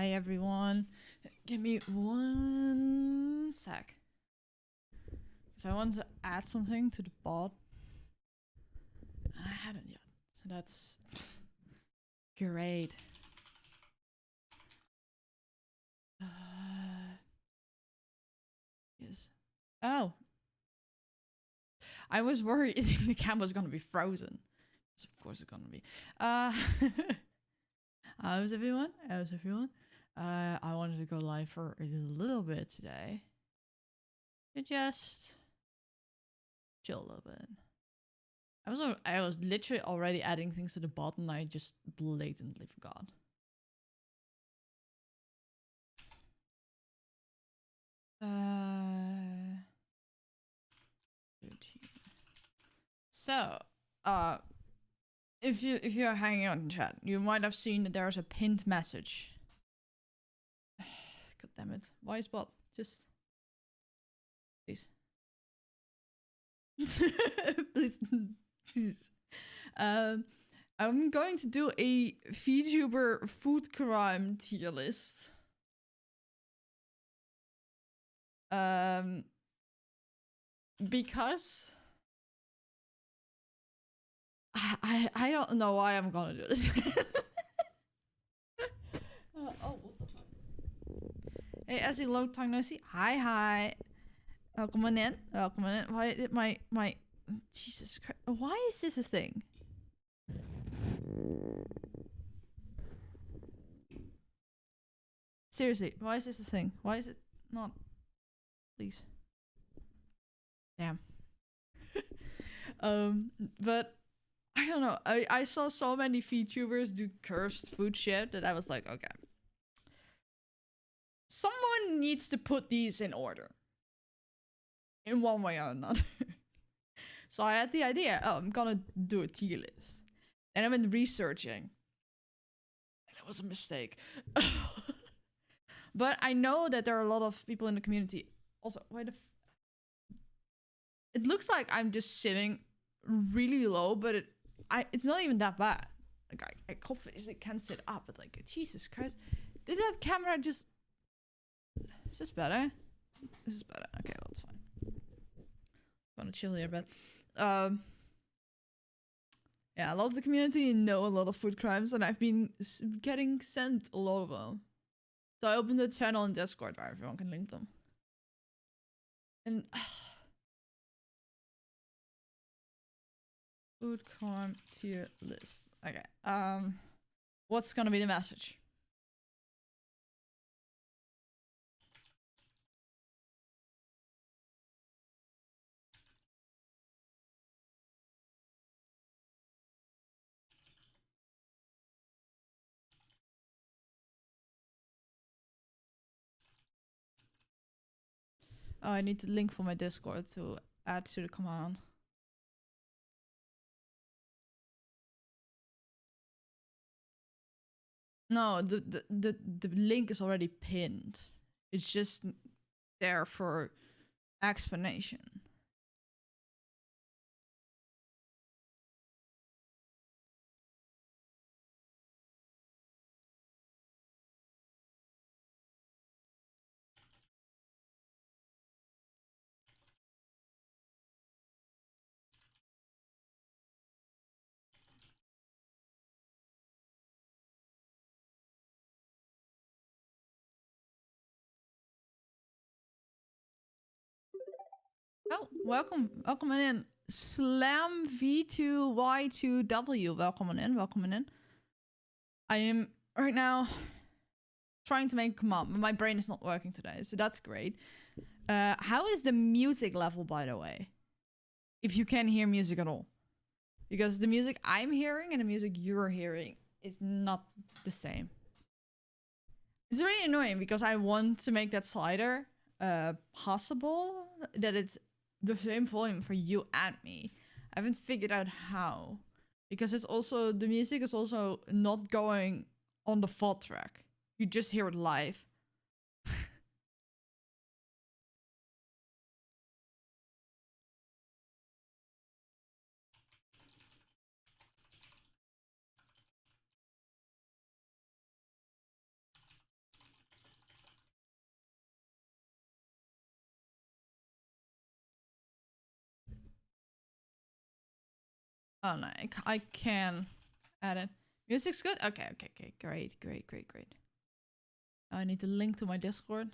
Hi everyone. Give me one sec. Because I want to add something to the bot. I haven't yet. So that's great. Yes. Oh. I was worried the cam was gonna be frozen. So of course it's gonna be. How's everyone? How's everyone? I wanted to go live for a little bit today. To just chill a little bit. I was literally already adding things to the bot and I just blatantly forgot. So, if you're hanging out in chat, you might have seen that there's a pinned message. God damn it! Why is bot? Just please, please. I'm going to do a VTuber food crime tier list. Because I don't know why I'm gonna do this. Oh, what the fuck? Hey, Essie, low tongue nosy. Hi. Welcome on in. Why did my Jesus Christ? Why is this a thing? Seriously, why is this a thing? Why is it not? Please. Damn. But I don't know. I saw so many VTubers do cursed food shit that I was like, okay. Someone needs to put these in order. In one way or another. So I had the idea, oh, I'm gonna do a tier list. And I went researching. And it was a mistake. But I know that there are a lot of people in the community. Also, why the it looks like I'm just sitting really low, but it's not even that bad. Like I confidently can sit up, but like Jesus Christ, did that camera just? Is this better? This is better. Okay, well it's fine. I'm gonna chill here, but yeah, a lot of the community know a lot of food crimes, and I've been getting sent a lot of them. So I opened the channel in Discord where everyone can link them. And food crime tier list. Okay. What's gonna be the message? Oh, I need the link for my Discord to add to the command. No, the link is already pinned. It's just there for explanation. Oh, welcome in. Slam V2Y2W. Welcome in. I am right now trying to make a command, but my brain is not working today, so that's great. How is the music level, by the way? If you can hear music at all. Because the music I'm hearing and the music you're hearing is not the same. It's really annoying because I want to make that slider possible, that it's the same volume for you and me. I haven't figured out how. Because it's also, the music is also not going on the VOD track. You just hear it live. Oh no, I can add it. Music's good? Okay, okay, okay. Great, great, great, great. I need to link to my Discord.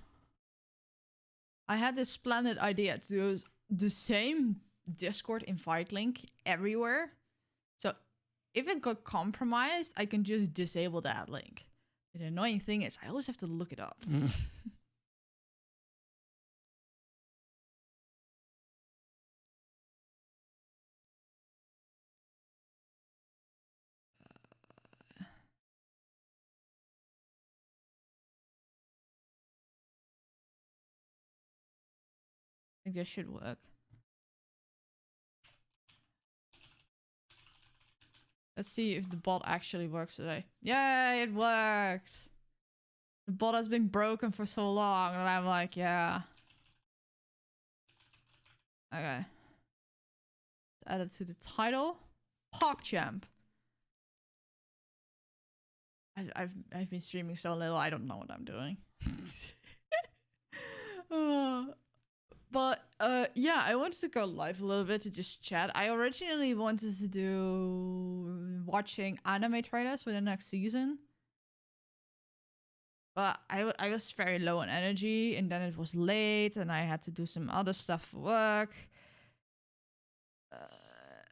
I had this splendid idea to use the same Discord invite link everywhere. So if it got compromised, I can just disable that link. The annoying thing is I always have to look it up. I think this should work. Let's see if the bot actually works today. Yay, it works! The bot has been broken for so long, and I'm like, yeah. Okay. Add it to the title. PogChamp. I've been streaming so little, I don't know what I'm doing. But yeah, I wanted to go live a little bit to just chat. I originally wanted to do watching anime trailers for the next season. But I was very low on energy, and then it was late, and I had to do some other stuff for work.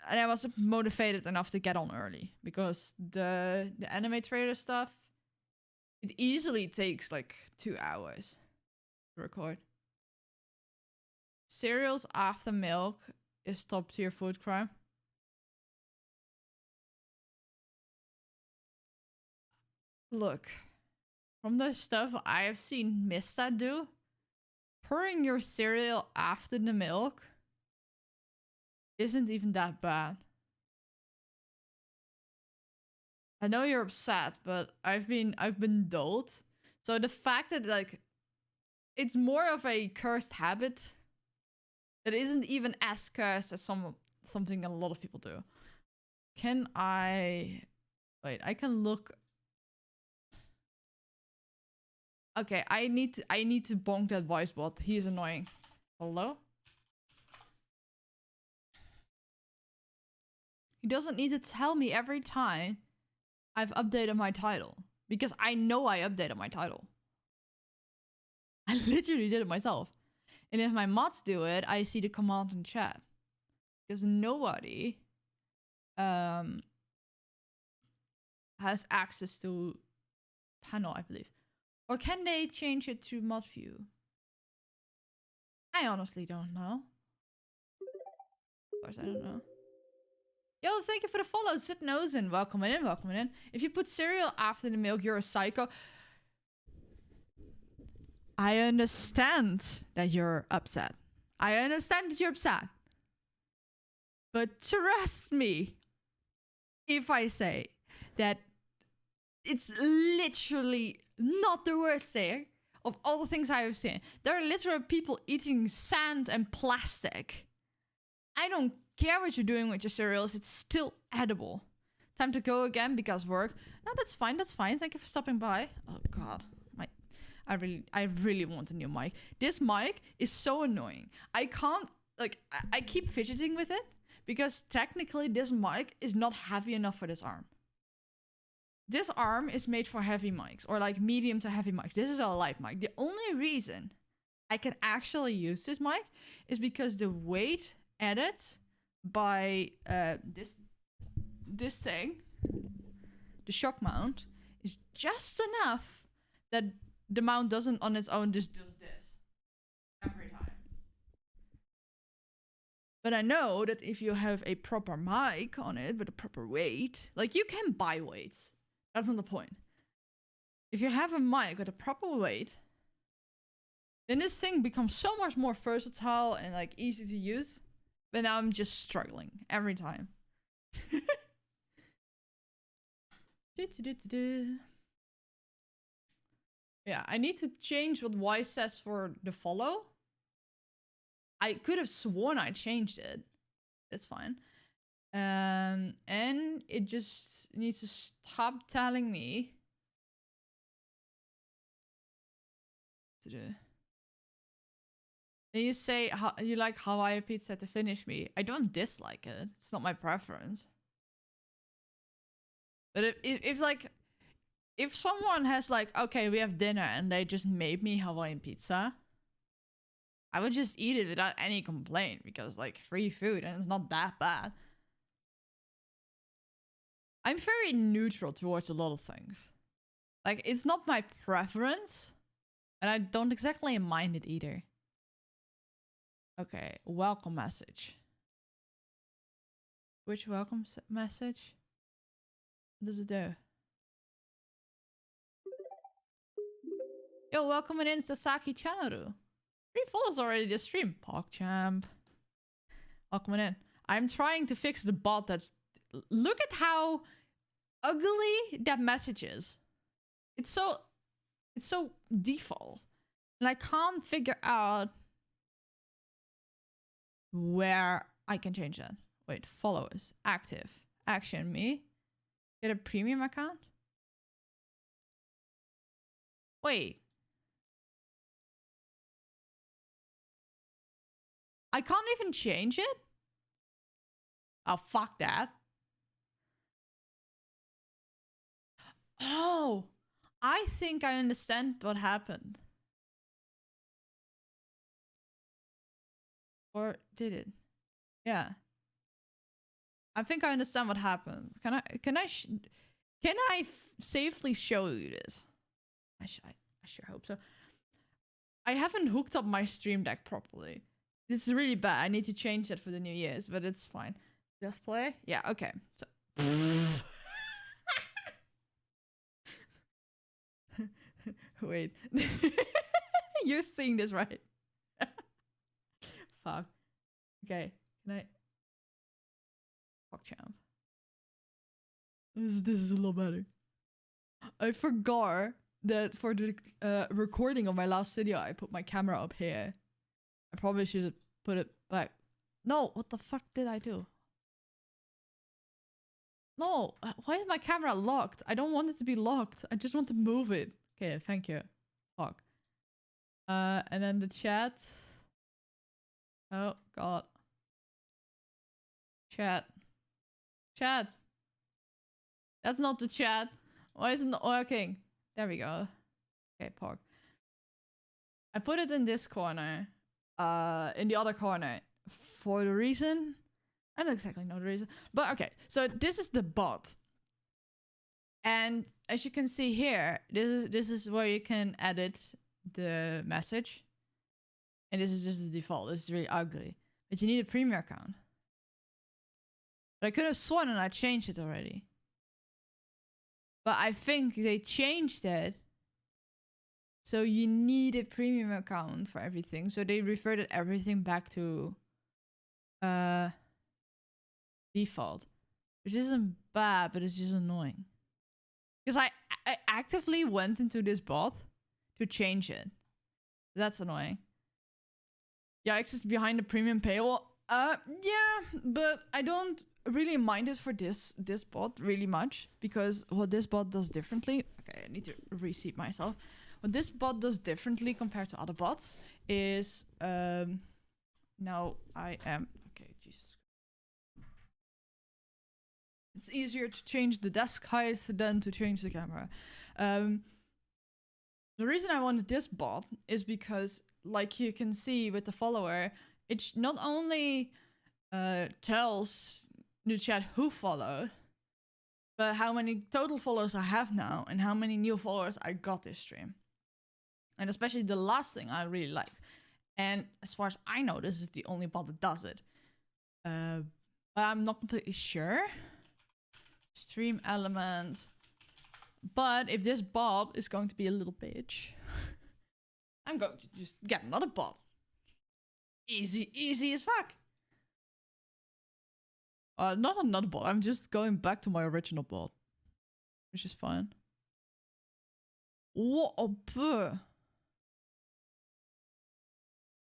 And I wasn't motivated enough to get on early, because the anime trailer stuff, it easily takes like 2 hours to record. Cereals after milk is top tier food crime. Look, from the stuff I have seen Mista do, pouring your cereal after the milk isn't even that bad. I know you're upset, but I've been dulled. So the fact that like it's more of a cursed habit that isn't even as cursed as something a lot of people do. Can I wait? I can look. Okay, I need to bonk that voice bot. He's annoying. Hello? He doesn't need to tell me every time I've updated my title, because I know I updated my title. I literally did it myself. And if my mods do it, I see the command in chat. Because nobody has access to panel, I believe. Or can they change it to mod view? I honestly don't know. Of course, I don't know. Yo, thank you for the follow, Sid Nosen. Welcome in, welcome in. If you put cereal after the milk, you're a psycho. I understand that you're upset. I understand that you're upset. But trust me if I say that it's literally not the worst thing of all the things I have seen. There are literally people eating sand and plastic. I don't care what you're doing with your cereals, it's still edible. Time to go again because work. No, that's fine, that's fine. Thank you for stopping by. Oh god. I really want a new mic. This mic is so annoying. I can't, like, I keep fidgeting with it because technically this mic is not heavy enough for this arm. This arm is made for heavy mics, or like medium to heavy mics. This is a light mic. The only reason I can actually use this mic is because the weight added by this thing, the shock mount, is just enough that the mount doesn't on its own just does this every time. But I know that if you have a proper mic on it with a proper weight, like you can buy weights. That's not the point. If you have a mic with a proper weight, then this thing becomes so much more versatile and like easy to use. But now I'm just struggling every time. Yeah, I need to change what Wise says for the follow. I could have sworn I changed it. That's fine. And it just needs to stop telling me to do. Then you say you like Hawaii pizza to finish me. I don't dislike it. It's not my preference. But if like, if someone has like, okay, we have dinner and they just made me Hawaiian pizza, I would just eat it without any complaint because like free food and it's not that bad. I'm very neutral towards a lot of things. Like, it's not my preference, and I don't exactly mind it either. Okay, welcome message. Which welcome message? What does it do? Yo, welcome in Sasaki Chanaru. 3 followers already this stream. PogChamp. Welcome in. I'm trying to fix the bot that's... Look at how ugly that message is. It's so default. And I can't figure out where I can change that. Wait, followers, active, action, me. Get a premium account? Wait. I can't even change it? Oh, fuck that. Oh, I think I understand what happened. Or did it? Yeah. I think I understand what happened. Can I safely show you this? I sure hope so. I haven't hooked up my Stream Deck properly. It's really bad. I need to change that for the New Year's, but it's fine. Just play? Yeah, okay. So wait. You're seeing this right. Fuck. Okay. Can I PogChamp. This is a lot better. I forgot that for the recording of my last video, I put my camera up here. I probably should have put it back. No, what the fuck did I do? No, why is my camera locked? I don't want it to be locked. I just want to move it. Okay, thank you. Fuck. And then the chat. Oh, God. Chat. Chat. That's not the chat. Why isn't it working? There we go. Okay, Pog. I put it in this corner. In the other corner. For the reason... I don't exactly know the reason. But okay, so this is the bot. And as you can see here, this is where you can edit the message. And this is just the default. This is really ugly. But you need a premium account. But I could have sworn and I changed it already. But I think they changed it. So you need a premium account for everything. So they reverted everything back to default. Which isn't bad, but it's just annoying. Because I actively went into this bot to change it. That's annoying. Yeah, access behind the premium paywall. Yeah, but I don't really mind it for this bot really much, because what this bot does differently... Okay, I need to reseat myself. What this bot does differently compared to other bots is... now I am... Okay, Jesus. It's easier to change the desk height than to change the camera. The reason I wanted this bot is because, like you can see with the follower, it not only tells the chat who followed, but how many total followers I have now and how many new followers I got this stream. And especially the last thing I really like. And as far as I know, this is the only bot that does it. But I'm not completely sure. Stream elements. But if this bot is going to be a little bitch, I'm going to just get another bot. Easy as fuck. Not another bot. I'm just going back to my original bot, which is fine. What?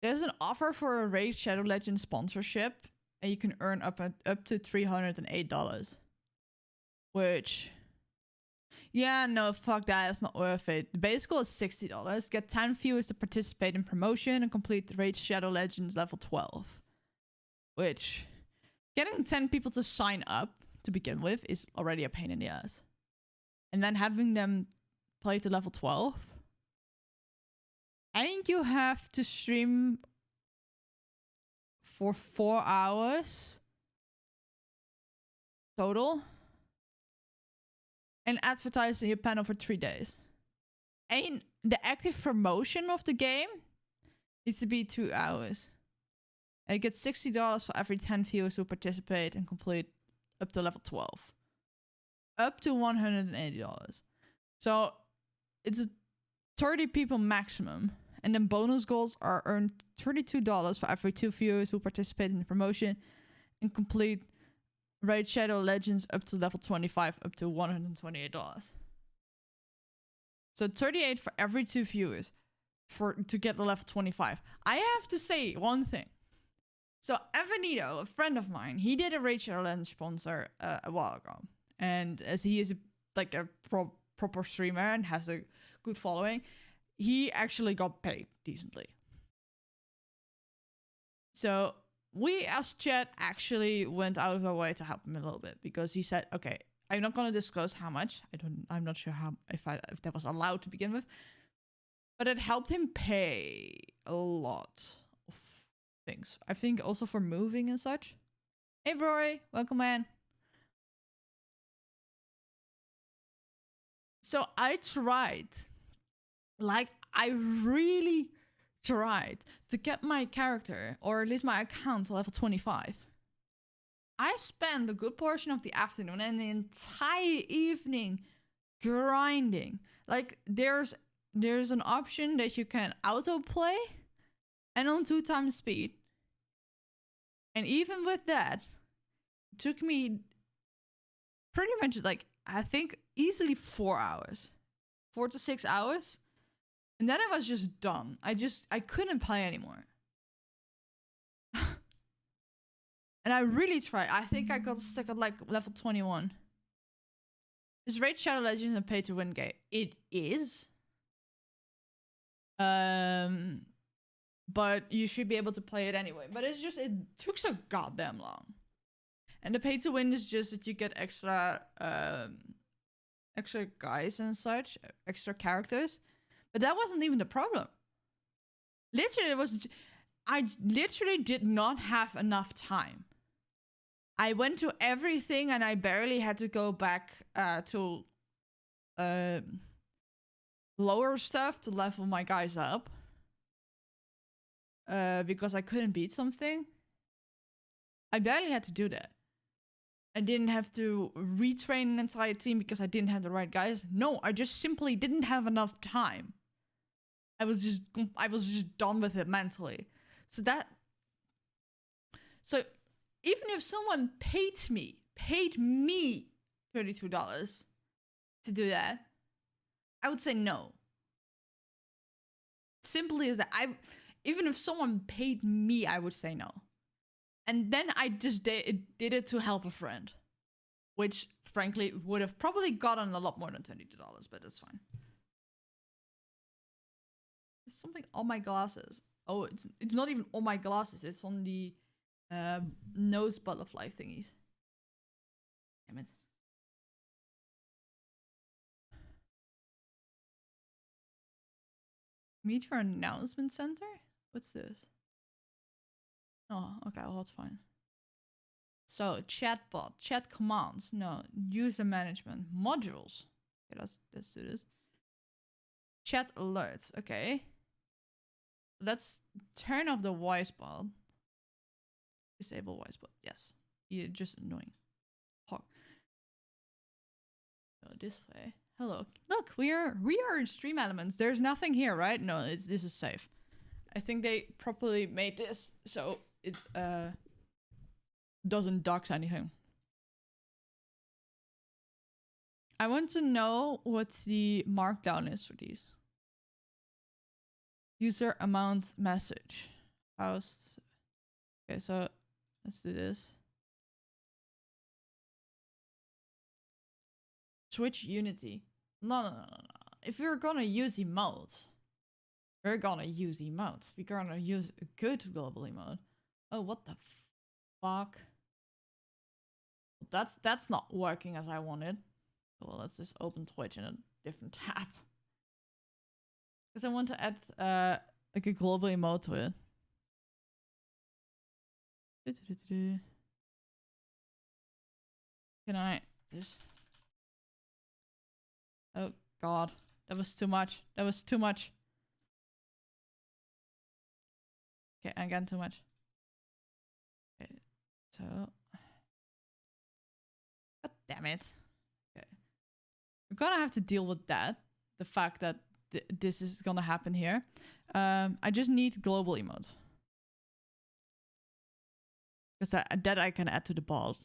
There's an offer for a Raid Shadow Legends sponsorship, and you can earn up to $308. Which, yeah, no, fuck that. It's not worth it. The base goal is $60. Get 10 viewers to participate in promotion and complete the Raid Shadow Legends level 12. Which, getting 10 people to sign up to begin with is already a pain in the ass. and then having them play to level 12. I think you have to stream for 4 hours total and advertise in your panel for 3 days. And the active promotion of the game needs to be 2 hours. And you get $60 for every 10 viewers who participate and complete up to level 12. Up to $180. So it's a 30 people maximum. And then bonus goals are earned $32 for every 2 viewers who participate in the promotion and complete Raid Shadow Legends up to level 25, up to $128. So 38 for every 2 viewers to get the level 25. I have to say one thing. So Evanito, a friend of mine, he did a Raid Shadow Legends sponsor a while ago. And as he is a proper streamer and has a good following, he actually got paid decently. So we as chat actually went out of our way to help him a little bit, because he said, okay, I'm not going to disclose how much. I'm not sure if that was allowed to begin with, but it helped him pay a lot of things. I think also for moving and such. Hey Rory, welcome man. So I tried, like I really tried to get my character, or at least my account, to level 25. I spent a good portion of the afternoon and the entire evening grinding. Like there's an option that you can autoplay and on 2 times speed. And even with that, it took me pretty much like, I think easily 4 hours. 4 to 6 hours. And then I was just done. I couldn't play anymore. And I really tried. I think I got stuck at like level 21. Is Raid Shadow Legends a pay to win game? It is. But you should be able to play it anyway. But it took so goddamn long. And the pay to win is just that you get extra guys and such, extra characters. But that wasn't even the problem. Literally, I literally did not have enough time. I went to everything and I barely had to go back to lower stuff to level my guys up. Because I couldn't beat something. I barely had to do that. I didn't have to retrain an entire team because I didn't have the right guys. No, I just simply didn't have enough time. I was just done with it mentally. So even if someone paid me $32 to do that, I would say no. Simply as that. Even if someone paid me, I would say no. And then I just did it to help a friend, which frankly would have probably gotten a lot more than $22, but that's fine. There's something on my glasses. Oh, it's not even on my glasses. It's on the nose butterfly thingies. Damn it. Meet your announcement center? What's this? Oh, okay, well, that's fine. So, chatbot, chat commands, no, user management, modules. Okay, let's do this. Chat alerts, okay. Let's turn off the voice bot. Disable voice bot, yes. You're just annoying. Hawk. So display. Hello. Look, we are in Stream Elements. There's nothing here, right? No, this is safe. I think they properly made this so it doesn't dox anything. I want to know what the markdown is for these. User amount message. House. Okay, so let's do this. Switch Unity. No. If you're gonna use emotes, we're gonna use emotes. We're gonna use a good global emote. Oh, what the fuck? That's not working as I wanted. Well, let's just open Twitch in a different tab. Because I want to add like a global emote to it. Can I just... Oh god, that was too much. That was too much. Okay, again too much. Okay, so... God damn it. Okay. We're gonna have to deal with that. The fact that this is gonna happen here. I just need global emotes. Because that I can add to the bot.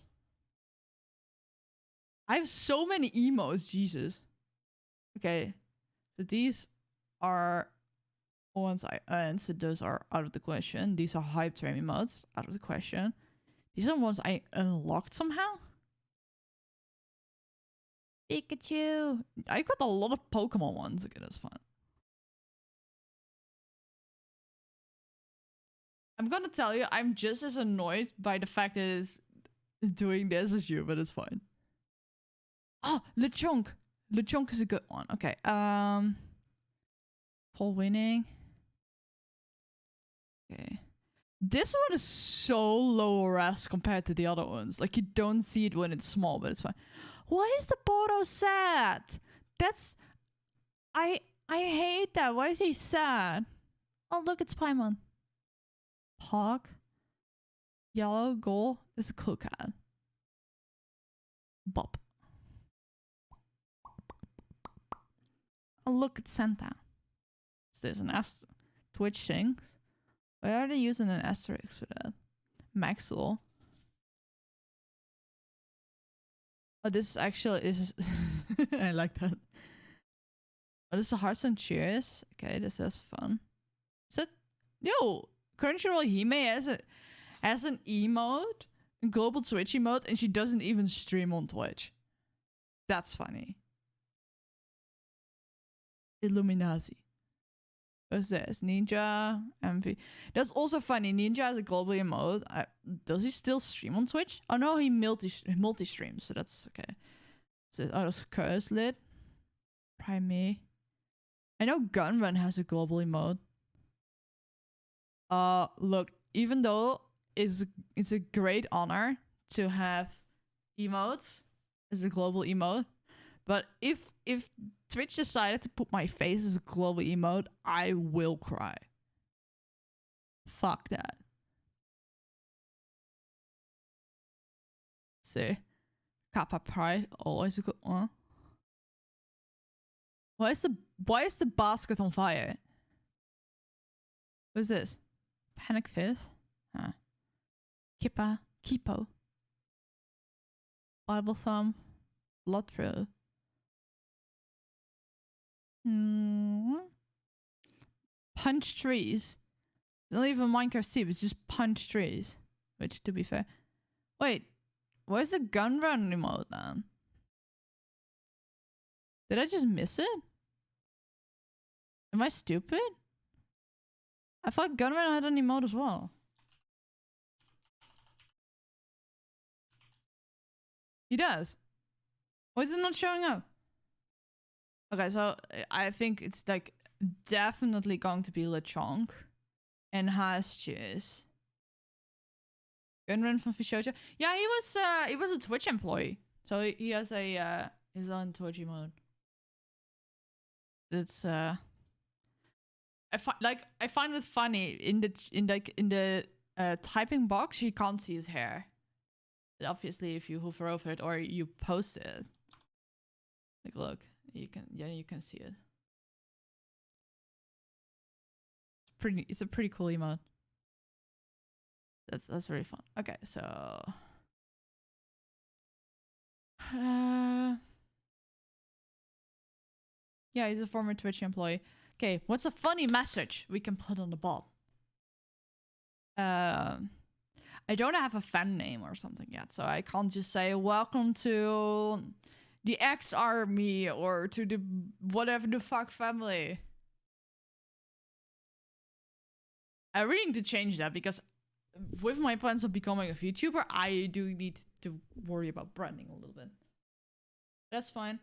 I have so many emotes, Jesus. Okay, so these are ones I earned, so those are out of the question. These are hype train emotes, out of the question. These are ones I unlocked somehow. Pikachu! I got a lot of Pokemon ones. Okay, that's fine. I'm gonna tell you, I'm just as annoyed by the fact that it's doing this as you, but it's fine. Oh, Lechonk! Lechonk is a good one. Okay, full winning. Okay. This one is so low res compared to the other ones. Like, you don't see it when it's small, but it's fine. Why is the Bodo sad? That's... I hate that. Why is he sad? Oh, look, it's Paimon. Pog. Yellow, gold. This is a cool cat. Bob. Oh, look, it's Santa. Is this an Twitch things? Why are they using an asterisk for that? Maxwell. Oh, this actually is... I like that. Oh, this is a Hearts and Cheers. Okay, this is fun. Is it... Yo! Crunchyroll Hime has an emote, a global Twitch emote, and she doesn't even stream on Twitch. That's funny. Illuminati. What's this? Ninja, MV. That's also funny. Ninja has a global emote. Does he still stream on Twitch? Oh no, he multi-streams, so that's okay. So, oh, it's Curse Lit. Prime. I know Gunrun has a global emote. Look, even though it's a great honor to have emotes as a global emote, but if Twitch decided to put my face as a global emote, I will cry. Fuck that. See, Kappa Pride, always a good one. Why is the basket on fire? What is this? Panic Fizz? Huh. Kippa, Kipo. Bible Thumb. Blood Thrill. Punch trees. It's not even Minecraft Steve, it's just punch trees. Which, to be fair. Wait, where's the gun run emote then? Did I just miss it? Am I stupid? I thought Gunrun had an emote as well. He does. Why is it not showing up? Okay, so I think it's like definitely going to be Lechonk and Hasches. Gunrun from Fishocha. Yeah, he was a Twitch employee. So he has a his own Twitch emote. It's I find it funny in the typing box you can't see his hair. But obviously, if you hover over it or you post it, like look, you can see it. It's a pretty cool emote. That's very fun. Okay, so yeah, he's a former Twitch employee. Okay, what's a funny message we can put on the bot? I don't have a fan name or something yet, so I can't just say welcome to the X Army or to the whatever the fuck family. I really need to change that because with my plans of becoming a VTuber, I do need to worry about branding a little bit. That's fine.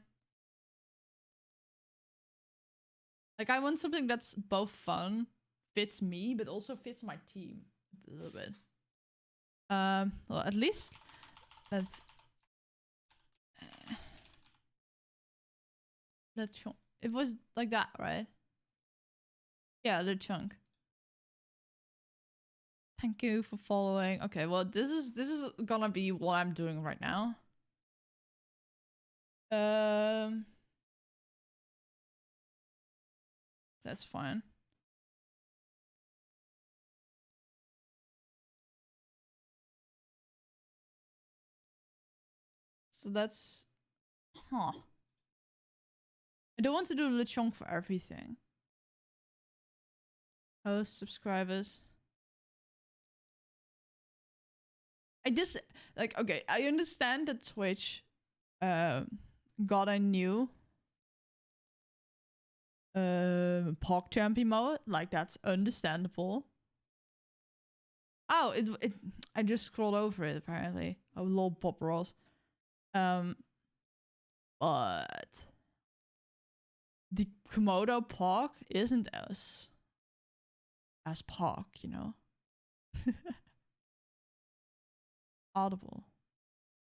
Like, I want something that's both fun, fits me, but also fits my team a little bit. Well, at least let's it was like that, right? Yeah, the chunk. Thank you for following. Okay, well, this is gonna be what I'm doing right now. That's fine. So that's, huh. I don't want to do Lechonk for everything. Host, subscribers. I just, like, okay, I understand that Twitch got a new PogChamp emote. Like, that's understandable. Oh, it I just scrolled over it apparently. Oh, lol, Pop Rolls. But the Komodo Pog isn't as Pog, you know. Audible.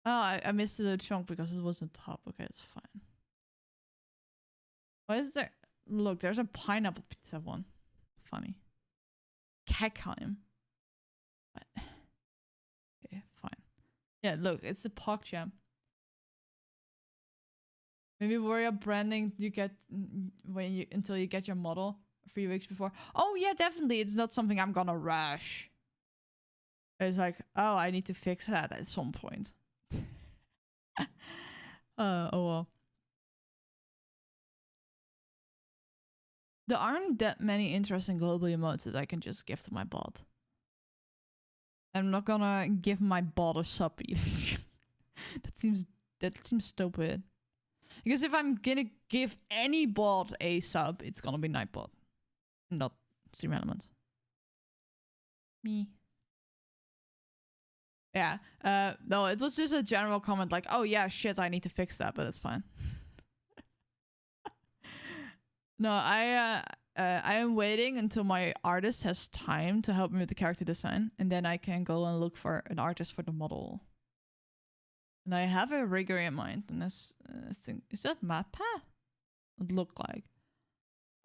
Oh, I missed the chunk because it wasn't top. Okay, it's fine. What is there? Look, there's a pineapple pizza one. Funny. Kekheim. What? Okay, fine. Yeah, look, it's a PogChamp. Maybe worry about branding you get until you get your model 3 weeks before. Oh yeah, definitely. It's not something I'm gonna rush. It's like, oh, I need to fix that at some point. Oh well. There aren't that many interesting global emotes that I can just give to my bot. I'm not gonna give my bot a sub either. that seems stupid. Because if I'm gonna give any bot a sub, it's gonna be Nightbot, not Stream Elements. Me. Yeah. No, it was just a general comment like, oh yeah, shit, I need to fix that, but it's fine. No, I am waiting until my artist has time to help me with the character design, and then I can go and look for an artist for the model. And I have a rigger in mind, and this thing, is that MatPat? It look like.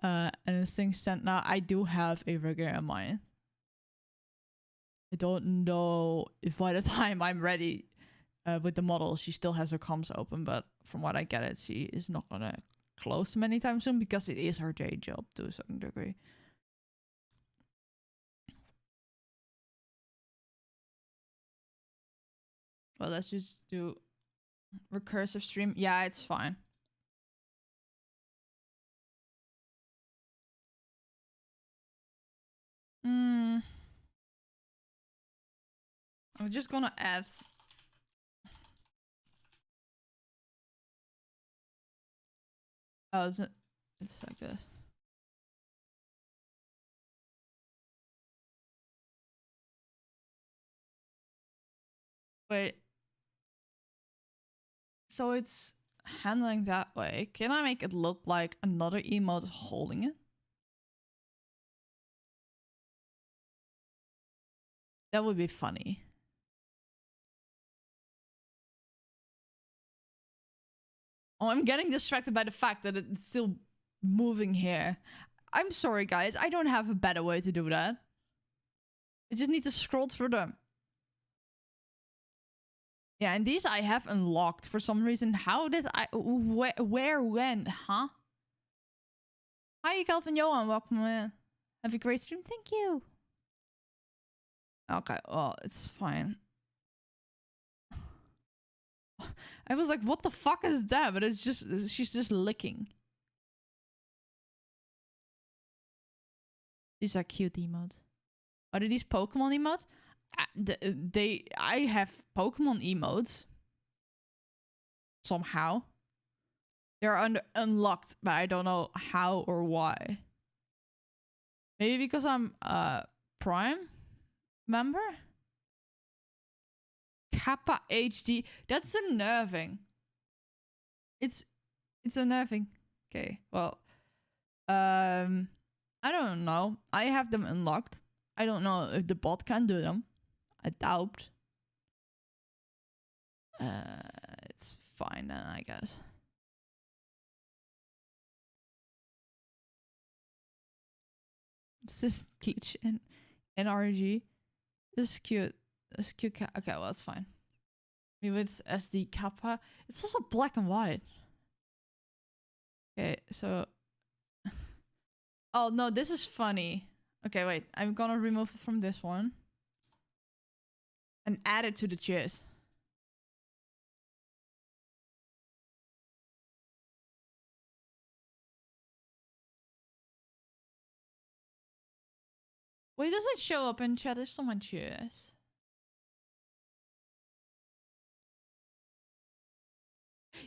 And this thing sent now. I do have a rigger in mind. I don't know if by the time I'm ready with the model, she still has her comms open, but from what I get it, she is not gonna close them anytime soon because it is her day job to a certain degree. Well, let's just do recursive stream. Yeah, it's fine. I'm just gonna add. Oh, it's like this. Wait. So it's handling that way. Can I make it look like another emote is holding it? That would be funny. Oh, I'm getting distracted by the fact that it's still moving here. I'm sorry, guys. I don't have a better way to do that. I just need to scroll through them. Yeah, and these I have unlocked for some reason. How did I... Where, when? Huh? Hi, Calvin Johan. Welcome in. Have a great stream. Thank you. Okay, well, it's fine. I was like, what the fuck is that? But it's just... She's just licking. These are cute emotes. Are these Pokemon emotes? I have Pokemon emotes. Somehow. They're unlocked, but I don't know how or why. Maybe because I'm a Prime member? Kappa HD. That's unnerving. It's unnerving. Okay, well, I don't know. I have them unlocked. I don't know if the bot can do them. I doubt. It's fine then, I guess. This is glitch in NRG. This is cute. This is cute. Okay, well, it's fine. Maybe it's SD kappa. It's also black and white. Okay, so. Oh no, this is funny. Okay, wait. I'm gonna remove it from this one and add it to the cheers. Wait, does it show up in chat if someone cheers?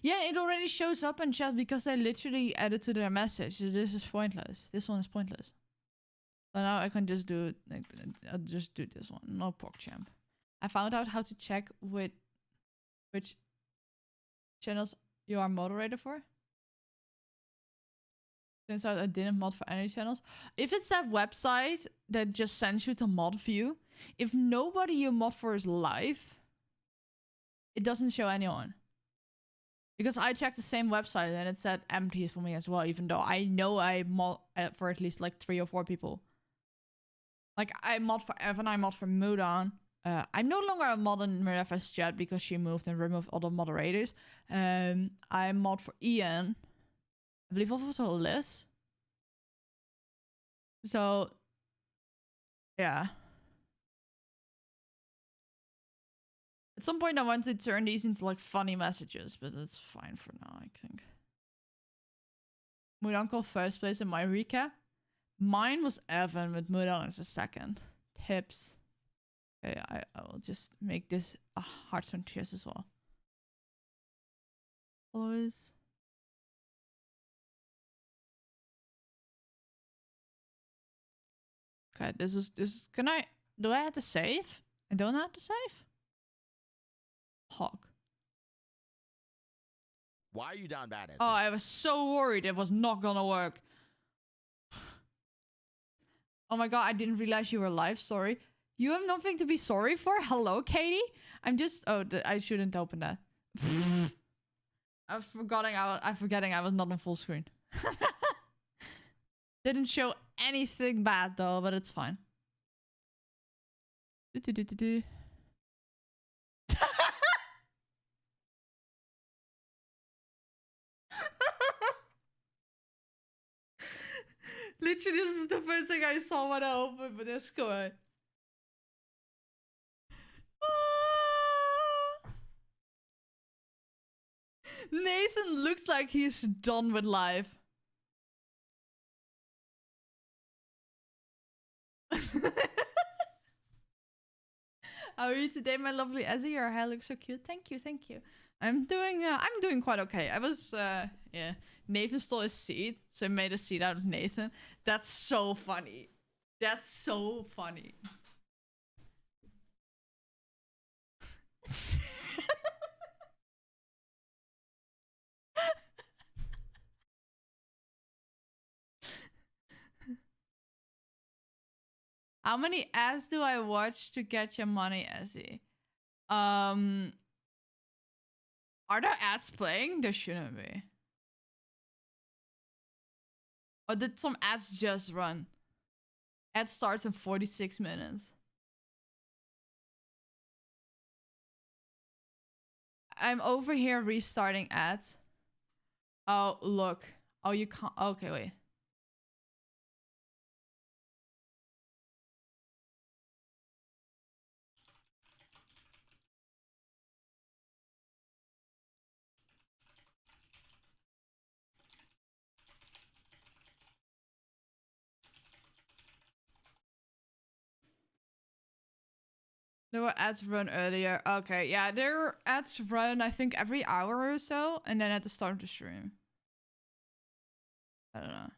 Yeah, it already shows up in chat because they literally added to their message. So this is pointless. This one is pointless. So now I can just do like I'll just do this one. No PogChamp. I found out how to check which channels you are moderator for. Turns out I didn't mod for any channels. If it's that website that just sends you to mod view, if nobody you mod for is live, it doesn't show anyone. Because I checked the same website and it said empty for me as well, even though I know I mod for at least like 3 or 4 people. Like I mod for Evan, I mod for Mudan. I'm no longer a mod in Miraf's chat because she moved and removed all the moderators. I mod for Ian. I believe also Liz. So, yeah. At some point I want to turn these into like funny messages, but it's fine for now, I think. Mudanko first place in my recap. Mine was Evan, with Mudan as a second. Tips. Okay, I will just make this a hearts on cheers as well. Followers. Okay, this is do I have to save? I don't have to save? Hog. Why are you down bad? Oh, I was so worried it was not gonna work. Oh my god, I didn't realize you were live. Sorry. You have nothing to be sorry for? Hello, Katie? I'm just... Oh, I shouldn't open that. I'm forgetting I was not on full screen. Didn't show anything bad though, but it's fine. Literally, this is the first thing I saw when I opened, but it's good. Nathan looks like he's done with life. How are you today, my lovely Ezzy? Your hair looks so cute. Thank you, thank you. I'm doing quite okay. I was yeah. Nathan stole his seat, so I made a seat out of Nathan. That's so funny. That's so funny. How many ads do I watch to get your money, Ezzy? Are there ads playing? There shouldn't be. Or did some ads just run? Ad starts in 46 minutes. I'm over here restarting ads. Oh, look. Oh, you can't. Okay, wait. There were ads run earlier. Okay, yeah, there are ads run, I think, every hour or so, and then at the start of the stream. I don't know.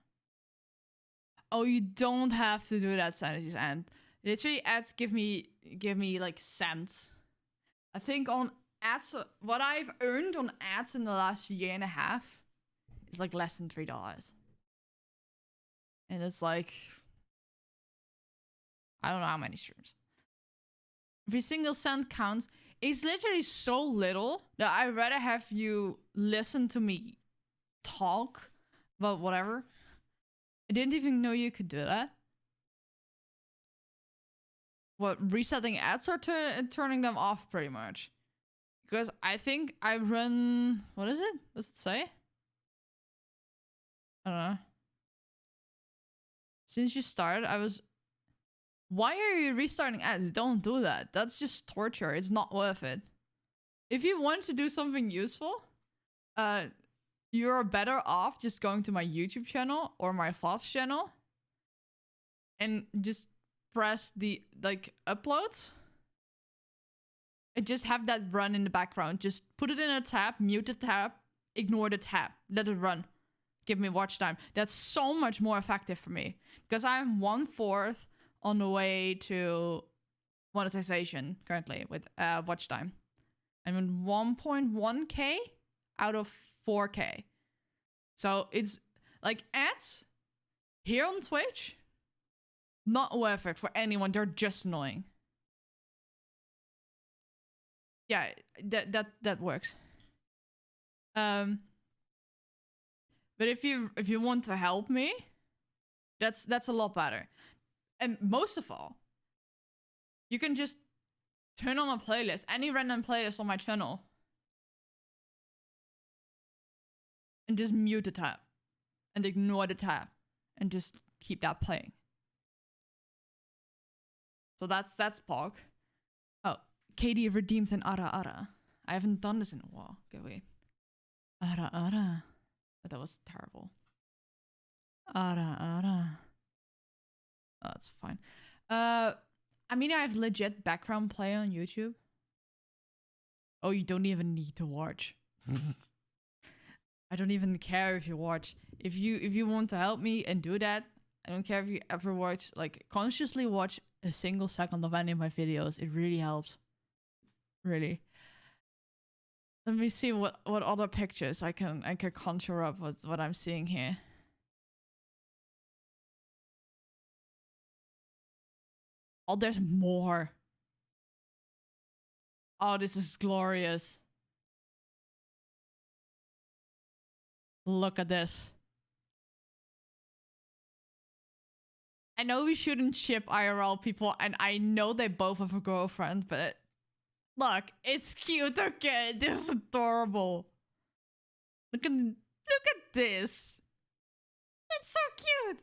Oh, you don't have to do that, Sanity's End. Literally, ads give me like cents. I think on ads, what I've earned on ads in the last year and a half is like less than $3. And it's like, I don't know how many streams. Every single cent counts. It's literally so little that I'd rather have you listen to me talk about whatever. I didn't even know you could do that. What, resetting ads or turning them off pretty much? Because I think I run... What is it? Does it say? I don't know. Since you started, I was... Why are you restarting ads? Don't do that. That's just torture. It's not worth it. If you want to do something useful, you're better off just going to my YouTube channel or my Thoughts channel and just press the like uploads and just have that run in the background. Just put it in a tab, mute the tab, ignore the tab, let it run. Give me watch time. That's so much more effective for me because I'm 1/4 on the way to monetization currently with watch time. I'm in 1.1k out of 4k. So it's like ads here on Twitch, not worth it for anyone. They're just annoying. Yeah, that works. But if you want to help me, that's a lot better. And most of all, you can just turn on a playlist, any random playlist on my channel, and just mute the tab and ignore the tab and just keep that playing. So that's Pog. Oh, Katie redeemed an Ara Ara. I haven't done this in a while. Okay, wait. Ara Ara. That was terrible. Ara Ara. Oh, that's fine. I mean, I have legit background play on YouTube. Oh, you don't even need to watch. I don't even care if you watch. If you want to help me and do that, I don't care if you ever watch, like, consciously watch a single second of any of my videos. It really helps. Really. Let me see what other pictures I can conjure up with what I'm seeing here. Oh, there's more. Oh, this is glorious. Look at this. I know we shouldn't ship IRL people, and I know they both have a girlfriend, but look, it's cute, okay? This is adorable. Look at this. It's so cute.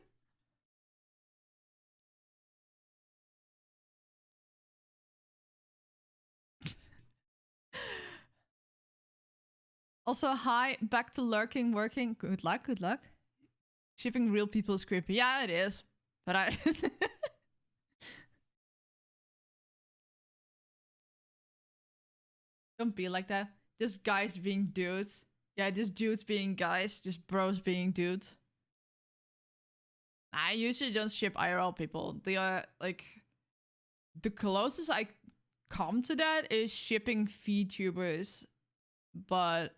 Also, hi, back to lurking, working. Good luck, good luck. Shipping real people is creepy. Yeah, it is. But I... Don't be like that. Just guys being dudes. Yeah, just dudes being guys. Just bros being dudes. I usually don't ship IRL people. They are, like... The closest I come to that is shipping VTubers. But...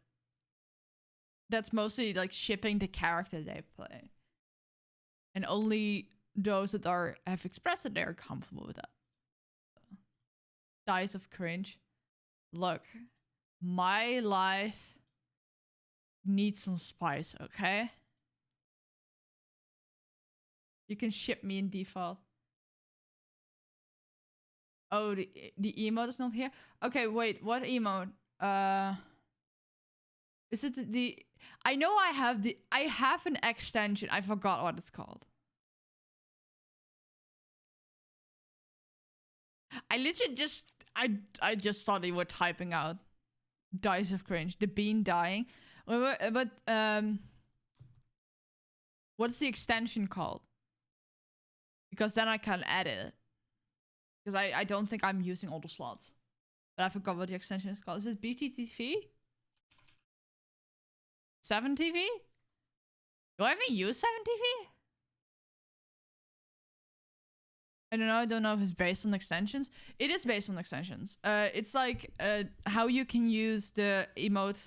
That's mostly, like, shipping the character they play. And only those that have expressed that they're comfortable with that. Dice of cringe. Look, my life needs some spice, okay? You can ship me in default. Oh, the emote is not here? Okay, wait, what emote? Is it the... I know I have an extension. I forgot what it's called. I literally just... I just thought they were typing out Dice of cringe. The bean dying. But what's the extension called? Because then I can edit it. Because I don't think I'm using all the slots. But I forgot what the extension is called. Is it BTTV? 7TV? Do I even use 7TV? I don't know. I don't know if it's based on extensions. It is based on extensions. It's like how you can use the emote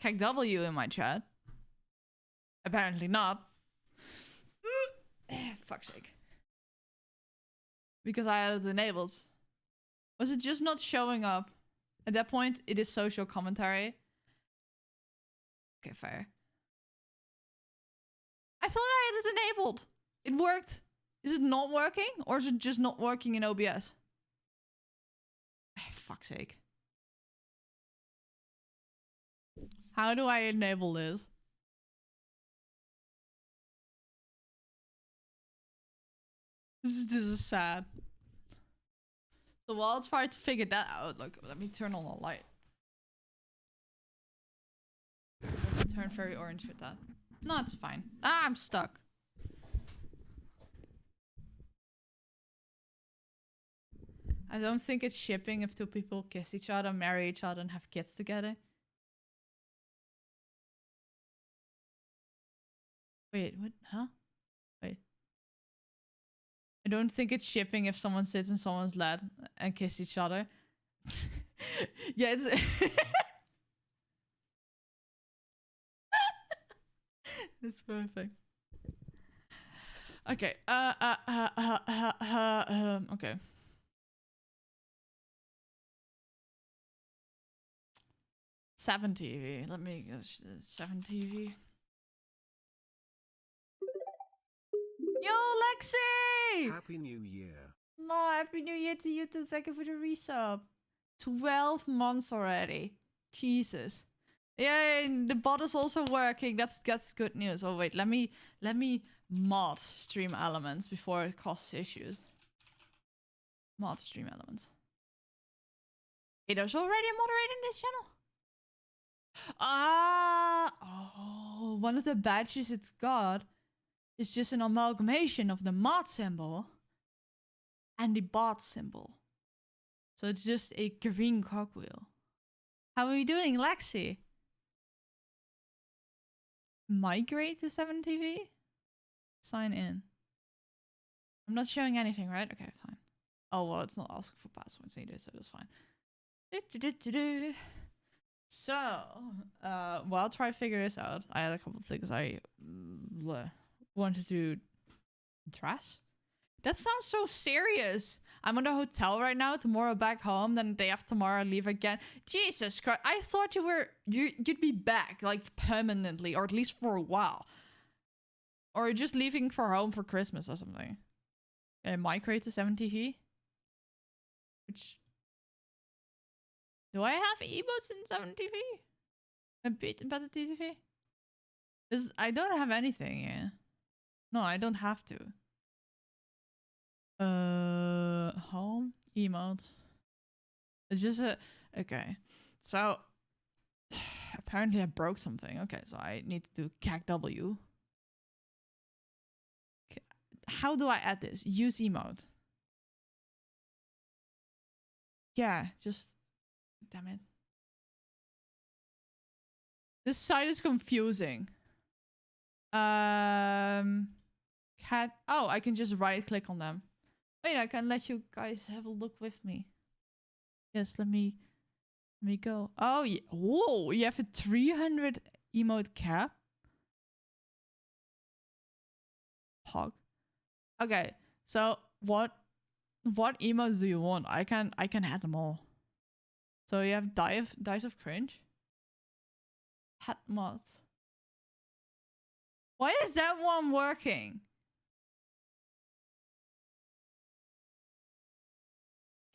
CACW in my chat. Apparently not. Fuck's sake. Because I had it enabled. Was it just not showing up? At that point, it is social commentary. Okay, fair. I thought I had it enabled. It worked. Is it not working? Or is it just not working in OBS? Fuck's sake. How do I enable this? This is sad. So while I'll try to figure that out, look, let me turn on the light. It doesn't turn very orange with that. No, it's fine. Ah, I'm stuck. I don't think it's shipping if two people kiss each other, marry each other, and have kids together. Wait, what? Huh? Wait. I don't think it's shipping if someone sits in someone's lap and kiss each other. Yeah, it's... That's perfect. Okay. Okay. Seven TV. Let me go. 7 TV. Yo, Lexi! Happy New Year. No, Happy New Year to you too. Thank you for the resub. 12 months already. Jesus. Yay, the bot is also working. That's good news. Oh wait, let me mod stream elements before it causes issues. Mod stream elements. Hey, there's already a moderator in this channel. Oh, one of the badges it's got is just an amalgamation of the mod symbol and the bot symbol. So it's just a green cogwheel. How are we doing, Lexi? Migrate to 7TV? Sign in. I'm not showing anything, right? Okay, fine. Oh, well, it's not asking for passwords either, so that's fine. So, well, I'll try to figure this out. I had a couple of things I wanted to address. That sounds so serious. I'm in a hotel right now. Tomorrow back home. Then the day after tomorrow I leave again. Jesus Christ! I thought you'd be back like permanently, or at least for a while, or just leaving for home for Christmas or something. Migrate to 7TV. Which do I have emotes in 7TV? A bit about the TV. Because I don't have anything. Yeah. No, I don't have to. Home emotes. It's just a okay. So apparently I broke something. Okay, so I need to do CACW. How do I add this? Use emote. Yeah, just damn it. This site is confusing. Cat. Oh, I can just right click on them. Wait, I can let you guys have a look with me. Yes, let me go. Oh, yeah. Whoa, you have a 300 emote cap. Hog. Okay, so what emotes do you want? I can add them all. So you have Dice of Cringe. Hat mods. Why is that one working?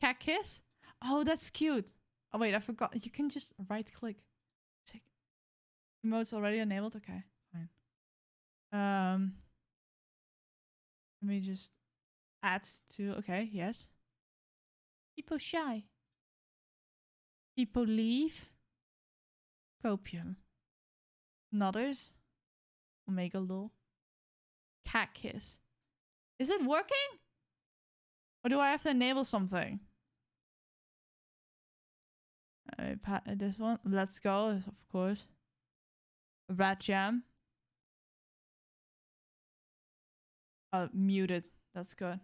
Cat kiss? Oh, that's cute. Oh wait, I forgot. You can just right click. Sick. Emotes already enabled? Okay, fine. Let me just add to okay, yes. People shy. People leave. Copium. Nutters. Omega lol. Cat kiss. Is it working? Or do I have to enable something? This one. Let's go, of course. Rat jam. Muted. That's good.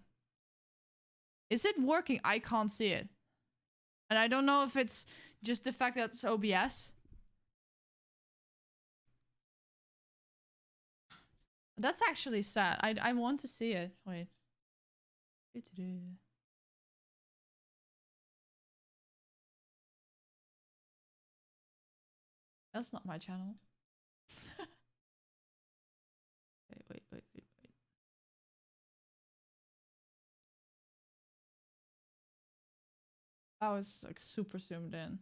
Is it working? I can't see it. And I don't know if it's just the fact that it's OBS. That's actually sad. I want to see it. Wait. That's not my channel. Wait. I was like super zoomed in.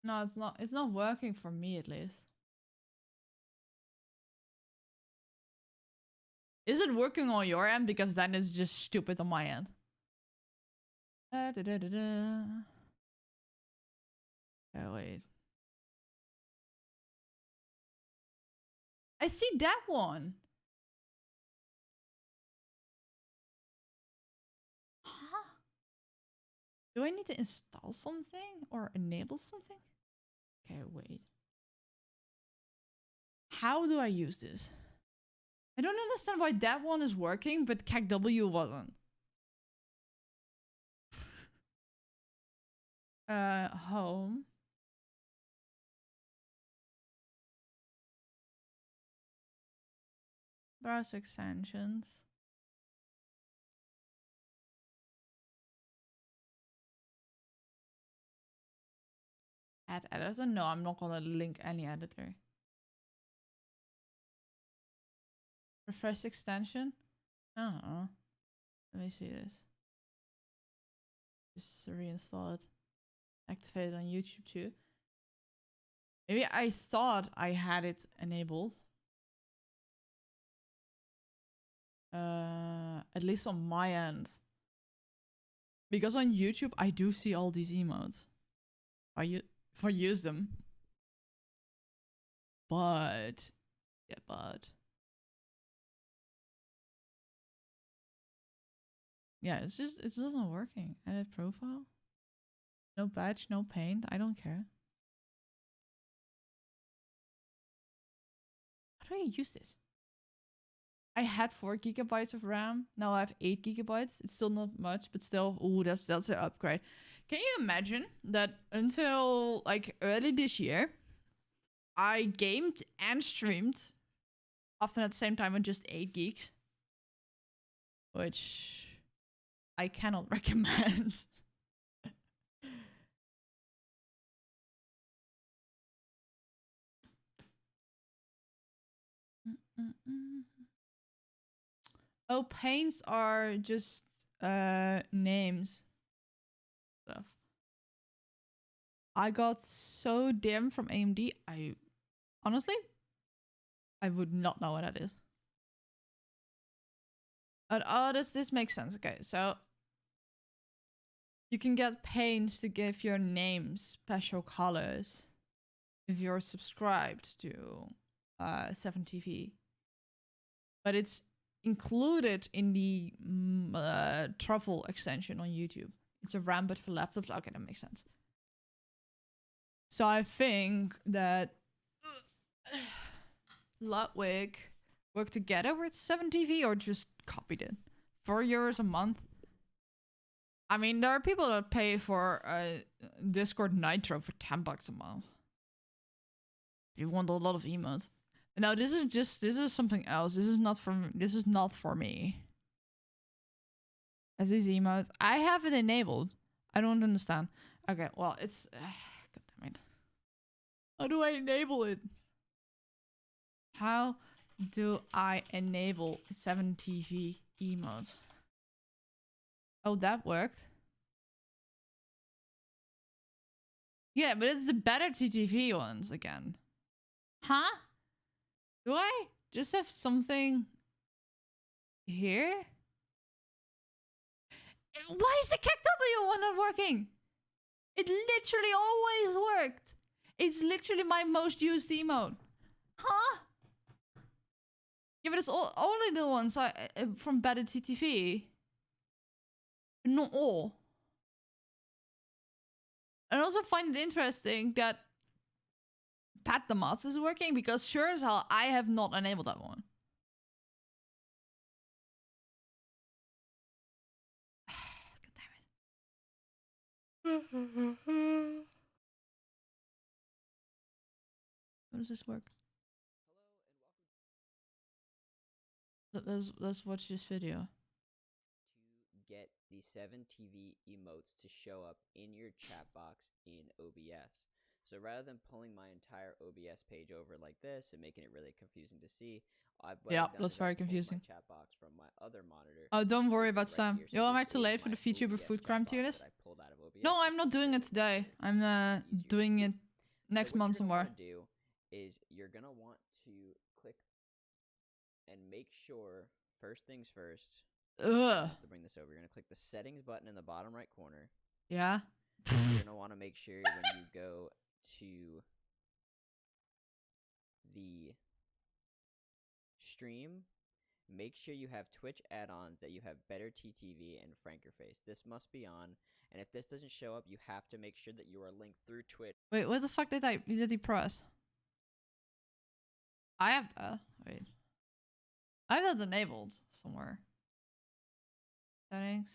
No, it's not. It's not working for me at least. Is it working on your end? Because then it's just stupid on my end. Oh, wait. I see that one. Huh? Do I need to install something or enable something? Okay, wait. How do I use this? I don't understand why that one is working, but CACW wasn't. Home. Browse extensions. Add editor? No, I'm not gonna link any editor. Refresh extension? I don't know. Let me see this. Just reinstall it. Activate it on YouTube too. Maybe I thought I had it enabled. At least on my end. Because on YouTube I do see all these emotes. If I use them. But yeah, yeah, it's just not working. Edit profile. No badge, no paint. I don't care. How do I use this? I had 4 gigabytes of RAM. Now I have 8 gigabytes. It's still not much, but still, ooh, that's an upgrade. Can you imagine that until like early this year, I gamed and streamed, often at the same time on just 8 gigs, which I cannot recommend. Oh, paints are just names stuff. I got so dim from AMD. Honestly, I would not know what that is. But oh, this makes sense. Okay, so you can get paints to give your name special colors if you're subscribed to 7TV. But it's included in the Truffle extension on YouTube. It's a RAM, but for laptops. Okay, that makes sense. So I think that Ludwig worked together with 7TV or just copied it. €4 a month. I mean, there are people that pay for Discord Nitro for $10 a month. If you want a lot of emotes. No, this is something else. This is not for me. As these emotes, I have it enabled. I don't understand. Okay, well, it's god damn it. How do I enable it? How do I enable 7TV emotes? Oh, that worked. Yeah, but it's the better TTV ones again. Huh? Do I just have something here? Why is the CACW one not working? It literally always worked. It's literally my most used emote. Huh? Yeah, but it's only the ones from better TTV. Not all. I also find it interesting that Pat the Mods is working because sure as hell I have not enabled that one. How does this work? Let's watch this video. To get the 7TV emotes to show up in your chat box in OBS. So rather than pulling my entire OBS page over like this and making it really confusing to see, That's very confusing. My chat box from my other monitor. Oh, don't worry about Sam. Yo, I'm actually late for the VTuber food crime tier list. No, I'm not doing it today. I'm doing it next month somewhere. What you're gonna do is you're gonna want to click and make sure, first things first. Ugh. To bring this over, you're gonna click the settings button in the bottom right corner. Yeah. You're gonna want to make sure when you go to the stream, make sure you have Twitch add-ons, that you have Better TTV and FrankerFace. This must be on, and if this doesn't show up, you have to make sure that you are linked through Twitch. Wait, what the fuck did he press? I have that. Wait. I have that enabled somewhere. Settings.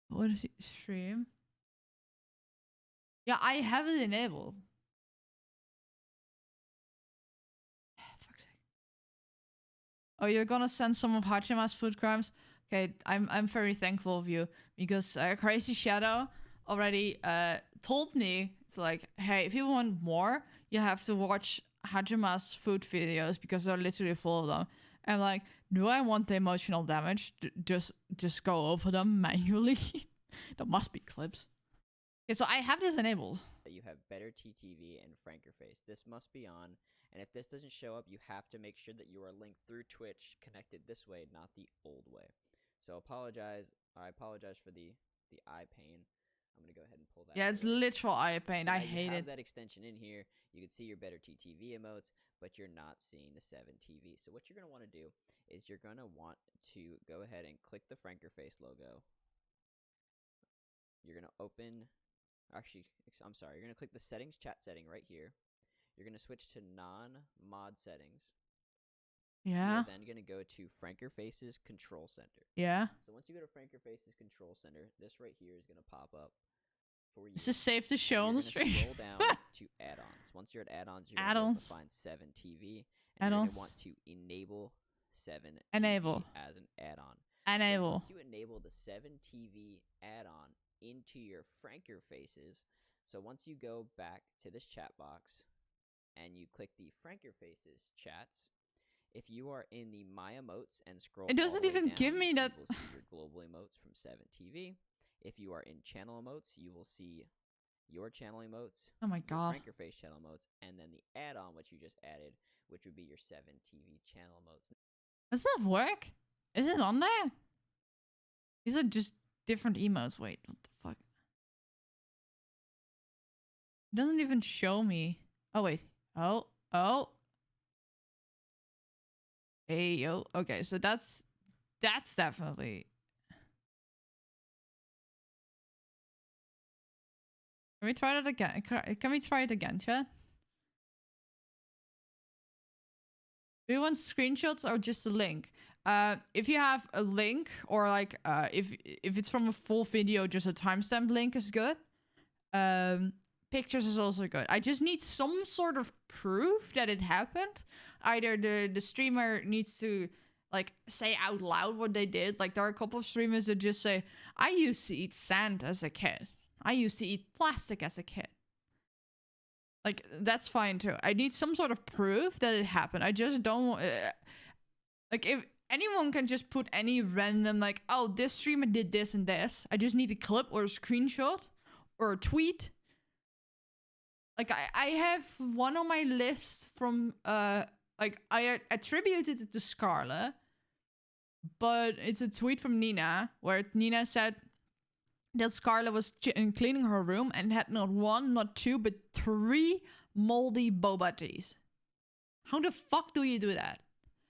What is it? Stream? Yeah, I have it enabled. Fuck's sake. Oh, you're gonna send some of Hachima's food crimes? Okay, I'm very thankful of you, because Crazy Shadow already told me, it's like, hey, if you want more, you have to watch Hajima's food videos because they're literally full of them. And I'm like, do I want the emotional damage? Just go over them manually? That must be clips. Okay, so I have this enabled. You have Better TTV and FrankerFace. This must be on, and if this doesn't show up, you have to make sure that you are linked through Twitch, connected this way, not the old way. So I apologize for the eye pain. I'm gonna go ahead and pull that. Yeah, it's literal eye pain. So I hate it. That extension in here. You can see your Better TTV emotes, but you're not seeing the 7TV. So what you're gonna want to do is you're gonna want to go ahead and click the FrankerFace logo. You're gonna open. Actually, I'm sorry. You're gonna click the settings chat setting right here. You're gonna switch to non-mod settings. Yeah. You're then gonna go to FrankerFace's control center. Yeah. So once you go to FrankerFace's control center, this right here is gonna pop up for you. Is this safe to show on the stream? Scroll down to add-ons. Once you're at add-ons, you're gonna find 7TV, and you're gonna want to enable 7TV as an add-on. Enable. So once you enable the 7TV add-on into your FrankerFaces, so once you go back to this chat box and you click the FrankerFaces chats, if you are in the My Emotes and scroll, it doesn't even give me that. You will see your global emotes from 7TV. If you are in channel emotes, you will see your channel emotes. Oh my god. FrankerFace channel emotes, and then the add-on which you just added, which would be your 7TV channel emotes. Does that work? Is it on there? These are just different emotes. Wait, what the fuck? It doesn't even show me. Oh wait. Oh. Hey yo. Okay, so that's definitely. Can we try that again? Can we try it again, chat? Do you want screenshots or just a link? If you have a link, or like if it's from a full video, just a timestamp link is good. Pictures is also good. I just need some sort of proof that it happened. Either the streamer needs to like say out loud what they did. Like there are a couple of streamers that just say, I used to eat sand as a kid. I used to eat plastic as a kid. Like, that's fine too. I need some sort of proof that it happened. I just don't... like, if anyone can just put any random, like, oh, this streamer did this and this. I just need a clip or a screenshot or a tweet. Like, I have one on my list from, like, I attributed it to Scarlet. But it's a tweet from Nina, where Nina said that Scarlet was cleaning her room and had not one, not two, but 3 moldy boba teas. How the fuck do you do that?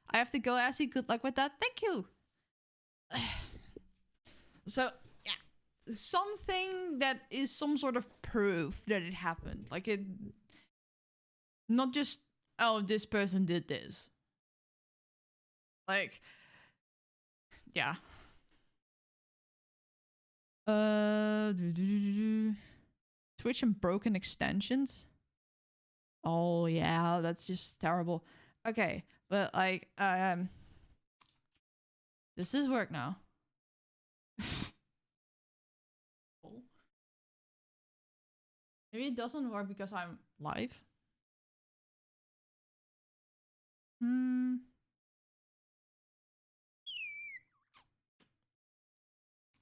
I have to go, Assie. Good luck with that. Thank you. So, yeah. Something that is some sort of proof that it happened. Like it... Not just, oh, this person did this. Like... Yeah. Twitch and broken extensions. Oh yeah, that's just terrible. Okay, but like this is work now. Oh. Maybe it doesn't work because I'm live. Hmm.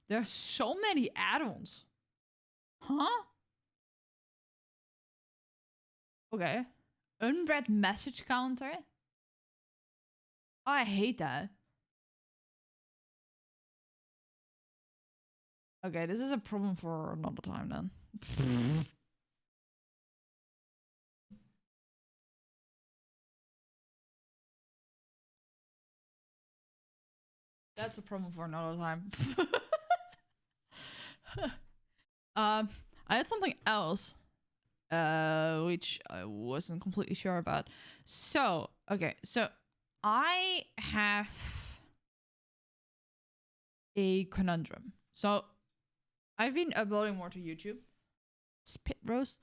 There's so many add-ons. Huh? Okay. Unread message counter. Oh, I hate that. Okay, this is a problem for another time then. That's a problem for another time. I had something else, which I wasn't completely sure about. So, okay, so I have a conundrum. So, I've been uploading more to YouTube. Spit roast?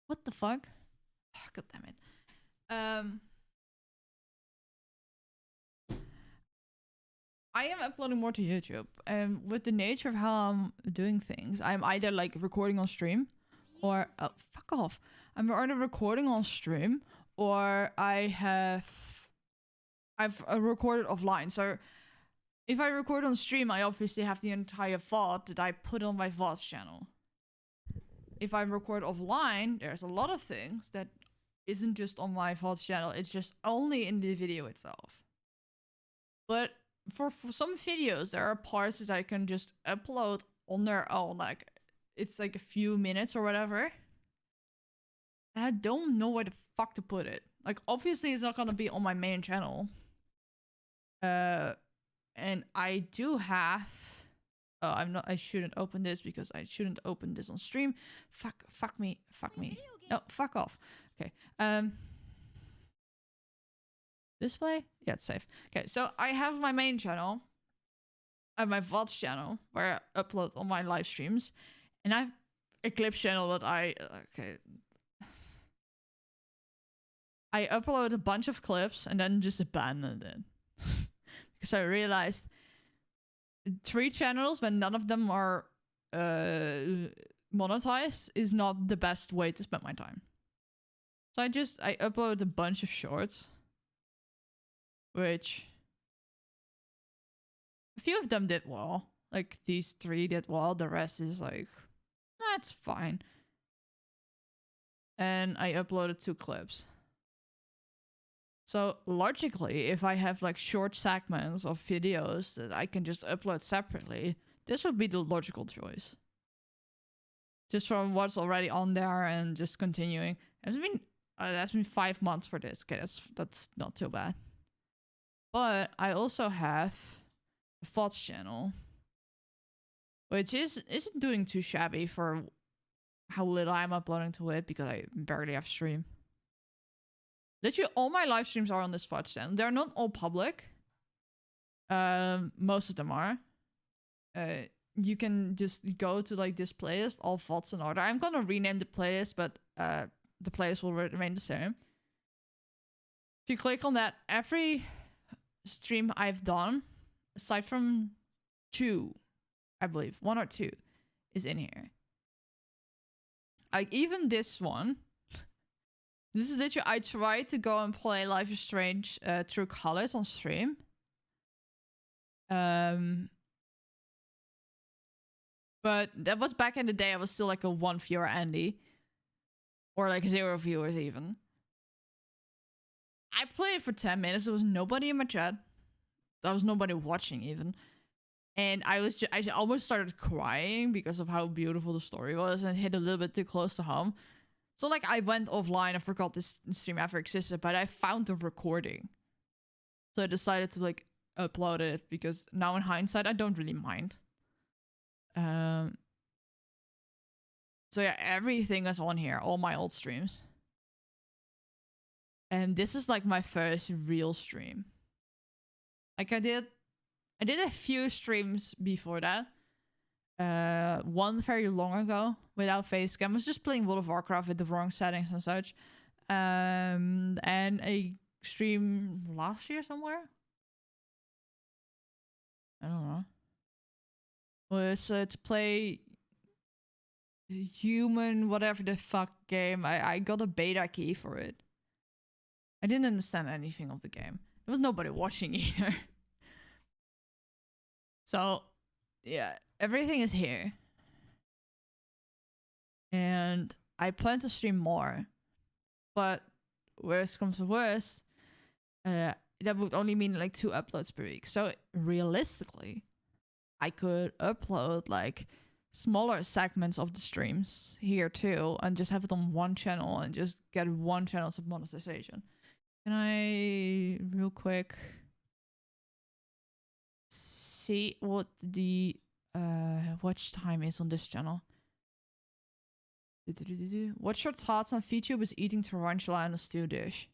What the fuck? Oh, God damn it. I am uploading more to YouTube, and with the nature of how I'm doing things, I'm either like recording on stream, or oh, fuck off. I'm either recording on stream, or I've recorded offline. So if I record on stream, I obviously have the entire VOD that I put on my VODs channel. If I record offline, there's a lot of things that isn't just on my VODs channel. It's just only in the video itself. But for some videos, there are parts that I can just upload on their own. Like, it's like a few minutes or whatever. And I don't know where the fuck to put it. Like, obviously, it's not gonna be on my main channel. And I do have... Oh, I shouldn't open this because I shouldn't open this on stream. Fuck me. Oh, fuck off. Okay. Display? Yeah, it's safe. Okay, so I have my main channel. I have my VODs channel where I upload all my live streams. And I have a clip channel that I upload a bunch of clips and then just abandoned it. Because I realized 3 channels when none of them are monetized is not the best way to spend my time. So I uploaded a bunch of shorts. Which a few of them did well. Like these 3 did well. The rest is like, that's fine. And I uploaded 2 clips. So logically, if I have like short segments of videos that I can just upload separately, this would be the logical choice. Just from what's already on there and just continuing. That's been 5 months for this. Okay, that's not too bad. But I also have a VODs channel, which isn't doing too shabby for how little I'm uploading to it because I barely have stream. Literally, all my live streams are on this VODs channel. They're not all public. Most of them are. You can just go to like this playlist, all VODs in order. I'm gonna rename the playlist, but the playlist will remain the same. If you click on that, every stream I've done, aside from 2, I believe 1 or 2, is in here. Like even this one, this is literally, I tried to go and play Life is Strange True Colors on stream. But that was back in the day. I was still like a 1 viewer Andy, or like 0 viewers even. I played it for 10 minutes. There was nobody in my chat. There was nobody watching even. And I almost started crying because of how beautiful the story was and hit a little bit too close to home. So like I went offline. I forgot this stream ever existed, but I found the recording. So I decided to like upload it because now in hindsight, I don't really mind. So yeah, everything is on here. All my old streams. And this is like my first real stream. Like I did a few streams before that. One very long ago without face cam. I was just playing World of Warcraft with the wrong settings and such. and a stream last year somewhere. I don't know. Was to play human whatever the fuck game. I got a beta key for it. I didn't understand anything of the game. There was nobody watching either. So, yeah, everything is here. And I plan to stream more. But worst comes to worst, that would only mean like 2 uploads per week. So realistically, I could upload like smaller segments of the streams here too and just have it on one channel and just get one channel's monetization. Can I real quick see what the watch time is on this channel? What's your thoughts on VTube is eating tarantula in a stew dish?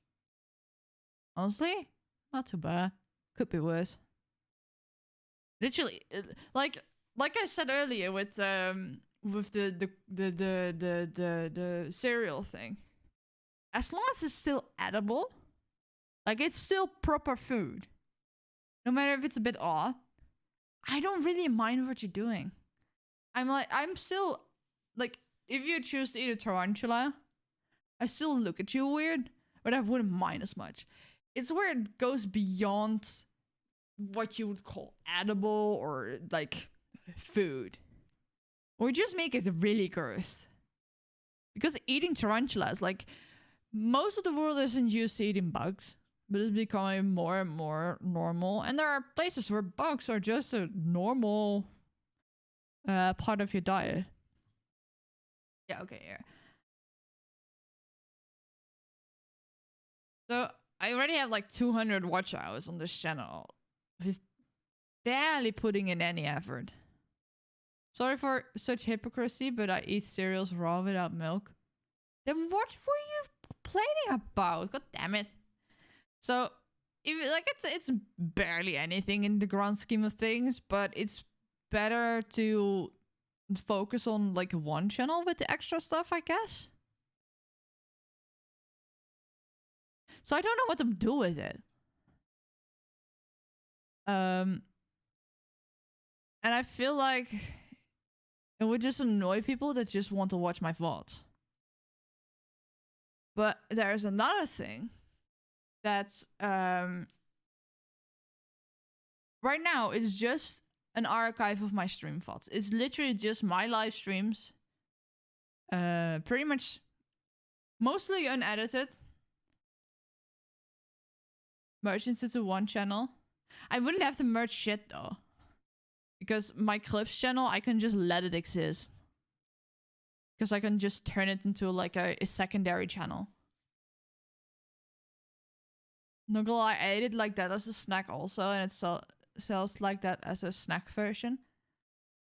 Honestly, not too bad. Could be worse. Literally, like I said earlier with the cereal thing. As long as it's still edible, like it's still proper food. No matter if it's a bit odd, I don't really mind what you're doing. I'm still like, if you choose to eat a tarantula, I still look at you weird, but I wouldn't mind as much. It's where it goes beyond what you would call edible or like food. Or just make it really gross. Because eating tarantulas, like, most of the world isn't used to eating bugs, but it's becoming more and more normal. And there are places where bugs are just a normal part of your diet. Yeah, okay, yeah. So I already have like 200 watch hours on this channel with barely putting in any effort. Sorry for such hypocrisy, but I eat cereals raw without milk. Then what were you complaining about? God damn it. So, if, like, it's barely anything in the grand scheme of things, but it's better to focus on like one channel with the extra stuff, I guess. So I don't know what to do with it. And I feel like it would just annoy people that just want to watch my VODs. But there's another thing that's right now it's just an archive of my stream VODs. It's literally just my live streams. Pretty much mostly unedited. Merged into one channel. I wouldn't have to merge shit though. Because my clips channel, I can just let it exist. Because I can just turn it into like a secondary channel. Not gonna lie, I ate it like that as a snack also, and it sells like that as a snack version.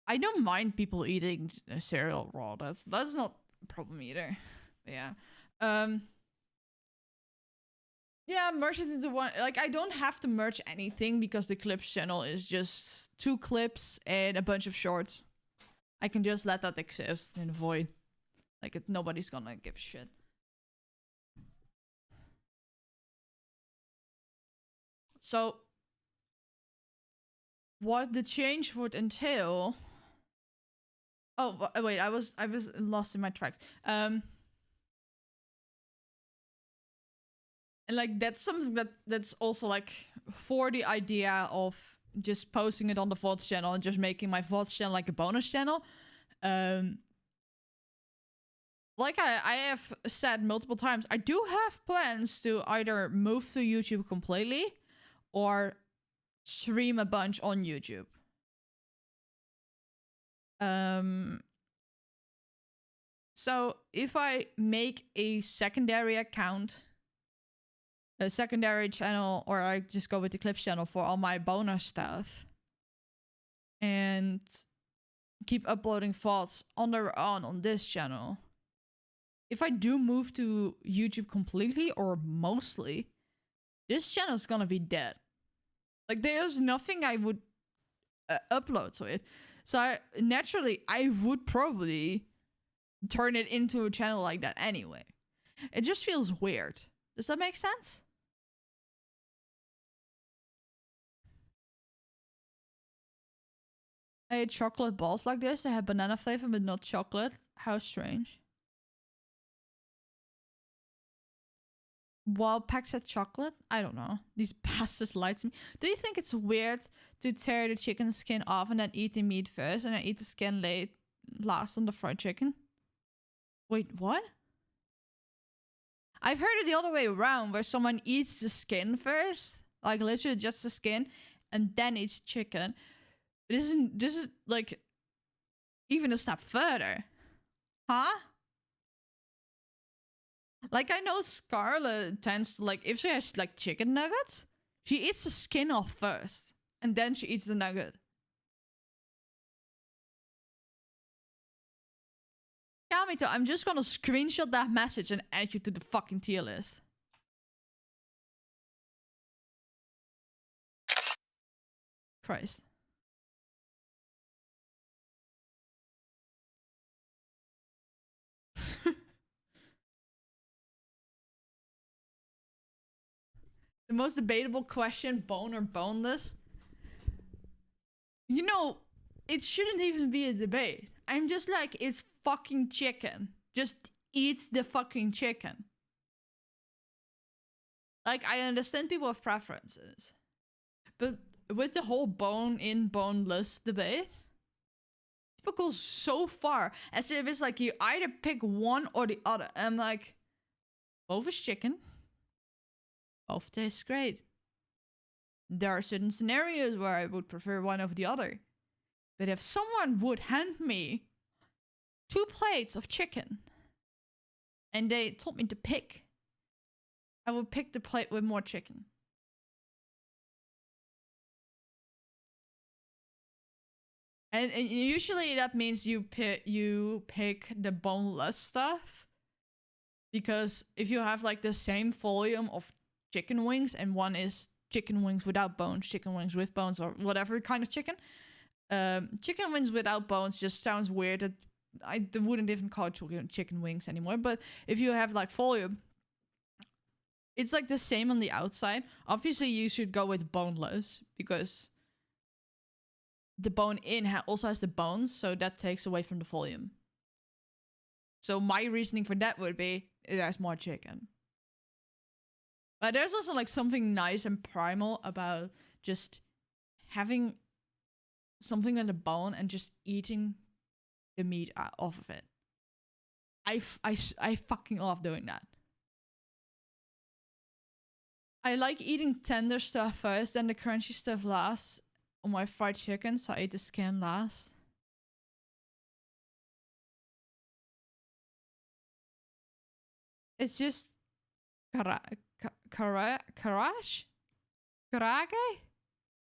I don't mind people eating cereal raw. That's not a problem either. But yeah. Yeah, merge it into one. Like, I don't have to merge anything because the clips channel is just 2 clips and a bunch of shorts. I can just let that exist in the void. Like, nobody's gonna give a shit. So, what the change would entail... Oh, wait, I was lost in my tracks. And like that's something that's also like for the idea of just posting it on the VODs channel and just making my VODs channel like a bonus channel. Like I have said multiple times, I do have plans to either move to YouTube completely or stream a bunch on YouTube. So if I make a secondary account, a secondary channel, or I just go with the Clips channel for all my bonus stuff and keep uploading VODs on their own on this channel. If I do move to YouTube completely or mostly, this channel is gonna be dead. Like, there's nothing I would upload to it. So naturally, I would probably turn it into a channel like that anyway. It just feels weird. Does that make sense? I ate chocolate balls like this. They have banana flavor but not chocolate. How strange. While packs at chocolate? I don't know. These bastards lied to me. Do you think it's weird to tear the chicken skin off and then eat the meat first and then eat the skin last on the fried chicken? Wait, what? I've heard it the other way around, where someone eats the skin first, like literally just the skin, and then eats chicken. This is like even a step further. Huh? Like, I know Scarlett tends to, like, if she has, like, chicken nuggets, she eats the skin off first. And then she eats the nugget. Kamito, I'm just gonna screenshot that message and add you to the fucking tier list. Christ. The most debatable question, bone or boneless? You know, it shouldn't even be a debate. I'm just like, it's fucking chicken. Just eat the fucking chicken. Like, I understand people have preferences. But with the whole bone-in, boneless debate, people go so far as if it's like you either pick one or the other. And I'm like, both is chicken. Both taste great. There are certain scenarios where I would prefer one over the other. But if someone would hand me 2 plates of chicken and they told me to pick, I would pick the plate with more chicken. And usually that means you pick the boneless stuff. Because if you have like the same volume of chicken wings and one is chicken wings without bones, chicken wings with bones, or whatever kind of chicken. Chicken wings without bones just sounds weird. I wouldn't even call it chicken wings anymore. But if you have like volume, it's like the same on the outside. Obviously, you should go with boneless because the bone in also has the bones, so that takes away from the volume. So my reasoning for that would be it has more chicken. But there's also like something nice and primal about just having something on the bone and just eating the meat off of it. I fucking love doing that. I like eating tender stuff first, then the crunchy stuff last on my fried chicken, so I ate the skin last. It's just karage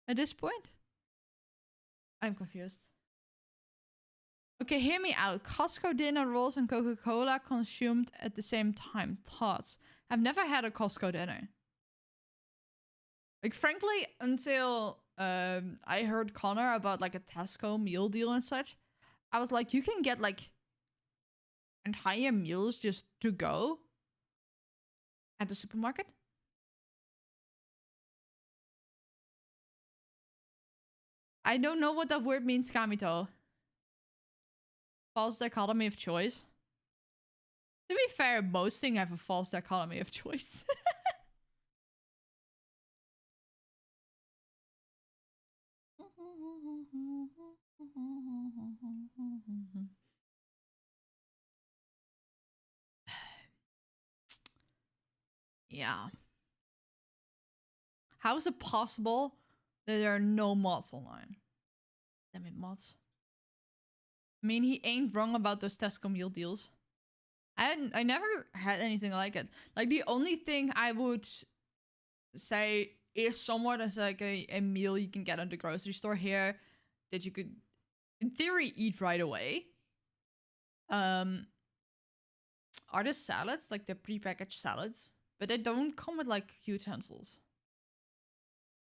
at this point. I'm confused. Okay, hear me out. Costco dinner rolls and Coca-Cola consumed at the same time. Thoughts? I've never had a Costco dinner. Like, frankly, until I heard Connor about like a Tesco meal deal and such, I was like, you can get like entire meals just to go at the supermarket. I don't know what that word means, Kamito. False dichotomy of choice. To be fair, most things have a false dichotomy of choice. Yeah. How is it possible that there are no mods online? Damn it, mods. I mean, he ain't wrong about those Tesco meal deals. I never had anything like it. Like, the only thing I would say is somewhat as like a meal you can get at the grocery store here that you could, in theory, eat right away. Are the salads, like the prepackaged salads, but they don't come with like utensils.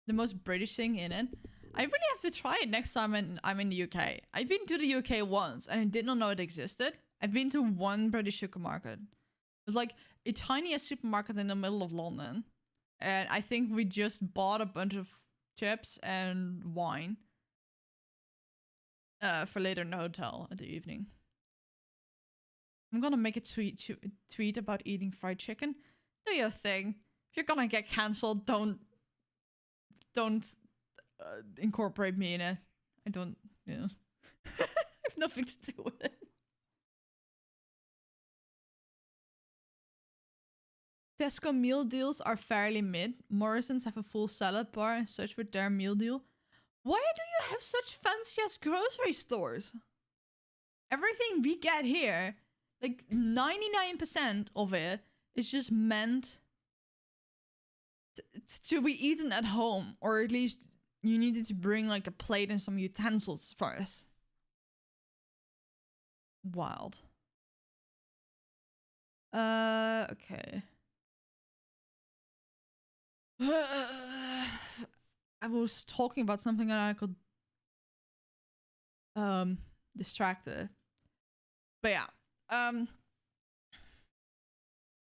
The most British thing in it. I really have to try it next time I'm in the UK. I've been to the UK once and I did not know it existed. I've been to one British supermarket. It's like a tiny supermarket in the middle of London. And I think we just bought a bunch of chips and wine for later in the hotel at the evening. I'm gonna make a tweet about eating fried chicken. Do your thing. If you're gonna get cancelled, don't incorporate me in it. I don't, you know. I have nothing to do with it. Tesco meal deals are fairly mid. Morrison's have a full salad bar and such with their meal deal. Why do you have such fancy ass grocery stores? Everything we get here, like 99% of it, is just meant to be eaten at home, or at least you needed to bring like a plate and some utensils first. Wild. Okay. I was talking about something and I got distracted. But yeah.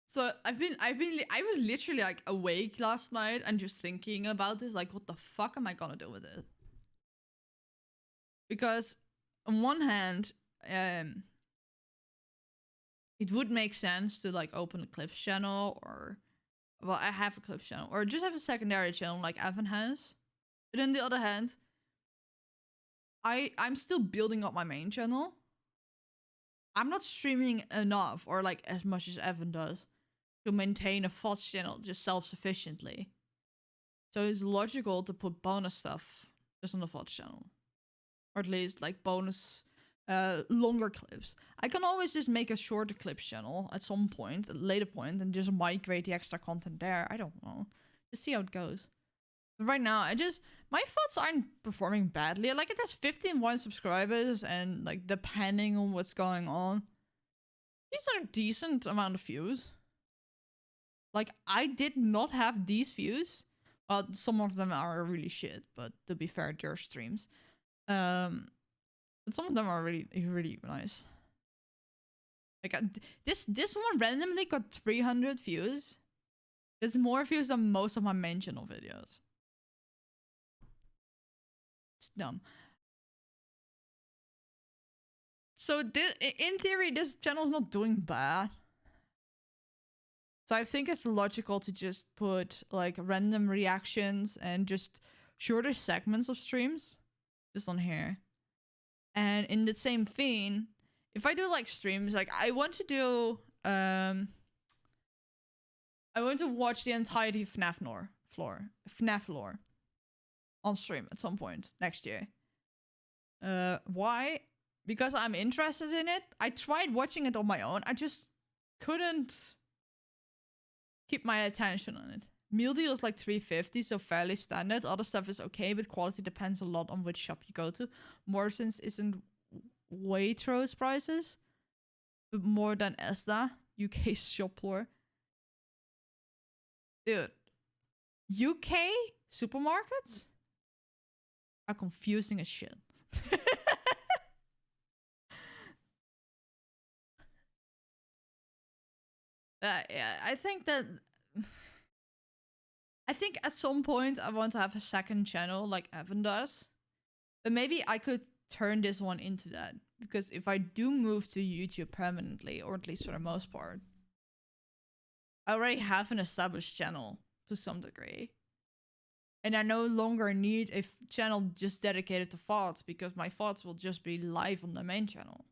So I was literally like awake last night and just thinking about this, like, what the fuck am I gonna do with it? Because on one hand, it would make sense to like open a Clips channel, or, well, I have a Clips channel, or just have a secondary channel like Evan has. But on the other hand, I'm still building up my main channel. I'm not streaming enough, or like as much as Evan does, to maintain a VOD channel just self-sufficiently. So it's logical to put bonus stuff just on the VOD channel. Or at least like bonus longer clips. I can always just make a shorter clips channel at some point, at a later point, and just migrate the extra content there. I don't know. Just see how it goes. But right now, my VODs aren't performing badly. Like, it has 15 subscribers, and like depending on what's going on, these are a decent amount of views. Like, I did not have these views. Well, some of them are really shit, but to be fair, they're streams. But some of them are really, really nice. Like, this one randomly got 300 views. It's more views than most of my main channel videos. It's dumb. So in theory, this channel is not doing bad. So I think it's logical to just put like random reactions and just shorter segments of streams just on here. And in the same vein, if I do like streams, like I want to do, I want to watch the entirety of FNAF lore on stream at some point next year. Why? Because I'm interested in it. I tried watching it on my own. I just couldn't keep my attention on it. Meal deal is like $3.50, so fairly standard. Other stuff is okay, but quality depends a lot on which shop you go to. Morrison's isn't Waitrose prices, but more than Asda, UK shop floor. Dude, UK supermarkets are confusing as shit. Yeah, I think at some point I want to have a second channel like Evan does. But maybe I could turn this one into that. Because if I do move to YouTube permanently, or at least for the most part, I already have an established channel to some degree. And I no longer need a channel just dedicated to VODs, because my VODs will just be live on the main channel.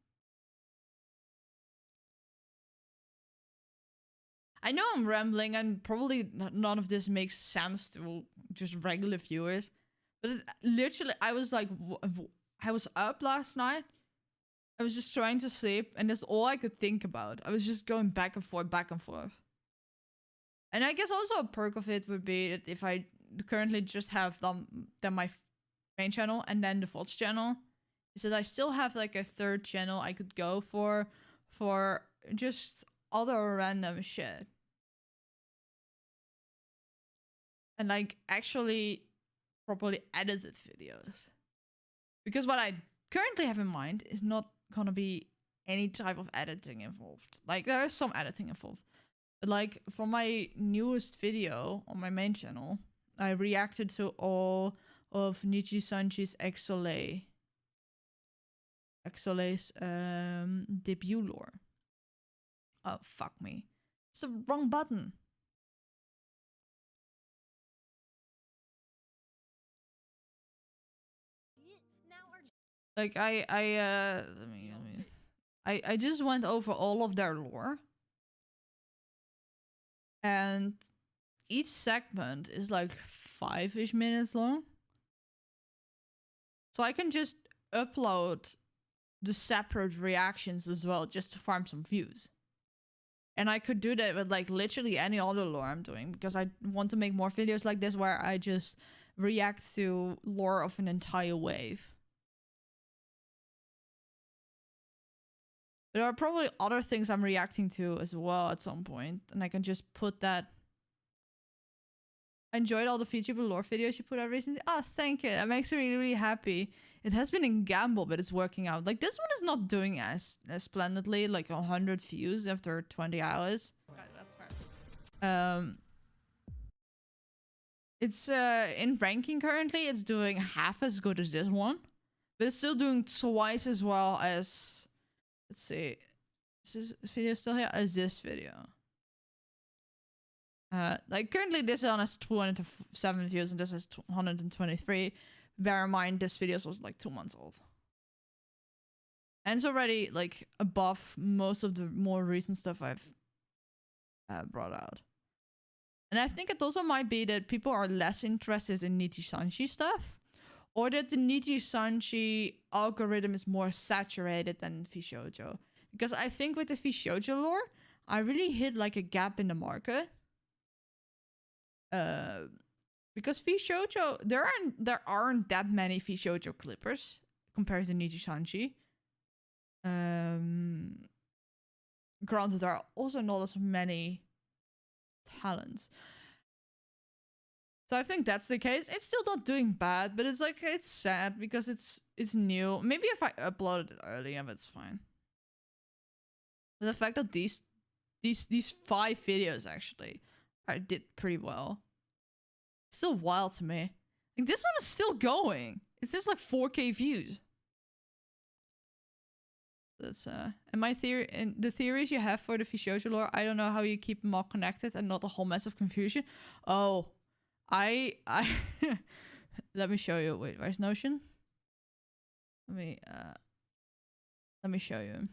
I know I'm rambling, and probably none of this makes sense to just regular viewers. But literally, I was like, I was up last night. I was just trying to sleep, and that's all I could think about. I was just going back and forth, back and forth. And I guess also a perk of it would be that if I currently just have then my main channel and then the VODs channel, is that I still have like a third channel I could go for just other random shit. And like actually properly edited videos. Because what I currently have in mind is not gonna be any type of editing involved. Like there is some editing involved, But like for my newest video on my main channel, I reacted to all of Nichi Sanchi's Exole's debut lore. Oh fuck me. It's the wrong button. Like I just went over all of their lore. And each segment is like 5-ish minutes long. So I can just upload the separate reactions as well just to farm some views. And I could do that with like literally any other lore I'm doing, because I want to make more videos like this where I just react to lore of an entire wave. There are probably other things I'm reacting to as well at some point, and I can just put that. I enjoyed all the VTuber lore videos you put out recently. Oh, thank you. That makes me really, really happy. It has been a gamble, but it's working out. Like, this one is not doing as splendidly, like 100 views after 20 hours. Okay, that's fair. It's in ranking currently, it's doing half as good as this one, but it's still doing twice as well as, let's see, is this video still here? As this video. Like currently this one has 207 views and this has 123. Bear in mind this video was like 2 months old. And it's already like above most of the more recent stuff I've brought out. And I think it also might be that people are less interested in Nichi Sanchi stuff, or that the Nichi Sanchi algorithm is more saturated than VShojo. Because I think with the VShojo lore, I really hit like a gap in the market. Because VShojo, there aren't that many VShojo clippers compared to Nichi Sanchi. Granted, there are also not as many talents. So I think that's the case. It's still not doing bad, but it's like, it's sad because it's new. Maybe if I uploaded it earlier, it's fine. But the fact that these 5 videos actually I did pretty well. Still wild to me. Like, this one is still going. It's just like 4K views. That's and my theory, and the theories you have for the VShojo lore, I don't know how you keep them all connected and not a whole mess of confusion. Oh, I let me show you. Wait, where's Notion? Let me show you.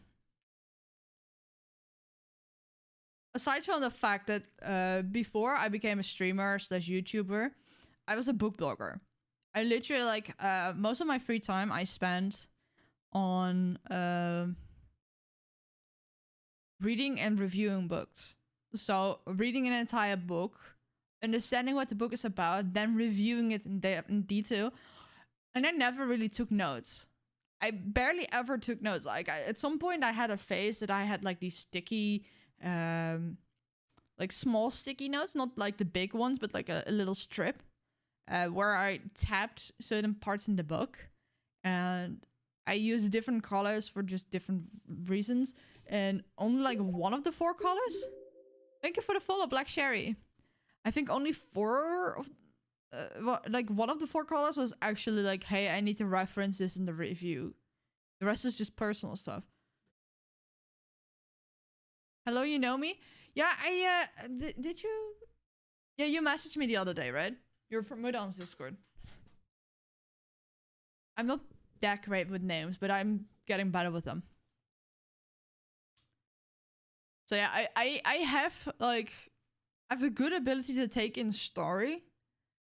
Aside from the fact that before I became a streamer / YouTuber, I was a book blogger. I literally like most of my free time I spent on reading and reviewing books. So reading an entire book, understanding what the book is about, then reviewing it in detail. And I never really took notes. I barely ever took notes. Like at some point I had a phase that I had like these sticky like small sticky notes, not like the big ones, but like a little strip where I tapped certain parts in the book, and I used different colors for just different reasons, and only like one of the 4 colors. Thank you for the follow, Black Sherry. I think only 4 of like one of the 4 colors was actually like, hey, I need to reference this in the review. The rest is just personal stuff. Hello, you know me? Yeah, did you? Yeah, you messaged me the other day, right? You're from Mudan's Discord. I'm not that great with names, but I'm getting better with them. So yeah, I have like, I have a good ability to take in story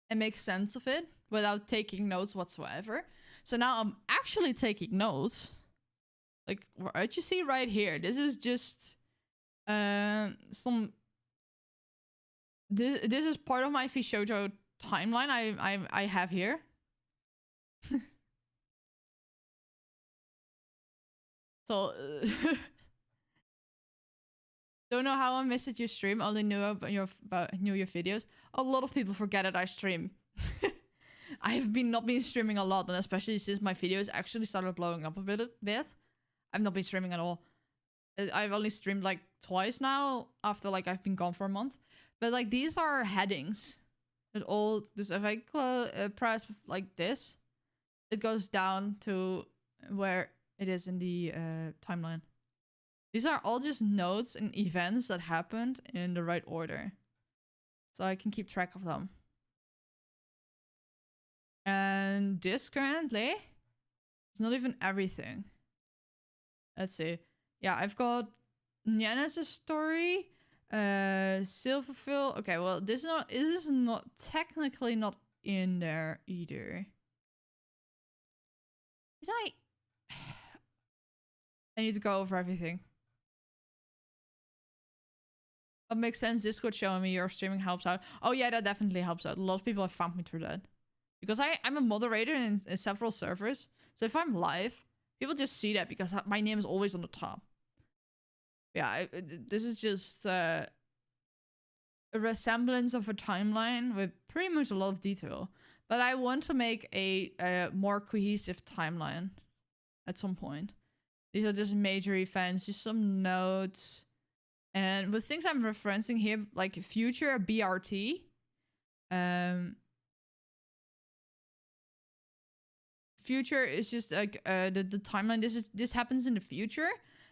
and make sense of it without taking notes whatsoever. So now I'm actually taking notes. Like what you see right here, this is just this is part of my VShojo timeline I have here. So don't know how I missed your stream. Only knew about your videos. A lot of people forget that I stream. I have not been streaming a lot, and especially since my videos actually started blowing up a bit. I've not been streaming at all. I've only streamed like twice now after like I've been gone for a month. But like these are headings. It all this if I press like this, it goes down to where it is in the timeline. These are all just notes and events that happened in the right order. So I can keep track of them. And this currently is not even everything. Let's see. Yeah, I've got Nyanna's story, Silverfield. Okay, well, this is not technically not in there either. Did I? I need to go over everything. That makes sense. Discord showing me your streaming helps out. Oh yeah, that definitely helps out. A lot of people have found me through that. Because I'm a moderator in several servers. So if I'm live, people just see that because my name is always on the top. Yeah, this is just a resemblance of a timeline with pretty much a lot of detail. But I want to make a more cohesive timeline at some point. These are just major events, just some notes. And with things I'm referencing here, like future BRT, future is just like the timeline. This happens in the future,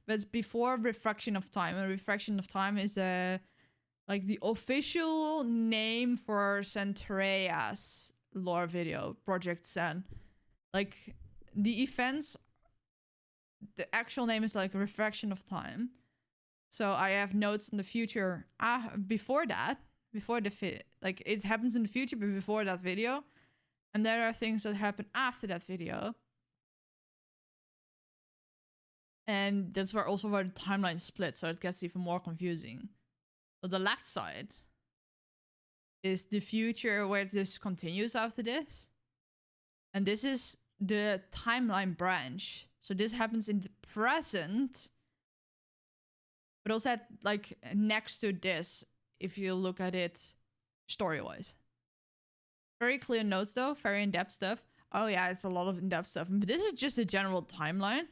but it's before refraction of time. And refraction of time is like the official name for Centrea's lore video, Project Zen. Like the events, the actual name is like refraction of time. So I have notes in the future before that, before the like it happens in the future, but before that video. And there are things that happen after that video. And that's where the timeline splits, so it gets even more confusing. So the left side is the future where this continues after this. And this is the timeline branch. So this happens in the present. But also like next to this, if you look at it story-wise. Very clear notes though, very in-depth stuff. Oh yeah, it's a lot of in-depth stuff. But this is just a general timeline.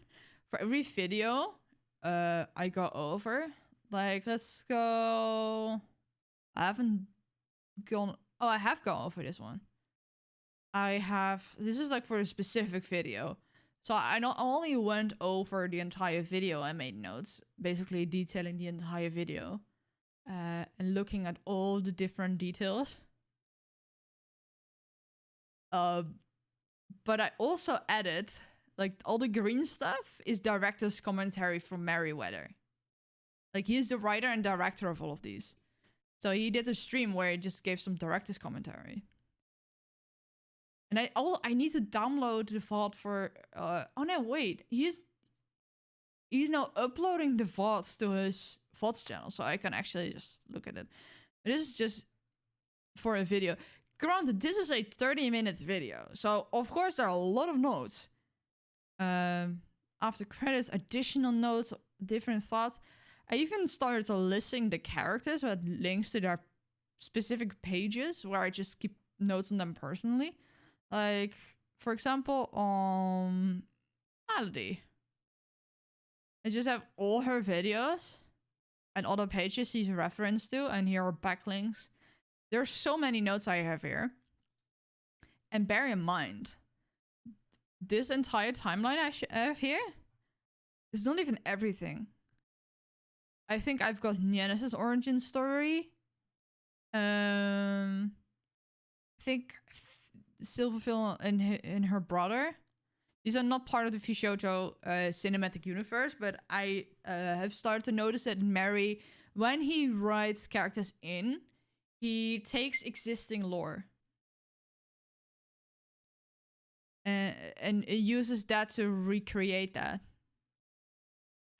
For every video I go over. Like, let's go... I haven't gone... Oh, I have gone over this one. This is like for a specific video. So I not only went over the entire video, I made notes. Basically detailing the entire video. And looking at all the different details. But I also added, like, all the green stuff is director's commentary from Merryweather. Like, he's the writer and director of all of these. So he did a stream where he just gave some director's commentary. And I need to download the VOD for... oh no, wait. He's now uploading the VODs to his VODs channel, so I can actually just look at it. This is just for a video. Granted, this is a 30-minute video, so of course there are a lot of notes. After credits, additional notes, different thoughts. I even started listing the characters with links to their specific pages where I just keep notes on them personally. Like, for example, on Melody. I just have all her videos and other pages she's referenced to, and here are backlinks. There's so many notes I have here. And bear in mind, this entire timeline I have here is not even everything. I think I've got Nyanna's origin story. I think Silverfield and her brother. These are not part of the Fushoto cinematic universe, but I have started to notice that Mary, when he writes characters in, he takes existing lore and uses that to recreate that.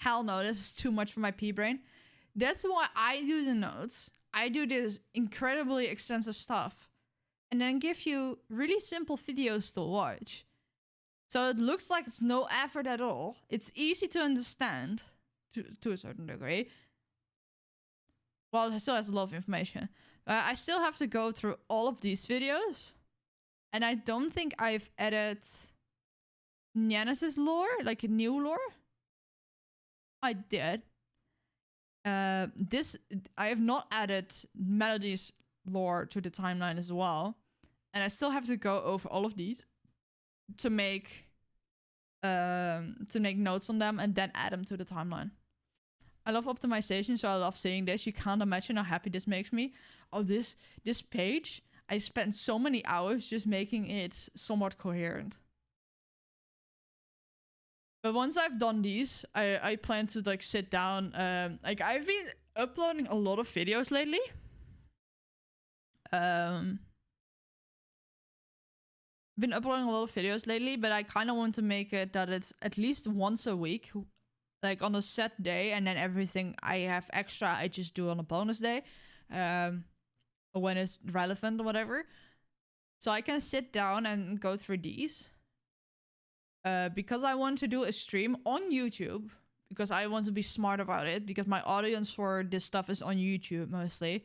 Hell no, this is too much for my pea brain. That's why I do the notes. I do this incredibly extensive stuff and then give you really simple videos to watch. So it looks like it's no effort at all. It's easy to understand to a certain degree. Well, it still has a lot of information. I still have to go through all of these videos. And I don't think I've added Nyanna's lore, like a new lore. I did. This I have not added Melody's lore to the timeline as well, and I still have to go over all of these to make notes on them and then add them to the timeline. I love optimization, so I love seeing this. You can't imagine how happy this makes me. Oh, this page, I spent so many hours just making it somewhat coherent. But once I've done these, I plan to like sit down. Like I've been uploading a lot of videos lately. Been uploading a lot of videos lately, but I kind of want to make it that it's at least once a week, like on a set day, and then everything I have extra I just do on a bonus day, when it's relevant or whatever. So I can sit down and go through these. Because I want to do a stream on YouTube, because I want to be smart about it, because my audience for this stuff is on YouTube mostly,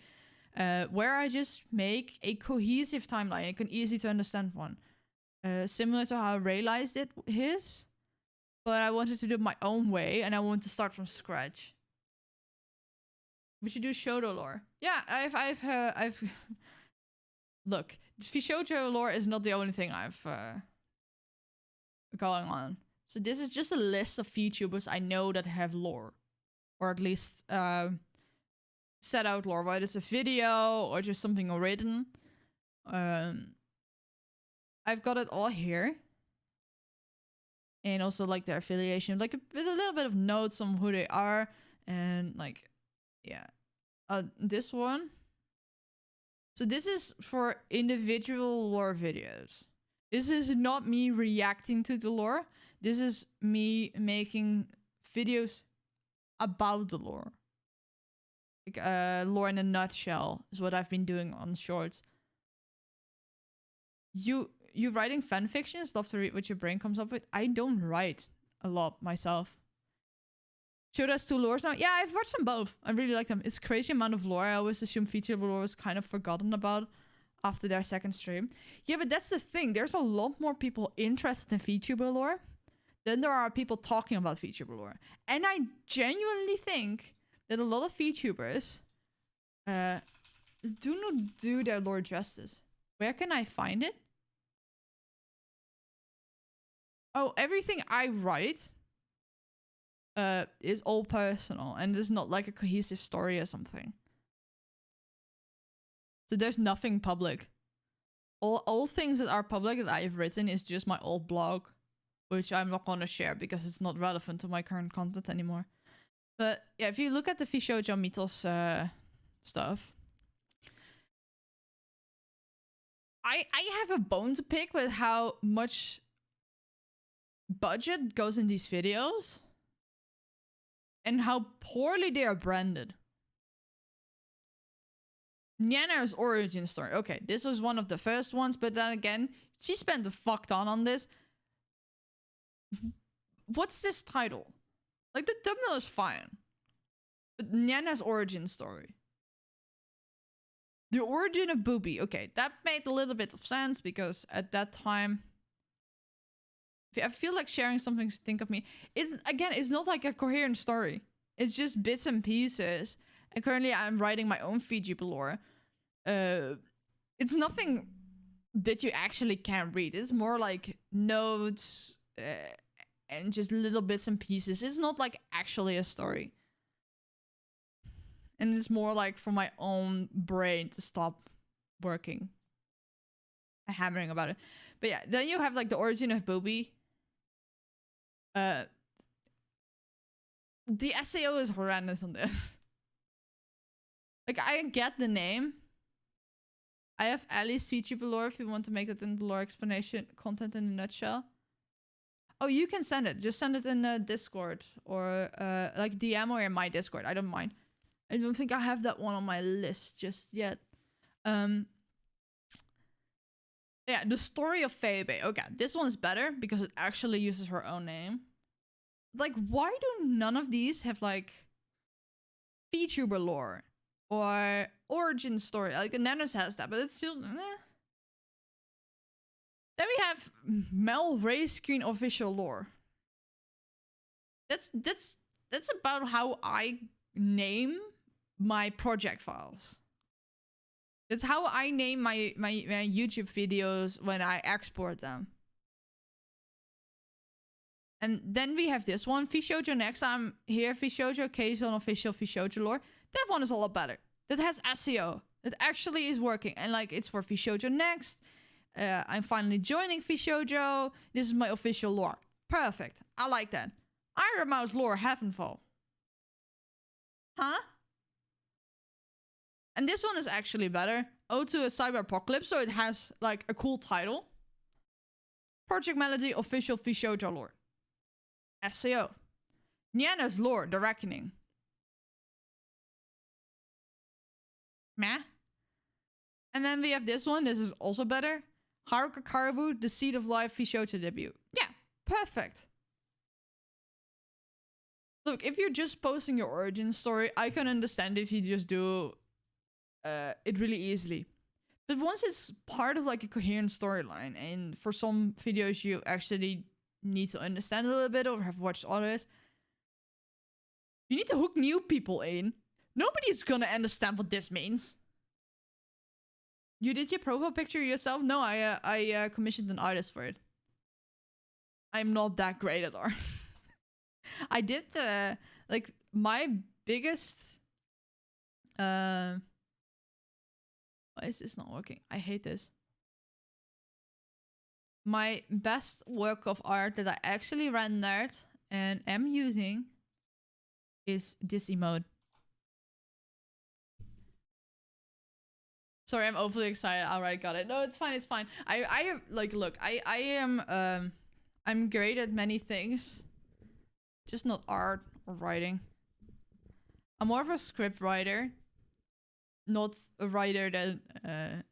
where I just make a cohesive timeline, like an easy to understand one. Similar to how I realized it his, but I wanted to do it my own way, and I want to start from scratch. We should do Shoto lore. Yeah, I've look, Shoto lore is not the only thing I've going on. So this is just a list of VTubers I know that have lore, or at least set out lore, whether it's a video or just something written. I've got it all here, and also like their affiliation, like a little bit of notes on who they are, and like, yeah, this one. So this is for individual lore videos. This is not me reacting to the lore. This is me making videos about the lore. Like, lore in a nutshell is what I've been doing on shorts. You writing fan fictions? Love to read what your brain comes up with. I don't write a lot myself. Show us 2 lores now. Yeah, I've watched them both. I really like them. It's crazy amount of lore. I always assume VTuber lore was kind of forgotten about after their second stream. Yeah, but that's the thing. There's a lot more people interested in VTuber lore than there are people talking about VTuber lore. And I genuinely think that a lot of VTubers do not do their lore justice. Where can I find it? Oh, everything I write is all personal, and it's not like a cohesive story or something. So there's nothing public. All things that are public that I've written is just my old blog, which I'm not gonna share because it's not relevant to my current content anymore. But yeah, if you look at the VShojo Mythos stuff, I have a bone to pick with how much budget goes in these videos and how poorly they are branded. Nyanna's origin story. Okay, this was one of the first ones, but then again, she spent a fuck ton on this. What's this title? Like, the thumbnail is fine. But Nyanna's origin story. The origin of Booby. Okay, that made a little bit of sense because at that time, I feel like sharing something to think of me. It's not like a coherent story. It's just bits and pieces. And currently I'm writing my own VTuber lore. It's nothing that you actually can read. It's more like notes and just little bits and pieces. It's not like actually a story. And it's more like for my own brain to stop working and hammering about it. But yeah, then you have like the origin of Booby. The SEO is horrendous on this. Like, I get the name. I have Ali's VTuber lore if you want to make that in the lore explanation content in a nutshell. Oh, you can send it. Just send it in the Discord or like DM or in my Discord. I don't mind. I don't think I have that one on my list just yet. Yeah, the story of Febe. Okay, this one's better because it actually uses her own name. Like, why do none of these have like VTuber lore or origin story? Like, Nana's has that, but it's still. Then we have Mel Ray Screen official lore. That's about how I name my project files. That's how I name my YouTube videos when I export them. And then we have this one, VShojo Next. I'm here, VShojo, Kazon, official VShojo lore. That one is a lot better. That has SEO. That actually is working. And like, it's for VShojo Next. I'm finally joining VShojo. This is my official lore. Perfect. I like that. Iron Mouse lore, Heavenfall. Huh? And this one is actually better. Ode to a Cyber Apocalypse, so it has like a cool title. Project Melody, official VShojo lore. SEO. Niana's lore, The Reckoning. Meh. And then we have this one. This is also better. Haruka Karibu, The Seed of Life VShojo debut. Yeah, perfect. Look, if you're just posting your origin story, I can understand if you just do it really easily. But once it's part of like a coherent storyline, and for some videos you actually need to understand a little bit or have watched others, you need to hook new people in. Nobody's gonna understand what this means. You did your profile picture yourself? No, I commissioned an artist for it. I'm not that great at art. I did like my biggest why is this not working? I hate this. My best work of art that I actually rendered and am using is this emote. Sorry, I'm overly excited. Alright, got it. No, it's fine, it's fine. I like, look, I am, I'm great at many things. Just not art or writing. I'm more of a script writer. Not a writer that,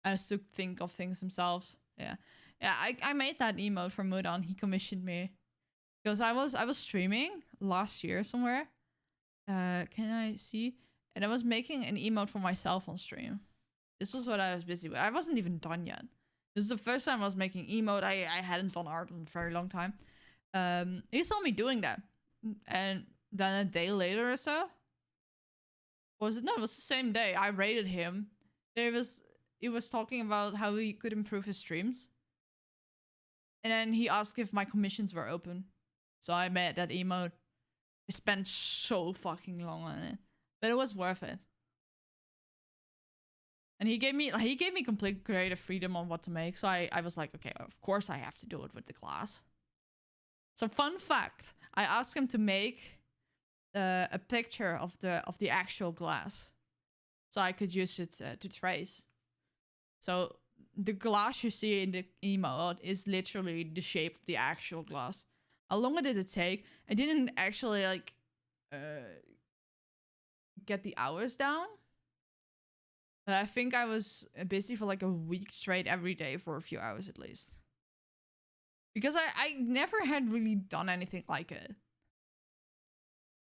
has to think of things themselves. Yeah. Yeah, I made that emote for Mudan. He commissioned me. Because I was streaming last year somewhere. Can I see? And I was making an emote for myself on stream. This was what I was busy with. I wasn't even done yet. This is the first time I was making emote. I hadn't done art in a very long time. He saw me doing that. And then a day later or so. Was it? No, it was the same day. I rated him. He was talking about how he could improve his streams. And then he asked if my commissions were open. So I made that emote. I spent so fucking long on it. But it was worth it. And he gave me complete creative freedom on what to make. So I was like, okay, of course I have to do it with the glass. So fun fact, I asked him to make a picture of the actual glass. So I could use it to trace. So the glass you see in the emote is literally the shape of the actual glass. How long did it take? I didn't actually like get the hours down. But I think I was busy for like a week straight every day for a few hours at least. Because I never had really done anything like it.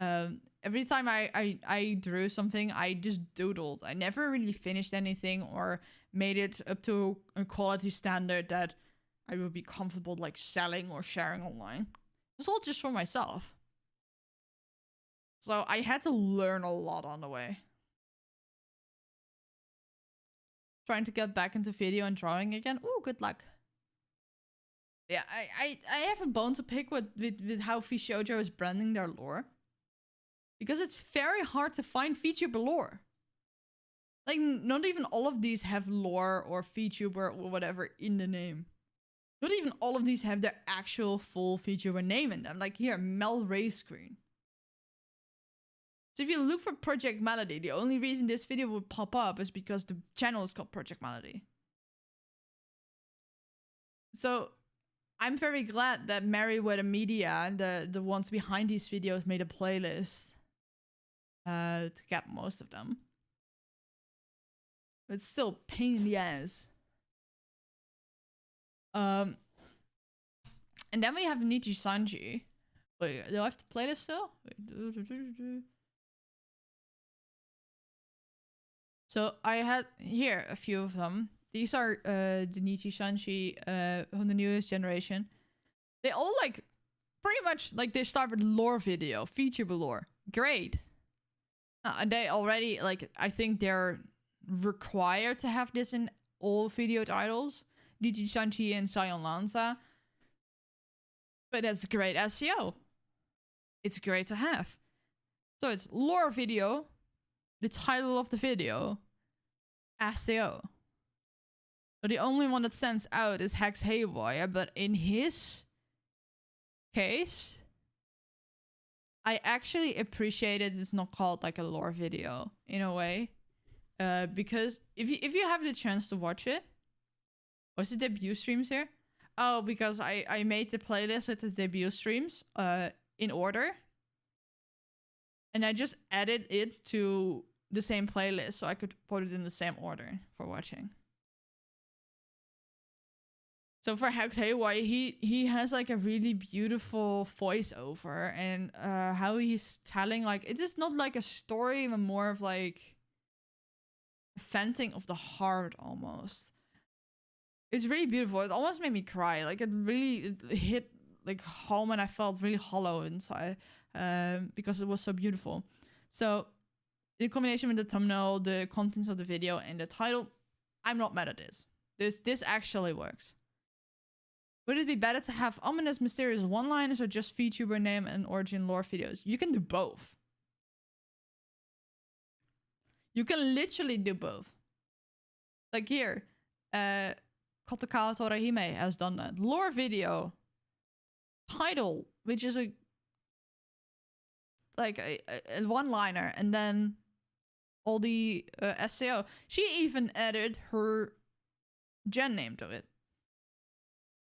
Every time I drew something, I just doodled. I never really finished anything or made it up to a quality standard that I would be comfortable like selling or sharing online. It's all just for myself. So I had to learn a lot on the way. Trying to get back into video and drawing again. Ooh, good luck. Yeah, I have a bone to pick with how VShojo is branding their lore. Because it's very hard to find VTuber lore. Like, not even all of these have lore or VTuber or whatever in the name. Not even all of these have their actual full VTuber name in them. Like here, Mel Rayscreen. So if you look for Project Melody, the only reason this video would pop up is because the channel is called Project Melody. So I'm very glad that Merryweather Media, the ones behind these videos, made a playlist to get most of them. But it's still a pain in the ass. And then we have Nichi Sanji. Wait, do I have to play this still? Wait. So I had here a few of them. These are the Nichi Sanji from the newest generation. They all like pretty much like they start with lore video, VTuber lore, great. And they already, like, I think they're required to have this in all video titles. DG Sanchi and Sion Lanza. But that's great SEO. It's great to have. So it's lore video, the title of the video, SEO. So the only one that stands out is Hex Haywire, but in his case, I actually appreciated it's not called like a lore video in a way. Because if you have the chance to watch it, was it debut streams here? Oh, because I made the playlist with the debut streams in order. And I just added it to the same playlist so I could put it in the same order for watching. So for Hex Haywire, he has like a really beautiful voiceover, and how he's telling, like, it is not like a story, but more of like venting of the heart almost. It's really beautiful. It almost made me cry. Like it hit like home, and I felt really hollow inside because it was so beautiful. So in combination with the thumbnail, the contents of the video, and the title, I'm not mad at this. This actually works. Would it be better to have ominous, mysterious one-liners or just VTuber name and origin lore videos? You can do both. You can literally do both. Like here, Kotakao Torahime has done that. Lore video. Title, which is a one-liner, and then all the SEO. She even added her gen name to it,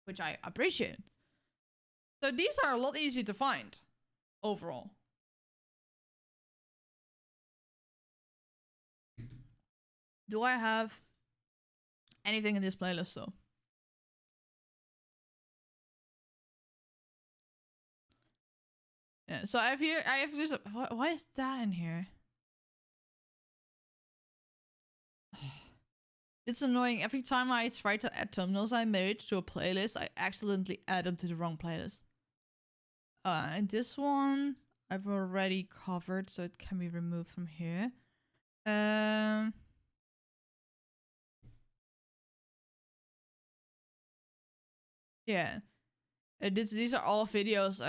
which I appreciate. So these are a lot easier to find overall. Do I have anything in this playlist though? Yeah, so I have this. Why is that in here? It's annoying. Every time I try to add thumbnails I made to a playlist, I accidentally add them to the wrong playlist. And this one I've already covered, so it can be removed from here. Yeah. These are all videos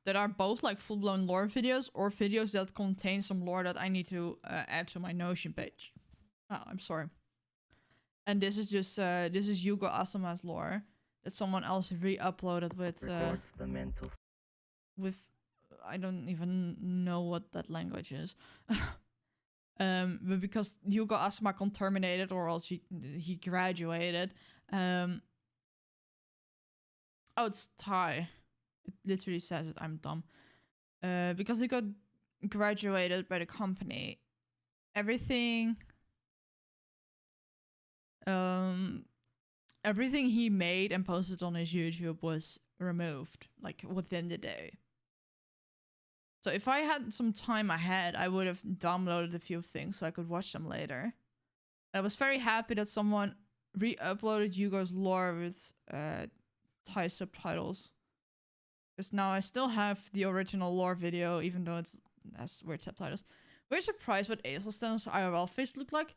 that are both like full-blown lore videos or videos that contain some lore that I need to add to my Notion page. Oh, I'm sorry. And this is just this is Yugo Asama's lore that someone else re-uploaded with I don't even know what that language is. But because Yugo Asama terminated, or else he graduated. Oh, it's Thai. It literally says it. I'm dumb. Because he got graduated by the company, everything he made and posted on his YouTube was removed, like, within the day. So if I had some time ahead, I would have downloaded a few things so I could watch them later. I was very happy that someone re-uploaded Yugo's lore with Thai subtitles. Because now I still have the original lore video, even though it has weird subtitles. Were you surprised what Azelstan's IRL face looked like?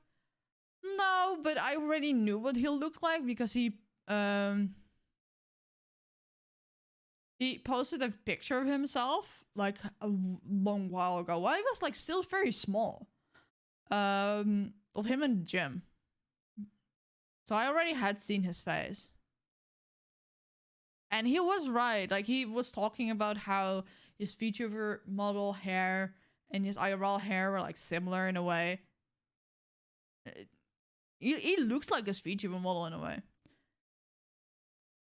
No, but I already knew what he'll look like because he posted a picture of himself like a long while ago. Well, he was like still very small. Of him in the gym. So I already had seen his face. And he was right. Like, he was talking about how his VTuber model hair and his IRL hair were like similar in a way. He looks like his VTuber model in a way.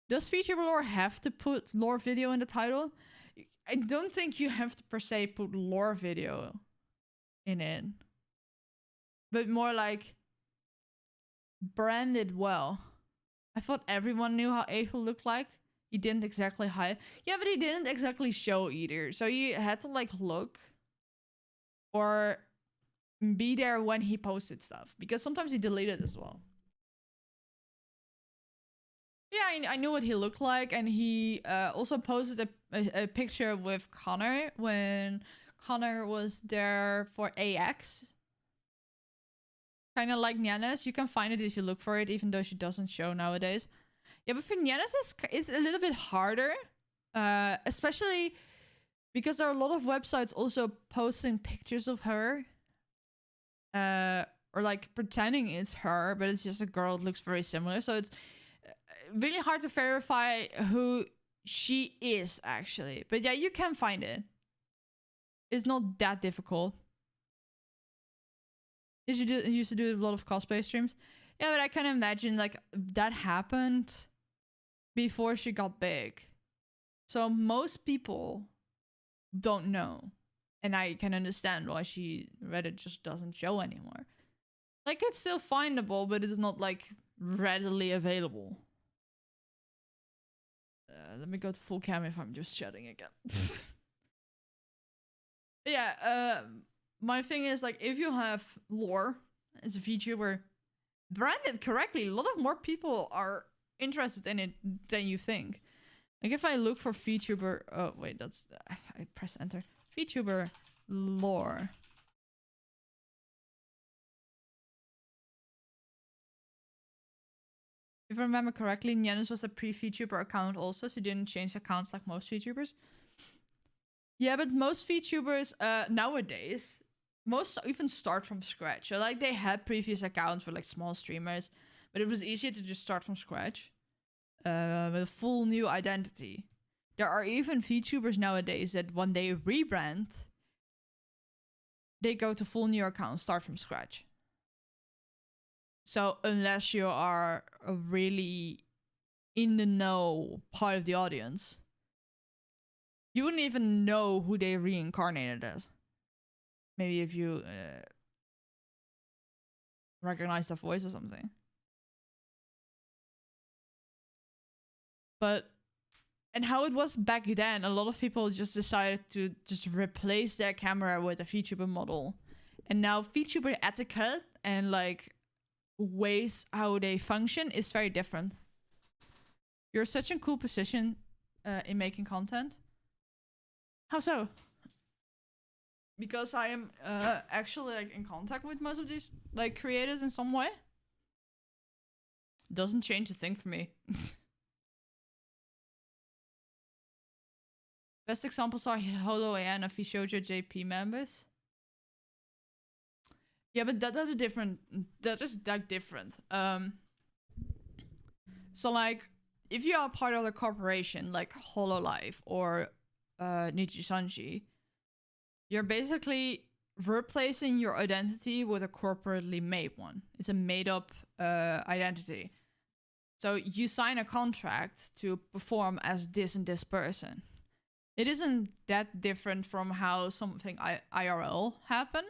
Does VTuber lore have to put lore video in the title? I don't think you have to per se put lore video in it. But more like branded well. I thought everyone knew how Aethel looked like. He didn't exactly hide. Yeah, but he didn't exactly show either. So you had to like look or be there when he posted stuff. Because sometimes he deleted as well. Yeah, I knew what he looked like. And he also posted a picture with Connor when Connor was there for AX. Kind of like Nyanes. You can find it if you look for it, even though she doesn't show nowadays. Yeah, but for Nyanes, it's a little bit harder. Especially because there are a lot of websites also posting pictures of her. Or like pretending it's her, but it's just a girl that looks very similar. So it's really hard to verify who she is, actually. But yeah, you can find it. It's not that difficult. I used to do a lot of cosplay streams. Yeah, but I can imagine like that happened before she got big. So most people don't know. And I can understand why Reddit just doesn't show anymore. Like, it's still findable, but it's not, like, readily available. Let me go to full cam if I'm just chatting again. Yeah, my thing is, like, if you have lore as a VTuber branded correctly, a lot of more people are interested in it than you think. Like, if I look for VTuber... Oh, wait, that's... I press enter. VTuber lore. If I remember correctly, Nyanes was a pre-VTuber account also, so didn't change accounts like most VTubers. Yeah, but most VTubers nowadays, most even start from scratch. So like they had previous accounts for like small streamers, but it was easier to just start from scratch with a full new identity. There are even VTubers nowadays that when they rebrand, they go to full new accounts, start from scratch. So unless you are a really in the know part of the audience, you wouldn't even know who they reincarnated as. Maybe if you recognize their voice or something. But, and how it was back then, a lot of people just decided to just replace their camera with a VTuber model. And now VTuber etiquette and like ways how they function is very different. You're such a cool position in making content. How so? Because I am actually like in contact with most of these like creators in some way. Doesn't change a thing for me. Best examples are Holo and Vishojo JP members. Yeah, but that is different. That is like different. So like, if you are part of a corporation like Hololive or Nichisanji, you're basically replacing your identity with a corporately made one. It's a made-up identity. So you sign a contract to perform as this and this person. It isn't that different from how something IRL happen.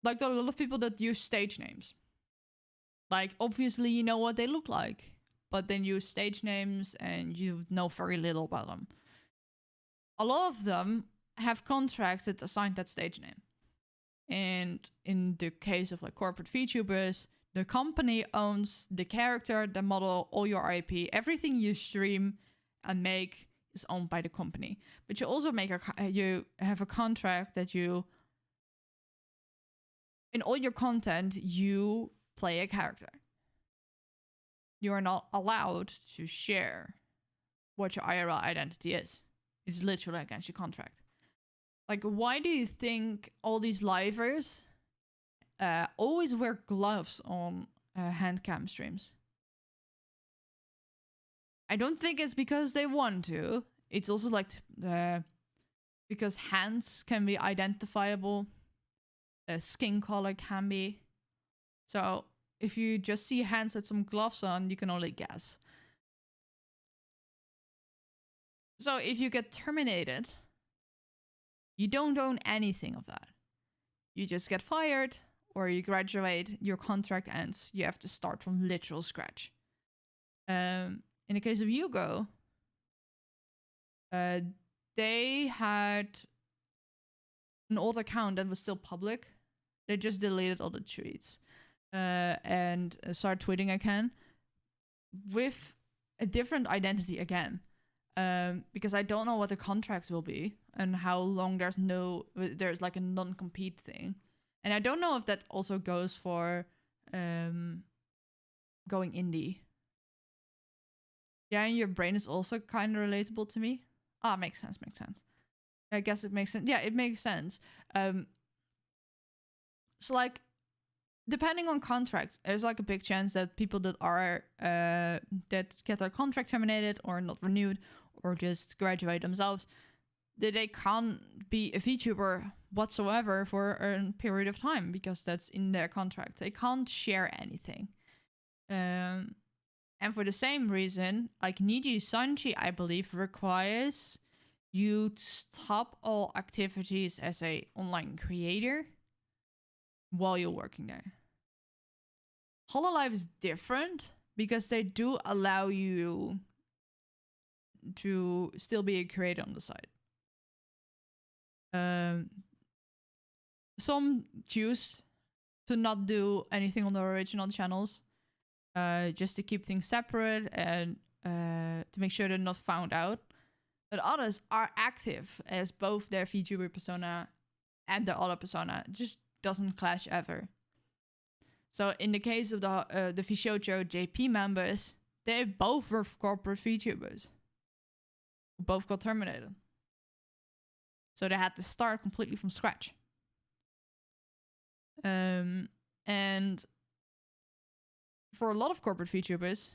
Like there are a lot of people that use stage names. Like obviously you know what they look like, but then use stage names and you know very little about them. A lot of them have contracts that assign that stage name. And in the case of like corporate VTubers, the company owns the character, the model, all your IP, everything you stream and make is owned by the company. But you also you have a contract that you, in all your content, you play a character. You are not allowed to share what your IRL identity is. It's literally against your contract. Like, why do you think all these livers always wear gloves on hand cam streams? I don't think it's because they want to. It's also like because hands can be identifiable. Skin color can be. So if you just see hands with some gloves on, you can only guess. So if you get terminated, you don't own anything of that. You just get fired or you graduate, your contract ends. You have to start from literal scratch. In the case of Yugo, they had an old account that was still public. They just deleted all the tweets and started tweeting again with a different identity again. Because I don't know what the contracts will be and how long there's like a non-compete thing. And I don't know if that also goes for going indie. Yeah, and your brain is also kind of relatable to me. Ah, makes sense. I guess it makes sense. Yeah, it makes sense. So like, depending on contracts, there's like a big chance that people that are that get their contract terminated or not renewed or just graduate themselves, that they can't be a VTuber whatsoever for a period of time because that's in their contract. They can't share anything. And for the same reason, like Niji Sanji, I believe, requires you to stop all activities as a online creator while you're working there. Hololive is different because they do allow you to still be a creator on the side. Some choose to not do anything on the original channels, just to keep things separate and to make sure they're not found out. But others are active as both their VTuber persona and their other persona. It just doesn't clash ever. So in the case of the VShojo JP members, they both were corporate VTubers. Both got terminated. So they had to start completely from scratch. And for a lot of corporate VTubers,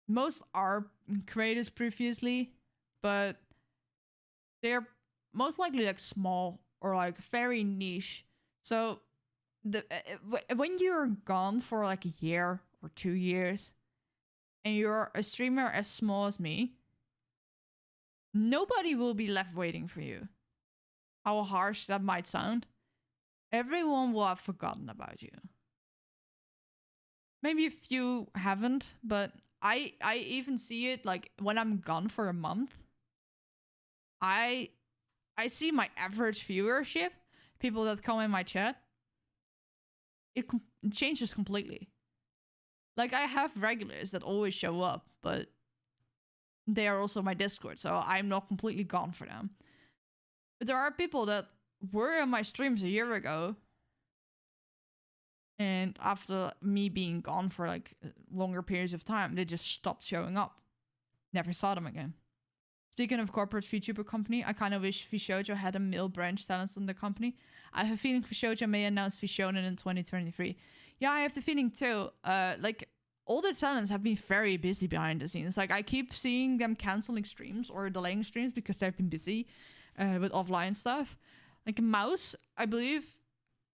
most are creators previously, but they're most likely like small or like very niche. So when you're gone for like a year or 2 years and you're a streamer as small as me, nobody will be left waiting for you. How harsh that might sound. Everyone will have forgotten about you. Maybe a few haven't, but I even see it like when I'm gone for a month. I see my average viewership, people that come in my chat, it changes completely. Like I have regulars that always show up, but they are also my Discord, so I'm not completely gone for them. But there are people that were in my streams a year ago, and after me being gone for like longer periods of time, they just stopped showing up. Never saw them again. Speaking of corporate VTuber company, I kind of wish VShojo had a male branch talent in the company. I have a feeling VShojo may announce VShonen in 2023. Yeah, I have the feeling too. Like older talents have been very busy behind the scenes. Like I keep seeing them canceling streams or delaying streams because they've been busy with offline stuff. Like Mouse, I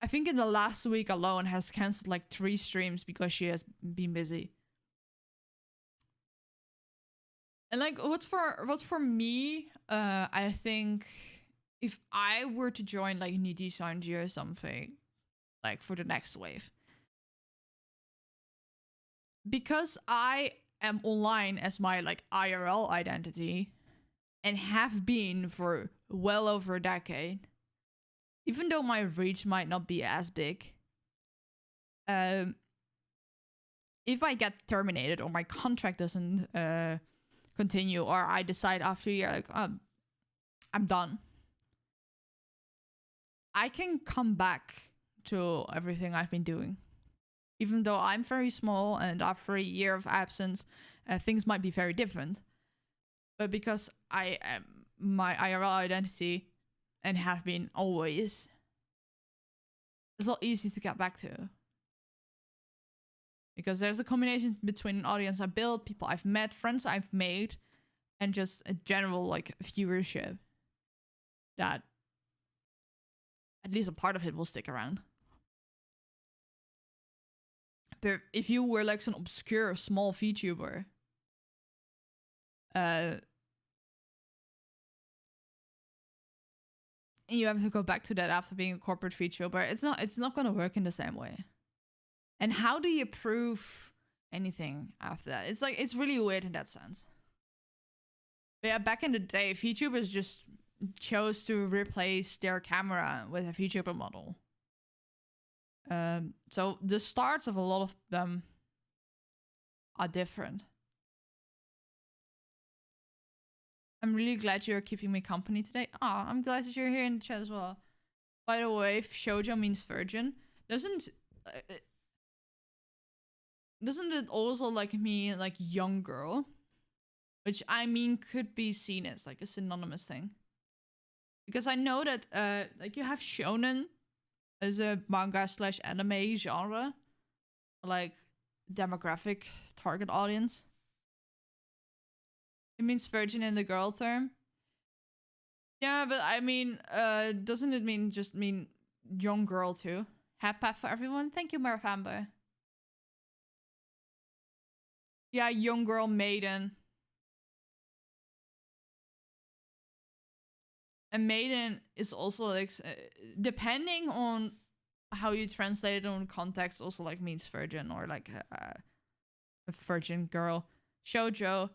think in the last week alone has cancelled like 3 streams because she has been busy. And like what's for me, I think if I were to join like Niji Sanji or something, like for the next wave, because I am online as my like IRL identity and have been for well over a decade, even though my reach might not be as big, if I get terminated or my contract doesn't continue, or I decide after a year, like, I'm done, I can come back to everything I've been doing. Even though I'm very small and after a year of absence, things might be very different. But because I am my IRL identity and have been always, it's not easy to get back to. Because there's a combination between an audience I built, people I've met, friends I've made, and just a general like viewership that at least a part of it will stick around. But if you were like some obscure small VTuber, and you have to go back to that after being a corporate VTuber, it's not gonna work in the same way. And how do you prove anything after that? It's like, it's really weird in that sense. But yeah, back in the day, VTubers just chose to replace their camera with a VTuber model. So the starts of a lot of them are different. I'm really glad you're keeping me company today. Ah, I'm glad that you're here in the chat as well. By the way, if shoujo means virgin, doesn't it also like mean like young girl? Which I mean could be seen as like a synonymous thing. Because I know that like you have shonen as a manga slash anime genre, like demographic target audience. It means virgin in the girl term. Yeah, but I mean, doesn't it mean young girl too? Happy for everyone. Thank you, Marfambo. Yeah, young girl maiden. A maiden is also like depending on how you translate it on context, also like means virgin or like a virgin girl. Shoujo.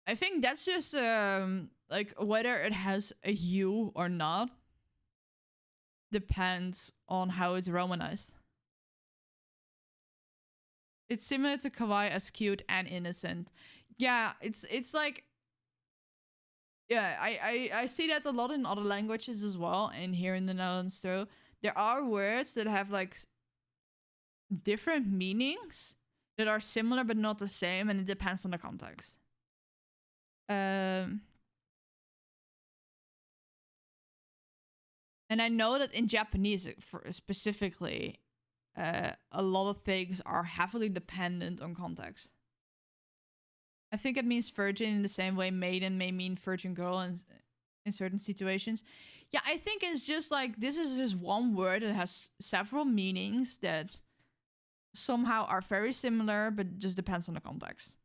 I think that's just like whether it has a U or not depends on how it's romanized. It's similar to kawaii as cute and innocent. Yeah, it's like yeah, I see that a lot in other languages as well, and here in the Netherlands too. There are words that have like different meanings that are similar but not the same, and it depends on the context. And I know that in Japanese, specifically, a lot of things are heavily dependent on context. I think it means virgin in the same way maiden may mean virgin girl in certain situations. Yeah, I think it's just like this is just one word that has several meanings that somehow are very similar, but just depends on the context.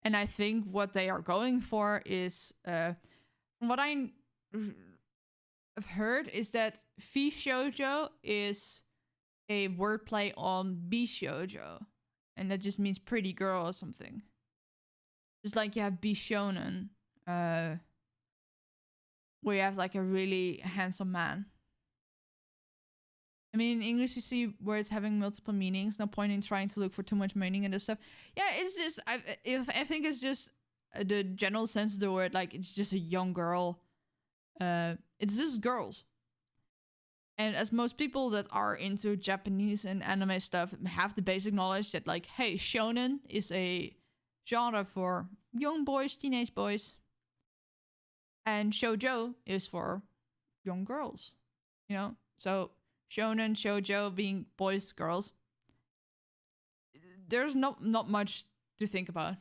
And I think what they are going for is, from what I've heard, is that Shoujo is a wordplay on Bishoujo, and that just means pretty girl or something. Just like you have Bishonen, where you have like a really handsome man. I mean, in English you see words having multiple meanings. No point in trying to look for too much meaning in this stuff. Yeah, it's just I think it's just the general sense of the word. Like it's just a young girl. It's just girls. And as most people that are into Japanese and anime stuff have the basic knowledge that like, hey, shonen is a genre for young boys, teenage boys. And shoujo is for young girls. You know? So shonen, shoujo being boys, girls. There's not much to think about.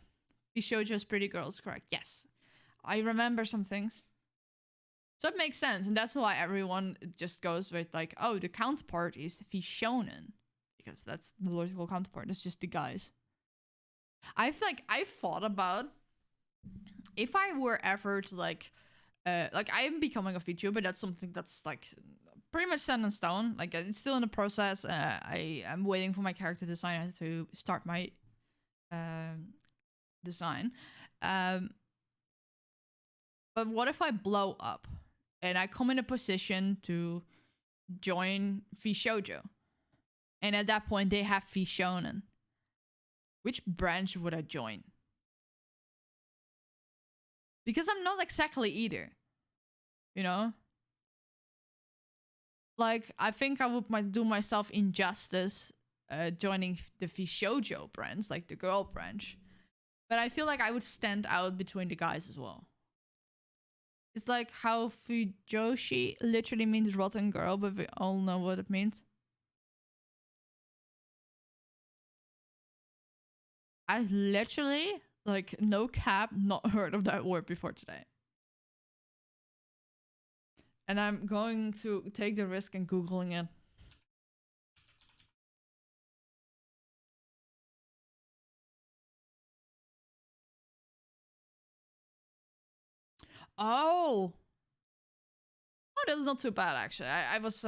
Shoujo is pretty girls, correct? Yes. I remember some things. So it makes sense, and that's why everyone just goes with like, oh, the counterpart is Vishonen, because that's the logical counterpart. It's just the guys. I've thought about if I were ever to like I'm becoming a VTuber, but that's something that's like pretty much set in stone. Like it's still in the process. I am waiting for my character designer to start my design. But what if I blow up? And I come in a position to join Shoujo. And at that point, they have Shonen. Which branch would I join? Because I'm not exactly either. You know? Like, I think I might do myself injustice joining the Shoujo branch, like the girl branch. But I feel like I would stand out between the guys as well. It's like how Fujoshi literally means rotten girl, but we all know what it means. I literally, like, no cap, not heard of that word before today. And I'm going to take the risk and Googling it. Oh, that's not too bad actually. I was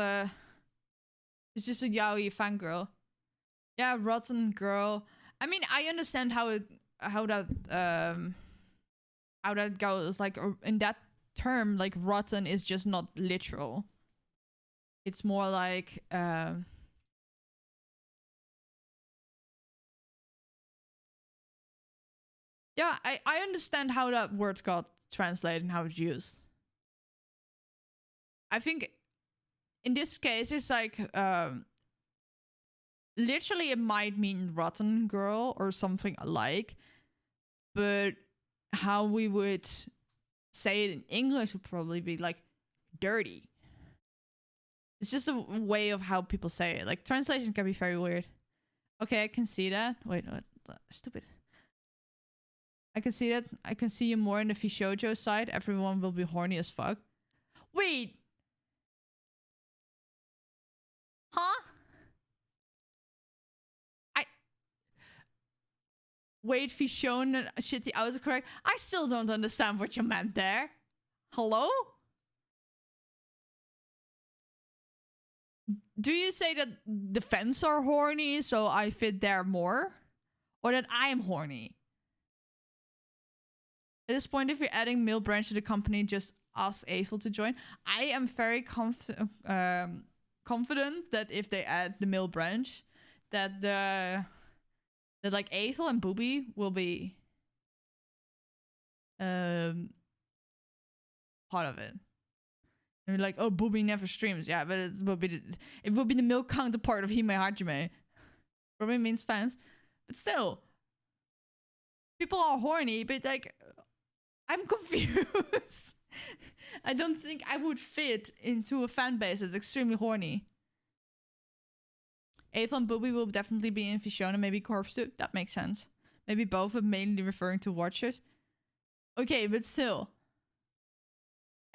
it's just a yaoi fangirl. Yeah, rotten girl. I mean, I understand how that goes. Like in that term, like rotten is just not literal. It's more like Yeah, I understand how that word got translated and how it's used. I think in this case, it's like, literally it might mean rotten girl or something alike, but how we would say it in English would probably be like dirty. It's just a way of how people say it. Like, translation can be very weird. Okay, I can see that. Wait, what? Stupid. I can see that. I can see you more in the Fishojo side. Everyone will be horny as fuck. Wait. Huh? Wait, Fishon shitty autocorrect. I still don't understand what you meant there. Hello? Do you say that the fans are horny, so I fit there more? Or that I'm horny? At this point, if you're adding male branch to the company, just ask Eiffel to join. I am very confident that if they add the male branch, that like Eiffel and Booby will be part of it. And we're like, oh, Booby never streams. Yeah, but it will be the male counterpart of Hime Hajime. Probably means fans. But still, people are horny, but like, I'm confused. I don't think I would fit into a fan base that's extremely horny. Ava and Booby will definitely be in Fishona, maybe Corpse too. That makes sense. Maybe both, but mainly referring to watchers. Okay, but still.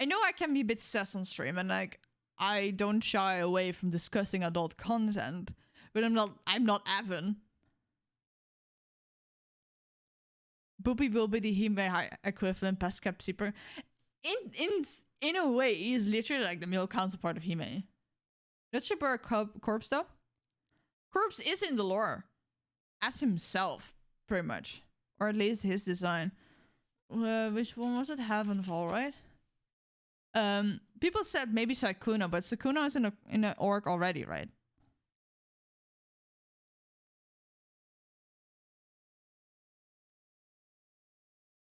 I know I can be a bit sus on stream, and like, I don't shy away from discussing adult content, but I'm not Evan. Booby will be the Hime equivalent past Cap Super. In a way, he is literally like the male counterpart of Hime. Not sure about Corpse though. Corpse is in the lore as himself, pretty much, or at least his design. Which one was it? Heavenfall, right? People said maybe Sykkuno, but Sykkuno is in an orc already, right?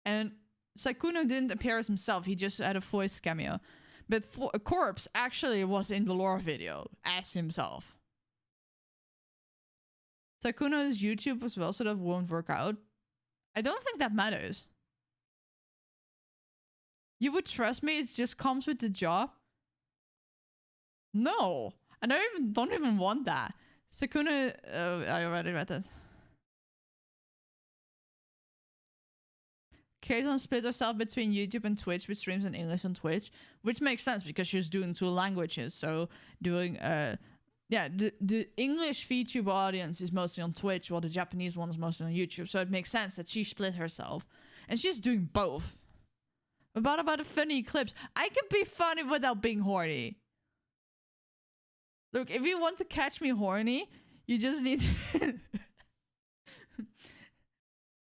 And Sykkuno didn't appear as himself; he just had a voice cameo. But Corpse actually was in the lore video as himself. Sykkuno's YouTube as well, so that won't work out. I don't think that matters. You would trust me? It just comes with the job? No. I don't even want that. Sykkuno... I already read that. Katon split herself between YouTube and Twitch, but streams in English on Twitch. Which makes sense, because she's doing 2 languages. So, doing... yeah, the English VTuber audience is mostly on Twitch, while the Japanese one is mostly on YouTube. So it makes sense that she split herself. And she's doing both. About the funny clips. I can be funny without being horny. Look, if you want to catch me horny, you just need to...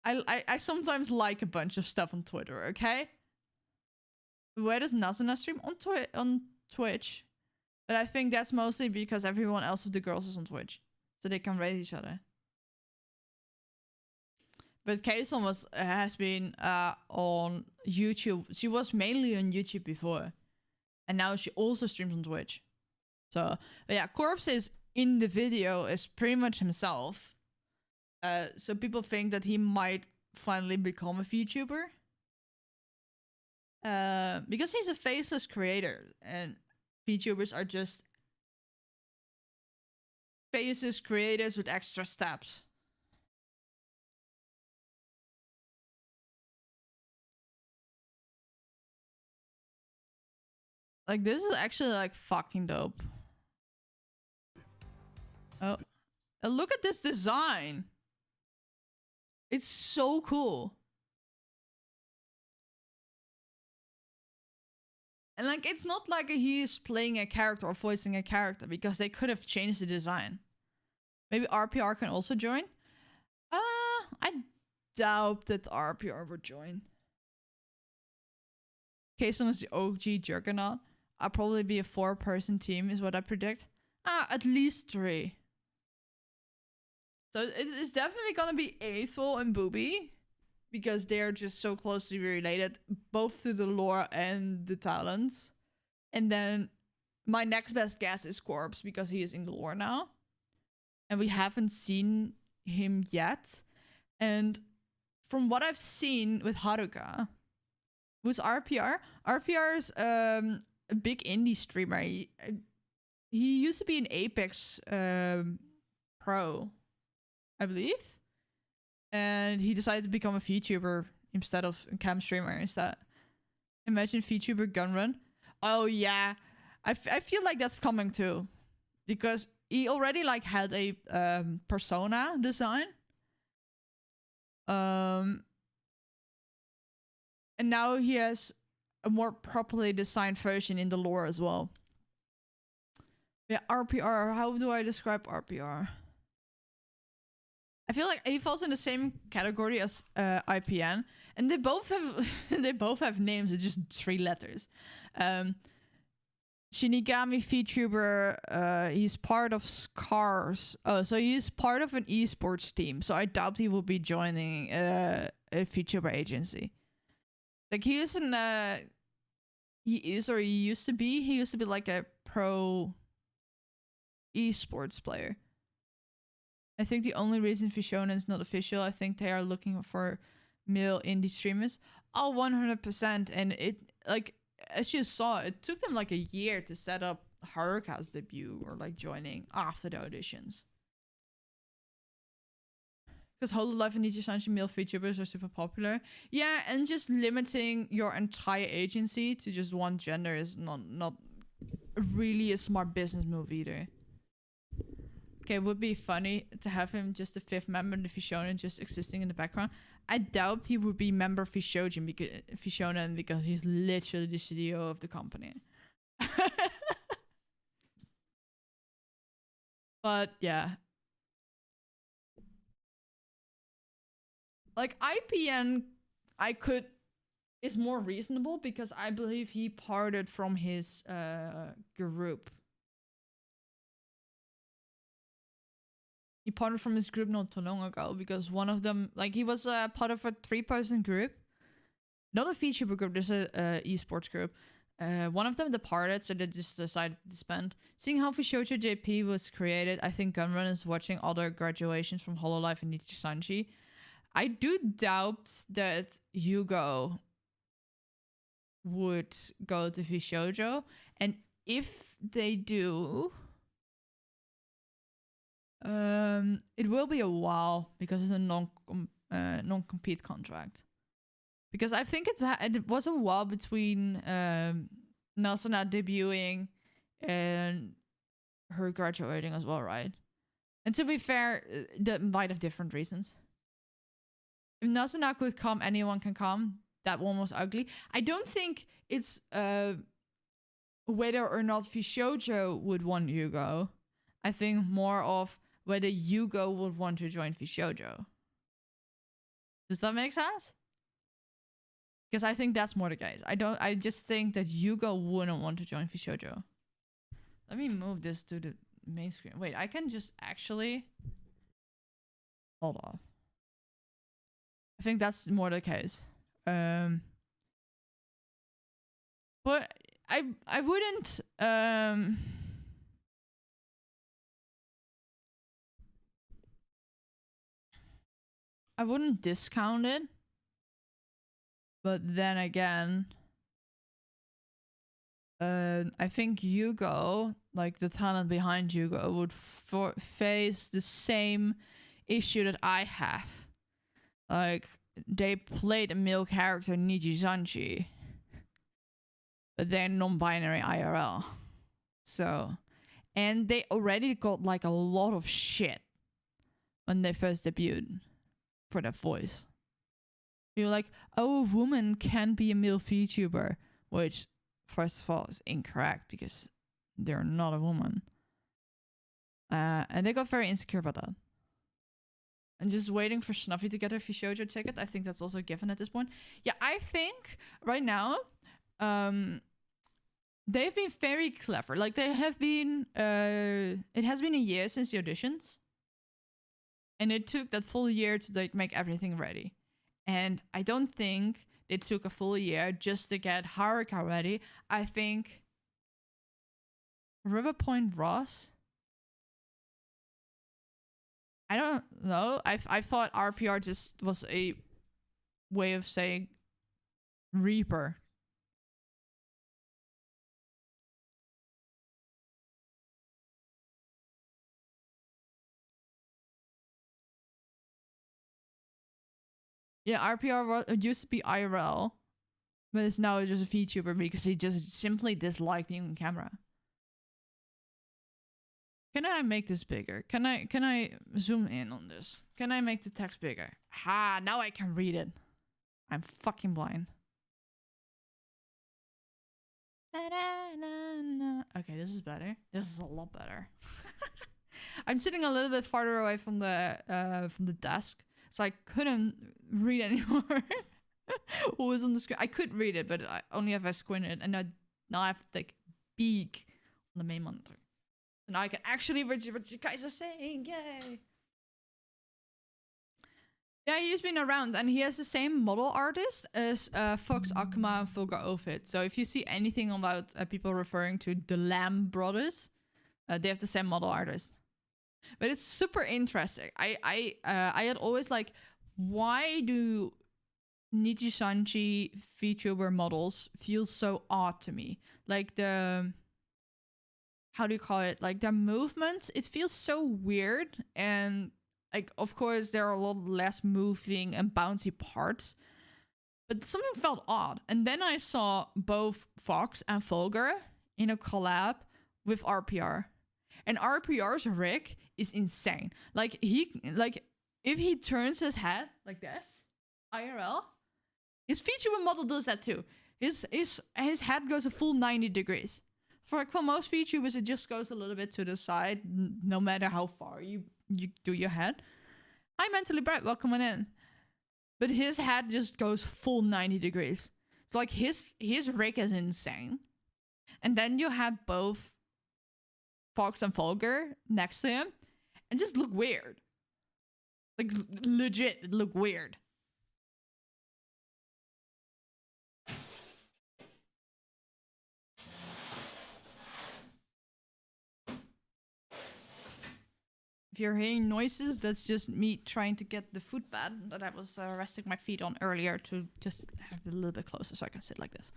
I sometimes like a bunch of stuff on Twitter, okay? Where does Nazuna stream? On Twitch. But I think that's mostly because everyone else of the girls is on Twitch. So they can raid each other. But Kason has been on YouTube. She was mainly on YouTube before. And now she also streams on Twitch. So, but yeah, Corpse is in the video is pretty much himself. So people think that he might finally become a VTuber. Because he's a faceless creator. And VTubers are just faceless creators with extra steps. Like, this is actually, like, fucking dope. Oh. Look at this design. It's so cool. And, like, it's not like he's playing a character or voicing a character, because they could have changed the design. Maybe RPR can also join? I doubt that RPR would join. Kason is the OG Juggernaut. I'll probably be a 4-person team, is what I predict. At least 3. So it's definitely gonna be Eiffel and Booby. because they're just so closely related, both to the lore and the talents. And then my next best guess is Corpse, because he is in the lore now. And we haven't seen him yet. And from what I've seen with Haruka, who's RPR? RPR is a big indie streamer. He used to be an Apex pro, I believe. And he decided to become a VTuber instead of a cam streamer instead. Imagine VTuber Gunrun. Oh yeah, I feel like that's coming too, because he already like had a persona design. And now he has a more properly designed version in the lore as well. Yeah, RPR. How do I describe RPR? I feel like he falls in the same category as IPN, and they both have they both have names. It's just 3 letters. Shinigami VTuber. He's part of Scars. Oh, so he's part of an esports team. So I doubt he will be joining a VTuber agency. Like he isn't. He is, or he used to be. He used to be like a pro esports player. I think the only reason Fishonen is not official, I think they are looking for male indie streamers. Oh, 100%. And it, like, as you saw, it took them like a year to set up Haruka's debut, or like joining after the auditions. Because Hololive and Nichisanshi male VTubers are super popular. Yeah, and just limiting your entire agency to just one gender is not really a smart business move either. Okay, it would be funny to have him just a 5th member of the Fishonen just existing in the background. I doubt he would be member of Fishonen because he's literally the CEO of the company. But yeah. Like IPN, is more reasonable because I believe he parted from his group. He parted from his group not too long ago because one of them, like, he was part of a 3-person group. Not a VTuber group, there's a esports group. One of them departed, so they just decided to disband. Seeing how Fishoujo JP was created, I think Gunrun is watching other graduations from Hololive and Nichisanshi. I do doubt that Yugo would go to Fishoujo. And if they do... it will be a while because it's a non-compete contract. Because I think it was a while between Nasuna debuting and her graduating as well, right? And to be fair, that might have different reasons. If Nasuna could come, anyone can come. That one was ugly. I don't think it's whether or not Fishoujo would want Yugo. I think more of whether Yugo would want to join Fishoujo. Does that make sense? Because I think that's more the case. I just think that Yugo wouldn't want to join Fishoujo. Let me move this to the main screen. Wait, I can just actually... Hold on. I think that's more the case. But I wouldn't... I wouldn't discount it. But then again, I think Yugo, like the talent behind Yugo, would face the same issue that I have. Like, they played a male character, Nijisanshi, but they're non-binary IRL. So, and they already got like a lot of shit when they first debuted for their voice. You're like, oh, a woman can be a male VTuber, which, first of all, is incorrect because they're not a woman. And they got very insecure about that. And just waiting for Snuffy to get her Fishoujo ticket, I think that's also a given at this point. Yeah, I think right now, they've been very clever. Like, they have been, it has been a year since the auditions. And it took that full year to like make everything ready. And I don't think it took a full year just to get Haruka ready. I think River Point Ross. I don't know. I thought RPR just was a way of saying Reaper. Yeah, RPR used to be IRL, but it's now just a VTuber because he just simply disliked being on camera. Can I make this bigger? Can I zoom in on this? Can I make the text bigger? Ha, now I can read it. I'm fucking blind. Okay, this is better. This is a lot better. I'm sitting a little bit farther away from the desk, so I couldn't read anymore. What was on the screen? I could read it, but only if I squinted, and now I have to like peek on the main monitor. So now I can actually read what you guys are saying. Yay! Yeah, he's been around, and he has the same model artist as Fox Akuma and Vulgar Ovid. So if you see anything about people referring to the Lamb brothers, they have the same model artist. But it's super interesting. I had always like, why do Nijisanji VTuber models feel so odd to me? Like how do you call it? Like their movements, it feels so weird. And like, of course, there are a lot less moving and bouncy parts, but something felt odd. And then I saw both Fox and Vulgar in a collab with RPR. And RPR's rig is insane. Like if he turns his head like this, IRL, his VTuber model does that too. His head goes a full 90 degrees. For most VTubers, it just goes a little bit to the side, no matter how far you do your head. Hi, Mentally Bright, welcome on in. But his head just goes full 90 degrees. So like his rig is insane. And then you have both Fox and Vulgar next to him, and just look weird. Like legit look weird. If you're hearing noises, that's just me trying to get the footbed that I was resting my feet on earlier to just have it a little bit closer so I can sit like this.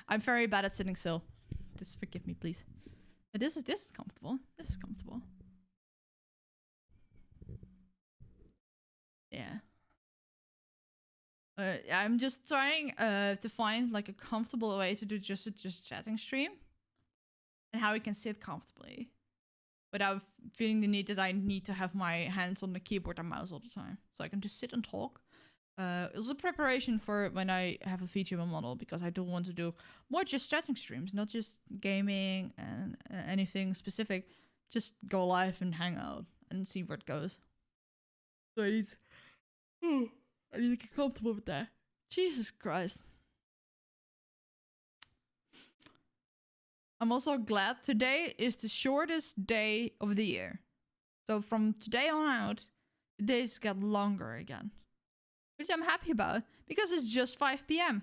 I'm very bad at sitting still. Just forgive me, please. This is comfortable. This is comfortable. Yeah. I'm just trying to find like a comfortable way to do just chatting stream, and how we can sit comfortably without feeling the need that I need to have my hands on the keyboard and mouse all the time. So I can just sit and talk. It was a preparation for when I have a VTuber model, because I don't want to do more just chatting streams, not just gaming and anything specific. Just go live and hang out and see where it goes. So I need to get comfortable with that. Jesus Christ. I'm also glad today is the shortest day of the year. So from today on out, the days get longer again. Which I'm happy about, because it's just 5 p.m.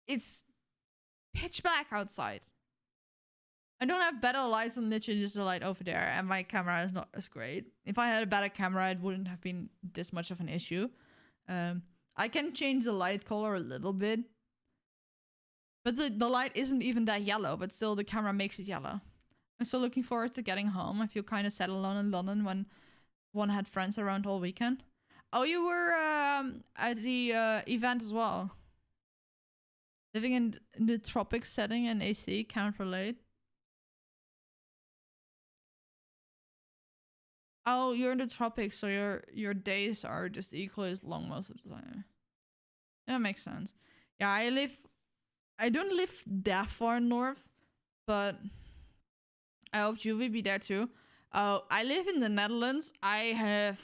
It's pitch black outside. I don't have better lights than literally just the light over there, and my camera is not as great. If I had a better camera, it wouldn't have been this much of an issue. I can change the light color a little bit. But the light isn't even that yellow, but still the camera makes it yellow. I'm still looking forward to getting home. I feel kind of sad alone in London when one had friends around all weekend. Oh, you were at the event as well. Living in the tropics setting and AC, can't relate. Oh, you're in the tropics, so your days are just equally as long most of the time. That makes sense. Yeah, I don't live that far north, but I hope you will be there too. I live in the Netherlands. I have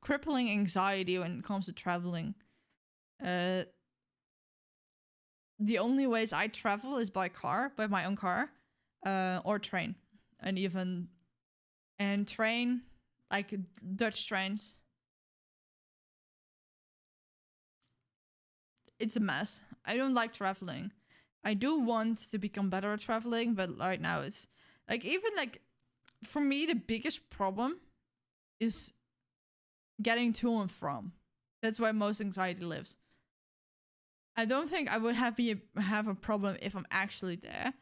crippling anxiety when it comes to traveling. The only ways I travel is by my own car, or train, and train, like Dutch trains. it's a mess. I don't like traveling. I do want to become better at traveling, but right now it's like, even like, for me, the biggest problem is getting to and from. That's where most anxiety lives. I don't think I would have a problem if I'm actually there,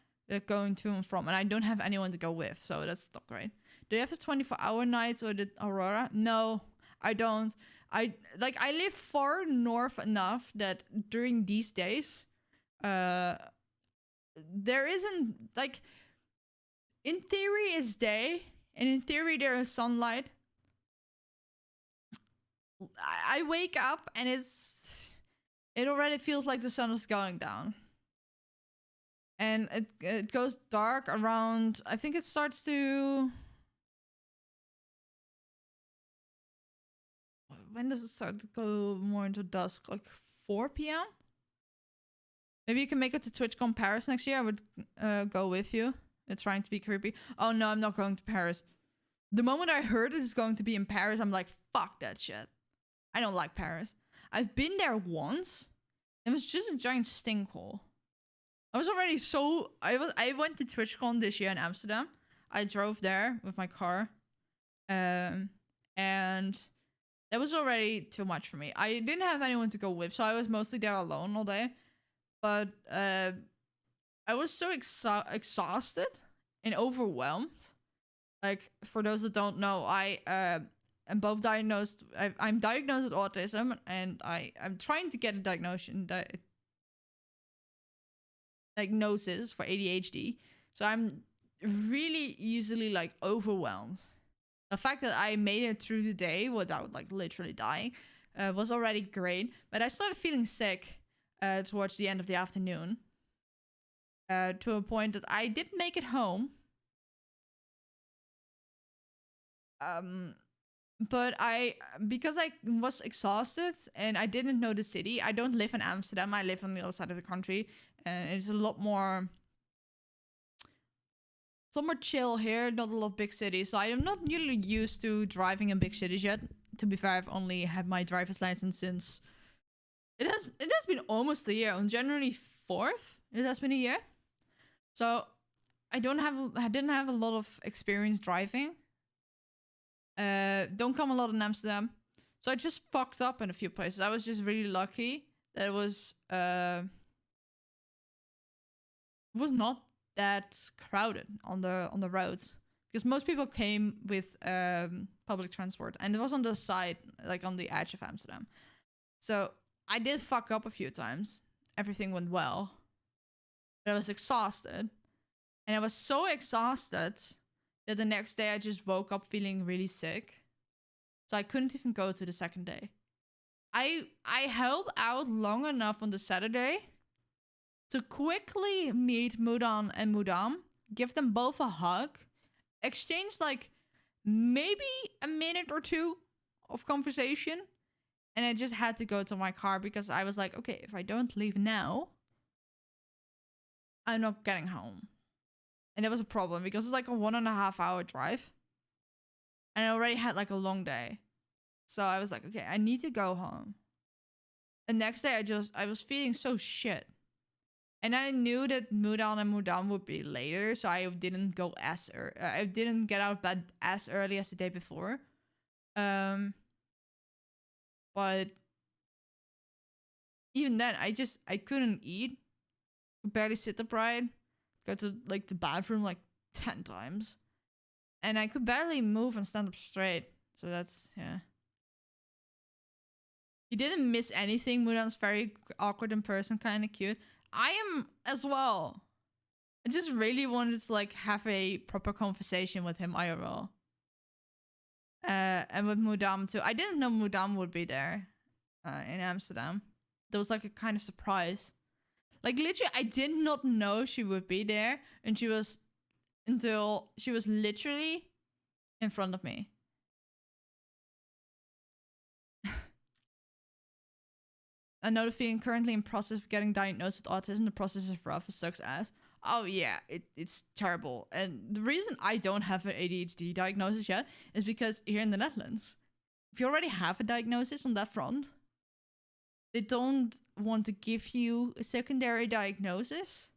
going to and from, and I don't have anyone to go with, so that's not great. Do you have the 24-hour nights or the Aurora? No, I don't. I live far north enough that during these days, there isn't, like, in theory it's day, and in theory there is sunlight. I wake up and it already feels like the sun is going down. And it goes dark around, I think it starts to... When does it start to go more into dusk? Like 4 p.m.? Maybe you can make it to TwitchCon Paris next year. I would go with you. It's trying to be creepy. Oh no, I'm not going to Paris. The moment I heard it is going to be in Paris, I'm like, fuck that shit. I don't like Paris. I've been there once. It was just a giant stinkhole. I was already so... I went to TwitchCon this year in Amsterdam. I drove there with my car. And that was already too much for me. I didn't have anyone to go with, so I was mostly there alone all day. But I was so exhausted and overwhelmed. Like, for those that don't know, I am both diagnosed... I'm diagnosed with autism, and I'm trying to get a diagnosis for ADHD. So I'm really easily, like, overwhelmed. The fact that I made it through the day without, like, literally dying was already great. But I started feeling sick towards the end of the afternoon. To a point that I did make it home. But because I was exhausted and I didn't know the city. I don't live in Amsterdam. I live on the other side of the country. And it's a lot more... It's a lot more chill here, not a lot of big cities. So I am not really used to driving in big cities yet. To be fair, I've only had my driver's license since... It has been almost a year. On January 4th, it has been a year. So I didn't have a lot of experience driving. Don't come a lot in Amsterdam. So I just fucked up in a few places. I was just really lucky that it was not that crowded on the roads, because most people came with public transport, and it was on the side, like on the edge of Amsterdam. So I did fuck up a few times. Everything went well, but I was exhausted, and I was so exhausted that the next day I just woke up feeling really sick, so I couldn't even go to the second day. I held out long enough on the Saturday to quickly meet Mudan and Mudam, give them both a hug, exchange like maybe a minute or two of conversation, and I just had to go to my car because I was like, okay, if I don't leave now, I'm not getting home. And it was a problem because it's like a 1.5 hour drive. And I already had like a long day. So I was like, okay, I need to go home. The next day I was feeling so shit. And I knew that Mudan and Mudam would be later, so I didn't go I didn't get out of bed as early as the day before. But even then, I couldn't eat. Could barely sit upright. Go to like the bathroom like 10 times. And I could barely move and stand up straight. So that's, yeah. You didn't miss anything. Mudan's very awkward in person, kind of cute. I am as well. I just really wanted to like have a proper conversation with him IRL. And with Mudam too. I didn't know Mudam would be there in Amsterdam. That was like a kind of surprise. Like literally, I did not know she would be there, and until she was literally in front of me. I know the feeling, currently in process of getting diagnosed with autism. The process is rough, it sucks ass. Oh yeah, it's terrible. And the reason I don't have an ADHD diagnosis yet is because here in the Netherlands, if you already have a diagnosis on that front, they don't want to give you a secondary diagnosis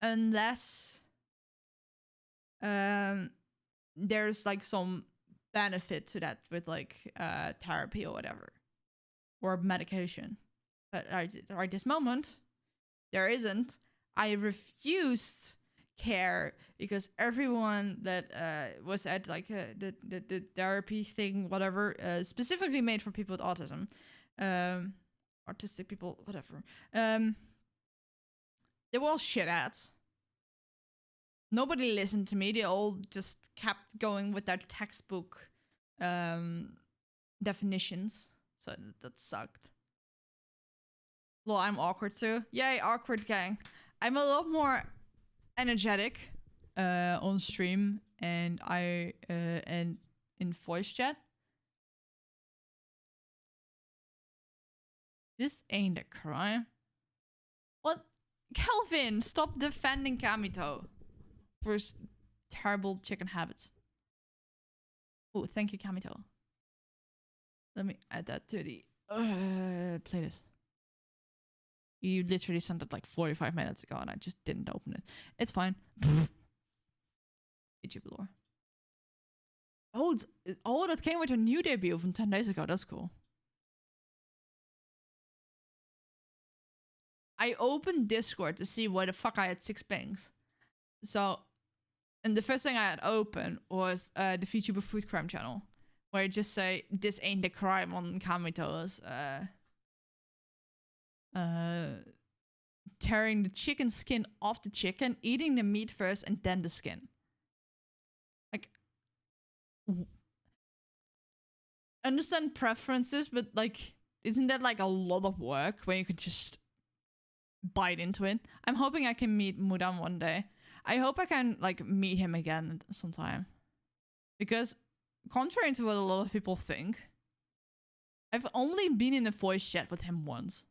unless there's like some benefit to that with like therapy or whatever, or medication. But right this moment, there isn't. I refused care because everyone that was at like the therapy thing, whatever, specifically made for people with autism, autistic people, whatever, they were all shit ads. Nobody listened to me. They all just kept going with their textbook definitions. So that sucked. Well, I'm awkward too. Yay, awkward gang. I'm a lot more energetic on stream and and in voice chat. This ain't a crime. What? Kelvin, stop defending Kamito for his terrible chicken habits. Oh, thank you, Kamito. Let me add that to the playlist. You literally sent it like 45 minutes ago and I just didn't open it. It's fine. YouTube lore. Oh, that came with a new debut from 10 days ago. That's cool. I opened Discord to see why the fuck I had 6 pings. So, and the first thing I had open was the VTuber Food Crime channel, where I just say, this ain't the crime on Kamito's tearing the chicken skin off the chicken, eating the meat first and then the skin. Like, understand preferences, but like, isn't that like a lot of work when you could just bite into it? I'm hoping I can meet Mudan one day. I hope I can like meet him again sometime, because contrary to what a lot of people think, I've only been in a voice chat with him once.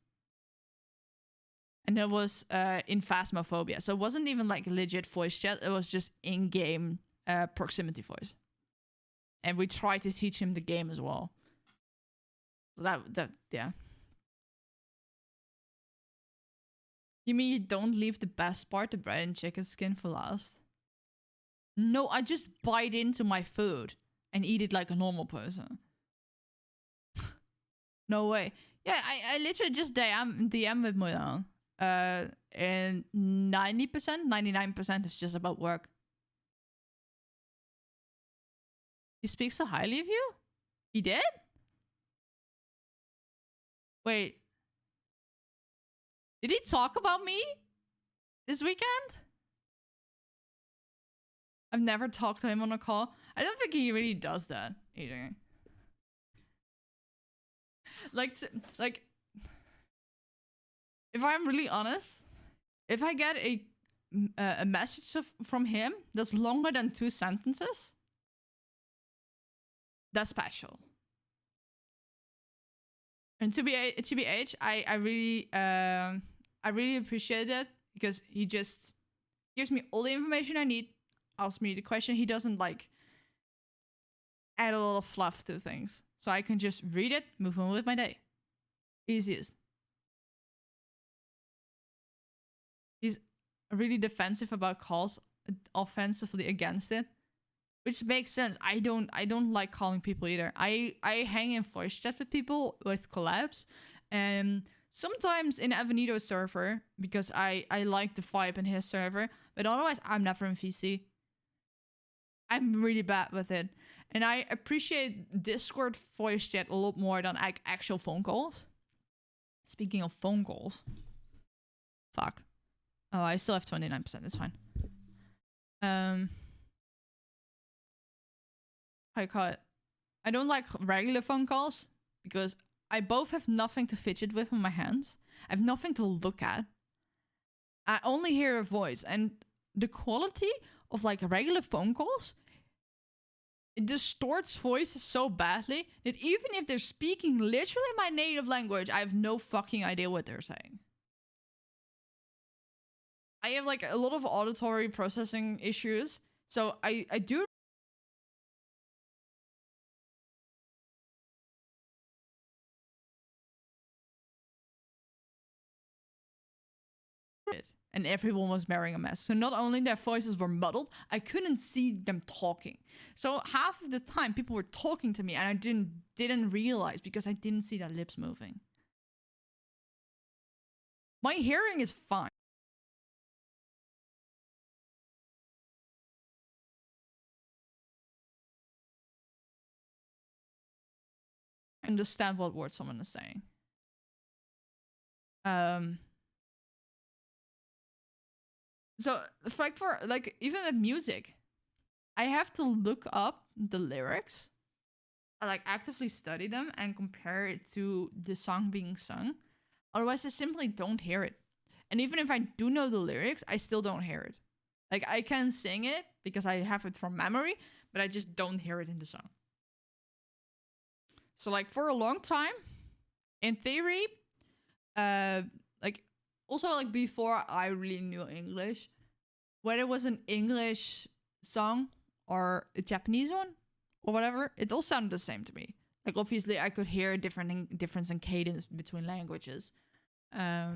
And it was in Phasmophobia. So it wasn't even like legit voice chat. It was just in-game proximity voice. And we tried to teach him the game as well. So that yeah. You mean you don't leave the best part, the bread and chicken skin, for last? No, I just bite into my food and eat it like a normal person. No way. Yeah, I literally just DM with Mulan. And 90%, 99% is just about work. He speaks so highly of you? He did? Wait. Did he talk about me this weekend? I've never talked to him on a call. I don't think he really does that either. Like, if I'm really honest, if I get a message from him that's longer than 2 sentences, that's special. And TBH, I really appreciate that, because he just gives me all the information I need, asks me the question. He doesn't like add a lot of fluff to things, so I can just read it, move on with my day. Easiest. He's really defensive about calls, offensively against it, which makes sense. I don't like calling people either. I hang in voice chat with people with collabs, and sometimes in Avenito's server, because I like the vibe in his server, but otherwise I'm never in VC. I'm really bad with it, and I appreciate Discord voice chat a lot more than like actual phone calls. Speaking of phone calls, fuck. Oh, I still have 29%. It's fine. How you call it? I don't like regular phone calls because I both have nothing to fidget with my hands. I have nothing to look at. I only hear a voice, and the quality of like regular phone calls, it distorts voices so badly that even if they're speaking literally my native language, I have no fucking idea what they're saying. I have like a lot of auditory processing issues, so I do and everyone was wearing a mask. So not only their voices were muddled, I couldn't see them talking. So half of the time people were talking to me and I didn't realize because I didn't see their lips moving. My hearing is fine. I understand what word someone is saying. So the fact for like even with music, I have to look up the lyrics. I like actively study them and compare it to the song being sung. Otherwise, I simply don't hear it. And even if I do know the lyrics, I still don't hear it. Like I can sing it because I have it from memory, but I just don't hear it in the song. So like for a long time, in theory, like also like before I really knew English, whether it was an English song or a Japanese one or whatever, it all sounded the same to me. Like obviously I could hear a difference in cadence between languages. Yeah.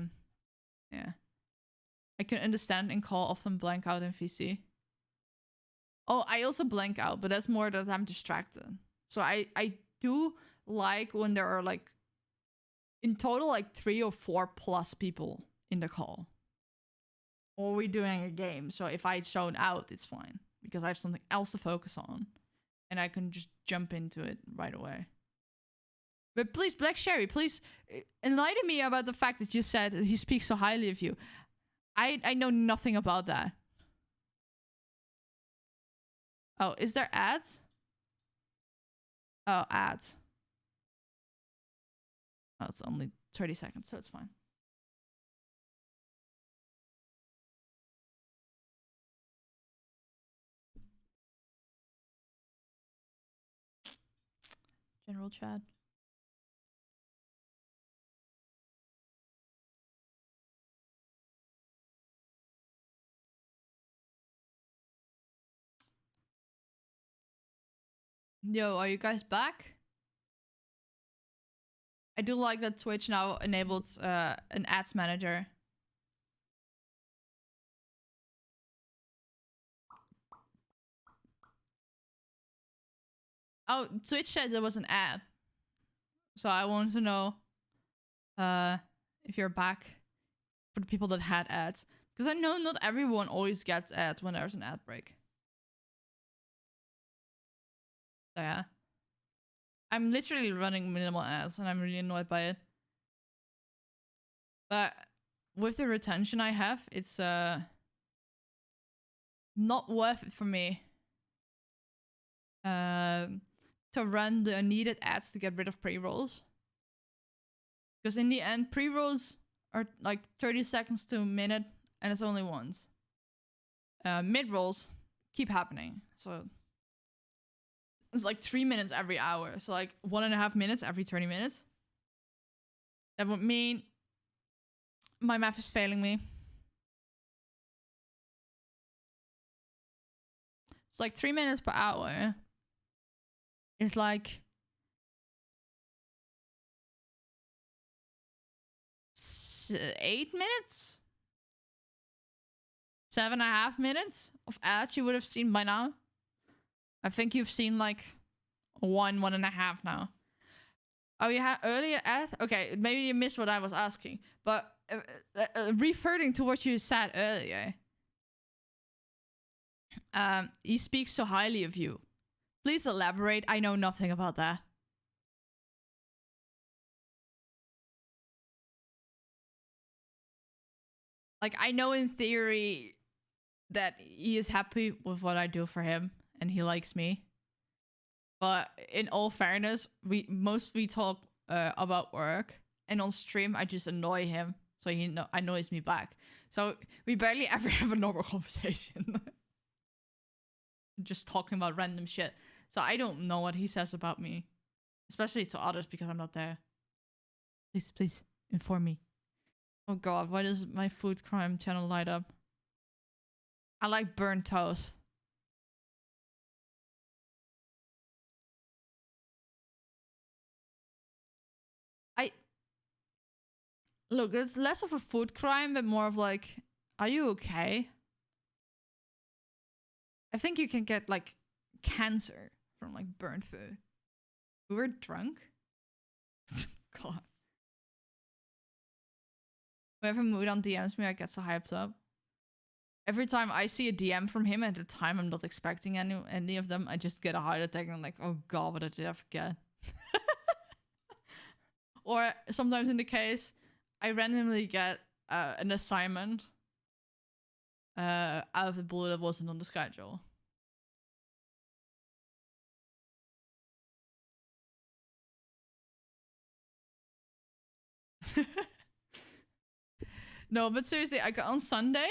I can understand and call often blank out in VC. Oh, I also blank out, but that's more that I'm distracted. So I do like when there are like in total like 3 or 4 plus people in the call. Or we're doing a game. So if I zone out, it's fine because I have something else to focus on and I can just jump into it right away. But please, Black Sherry, please enlighten me about the fact that you said that he speaks so highly of you. I know nothing about that. Oh, is there ads? Oh, ads. Oh, it's only 30 seconds, so it's fine. General chat. Yo, are you guys back? I do like that Twitch now enables an ads manager. Oh, Twitch said there was an ad. So I wanted to know if you're back for the people that had ads. Because I know not everyone always gets ads when there's an ad break. So yeah. I'm literally running minimal ads and I'm really annoyed by it. But with the retention I have, it's not worth it for me to run the needed ads to get rid of pre-rolls. Because in the end, pre-rolls are like 30 seconds to a minute and it's only once. Mid-rolls keep happening. So it's like 3 minutes every hour. So like 1.5 minutes every 30 minutes. That would mean my math is failing me. It's like 3 minutes per hour. It's like 8 minute? 7.5 minutes of ads you would have seen by now. I think you've seen like 1.5 now. Oh, you had earlier ads? Okay, maybe you missed what I was asking. But referring to what you said earlier. He speaks so highly of you. Please elaborate. I know nothing about that. Like, I know in theory that he is happy with what I do for him and he likes me. But in all fairness, we talk about work, and on stream I just annoy him, so he annoys me back. So we barely ever have a normal conversation. Just talking about random shit. So I don't know what he says about me, especially to others because I'm not there. Please inform me. Oh god, why does my food crime channel light up? I like burnt toast. Look, it's less of a food crime, but more of like Are you okay? I think you can get like cancer from like burnt food. We were drunk? God. Whenever Mudan DMs me, I get so hyped up. Every time I see a DM from him at a time I'm not expecting any of them, I just get a heart attack and I'm like, oh god, what did I forget? Or sometimes in the case, I randomly get an assignment out of the blue that wasn't on the schedule. No, but seriously, I got on Sunday.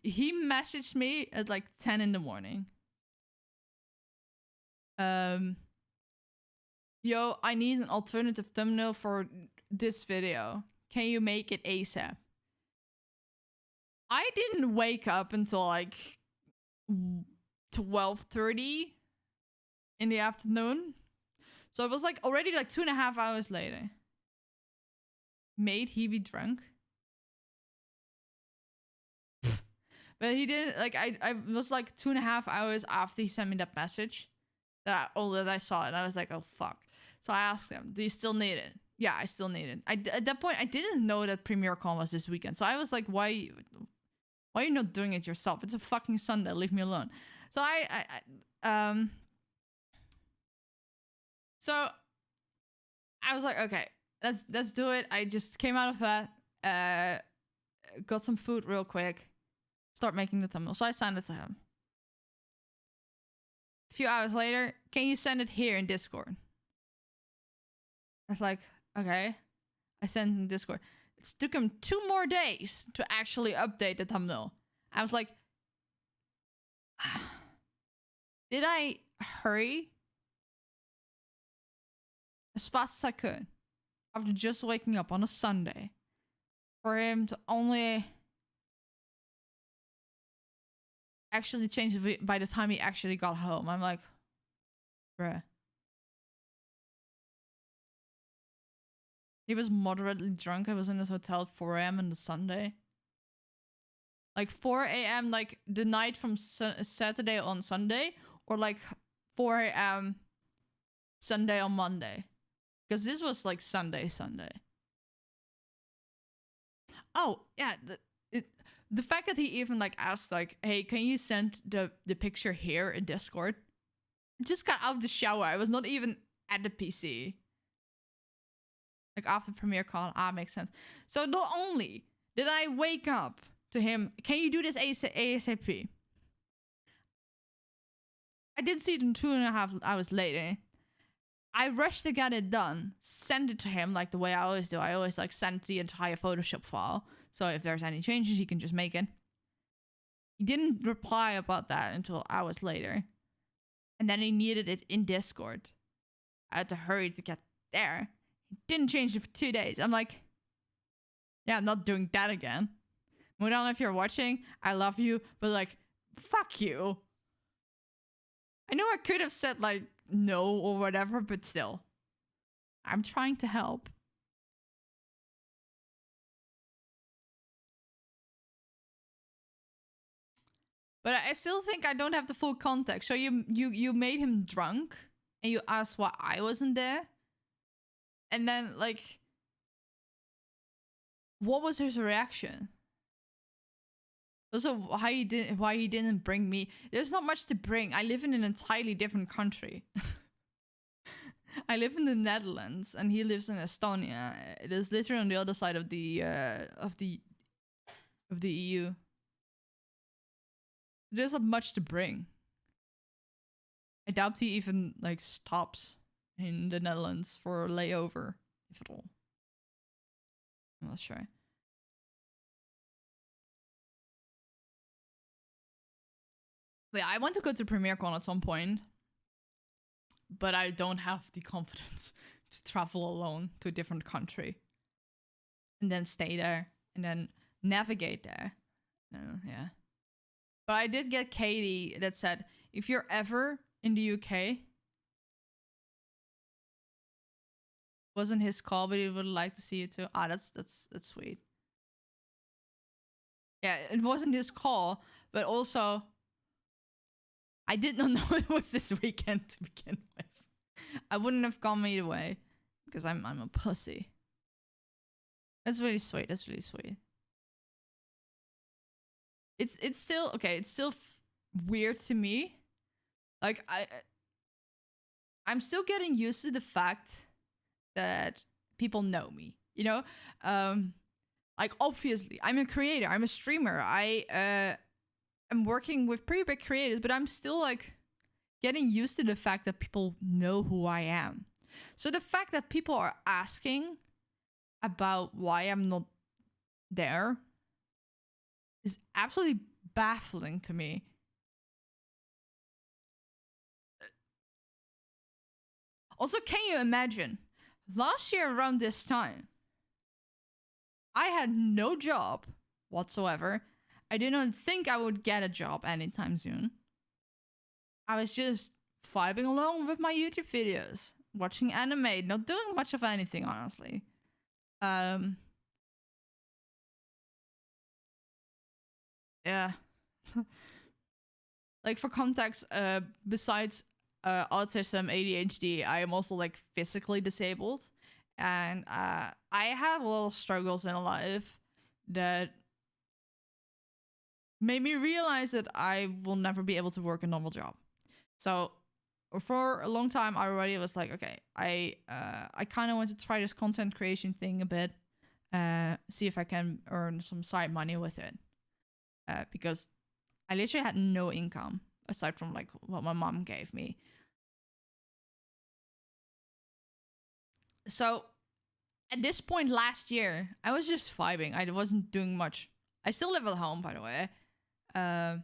He messaged me at like 10 in the morning. Yo, I need an alternative thumbnail for this video. Can you make it ASAP? I didn't wake up until like 12:30 in the afternoon. So it was like already like 2.5 hours later. Made he be drunk? But he didn't, like, I was like 2.5 hours after he sent me that message that I saw it. And I was like, oh fuck. So I asked him, do you still need it? Yeah, I still need it. At that point, I didn't know that Premiere Con was this weekend. So I was like, why are you not doing it yourself? It's a fucking Sunday. Leave me alone. So so I was like, okay, let's do it. I just came out of bed, got some food real quick, start making the thumbnail. So I sent it to him. A few hours later, can you send it here in Discord? I was like, okay. I sent it in Discord. It took him 2 more days to actually update the thumbnail. I was like, did I hurry as fast as I could after just waking up on a Sunday for him to only actually change it by the time he actually got home? I'm like, bruh. He was moderately drunk. I was in his hotel at 4 a.m. on the Sunday. Like 4 a.m. like the night from Saturday on Sunday, or like 4 a.m. Sunday on Monday. Because this was like Sunday. Oh, yeah. The fact that he even like asked like, hey, can you send the picture here in Discord? I just got out of the shower. I was not even at the PC. Like after Premiere Con. Makes sense. So not only did I wake up to him, can you do this ASAP? I did see it in 2.5 hours later. I rushed to get it done, send it to him like the way I always do. I always like send the entire Photoshop file. So if there's any changes, he can just make it. He didn't reply about that until hours later. And then he needed it in Discord. I had to hurry to get there. He didn't change it for 2 days. I'm like, yeah, I'm not doing that again. Mudan, if you're watching, I love you, but like, fuck you. I know I could have said like no or whatever, but still. I'm trying to help. But I still think I don't have the full context. So you made him drunk and you asked why I wasn't there. And then like, what was his reaction? Also, why he didn't bring me? There's not much to bring. I live in an entirely different country. I live in the Netherlands, and he lives in Estonia. It is literally on the other side of the EU. There's not much to bring. I doubt he even like stops in the Netherlands for a layover, if at all. I'm not sure. But yeah, I want to go to Premiere Con at some point, but I don't have the confidence to travel alone to a different country and then stay there and then navigate there. Yeah. But I did get Katie that said, if you're ever in the UK, wasn't his call, but he would like to see you too. That's sweet. Yeah, it wasn't his call, but also I did not know it was this weekend to begin with. I wouldn't have gone either way because I'm a pussy. That's really sweet. That's really sweet. It's still okay. It's still weird to me. Like I'm still getting used to the fact that people know me. You know, like obviously I'm a creator. I'm a streamer. I am working with pretty big creators, but I'm still like getting used to the fact that people know who I am. So the fact that people are asking about why I'm not there is absolutely baffling to me. Also, can you imagine? Last year around this time, I had no job whatsoever. I didn't think I would get a job anytime soon. I was just vibing along with my YouTube videos, watching anime, not doing much of anything, honestly. Yeah. Like for context, besides autism, ADHD, I am also like physically disabled, and I have little struggles in life that made me realize that I will never be able to work a normal job. So for a long time, I already was like, okay, I kind of want to try this content creation thing a bit, see if I can earn some side money with it, because I literally had no income aside from like what my mom gave me. So at this point last year, I was just vibing. I wasn't doing much. I still live at home, by the way. I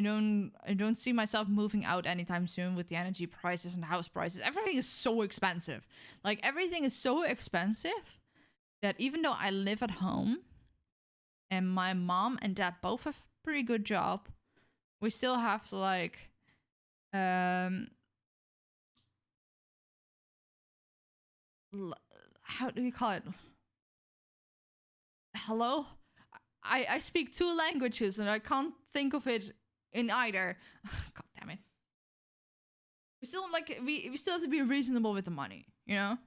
don't see myself moving out anytime soon with the energy prices and house prices. Everything is so expensive. Like everything is so expensive that even though I live at home and my mom and dad both have pretty good job, we still have to like how do you call it? Hello? I speak two languages and I can't think of it in either. God damn it. We still like we still have to be reasonable with the money, you know?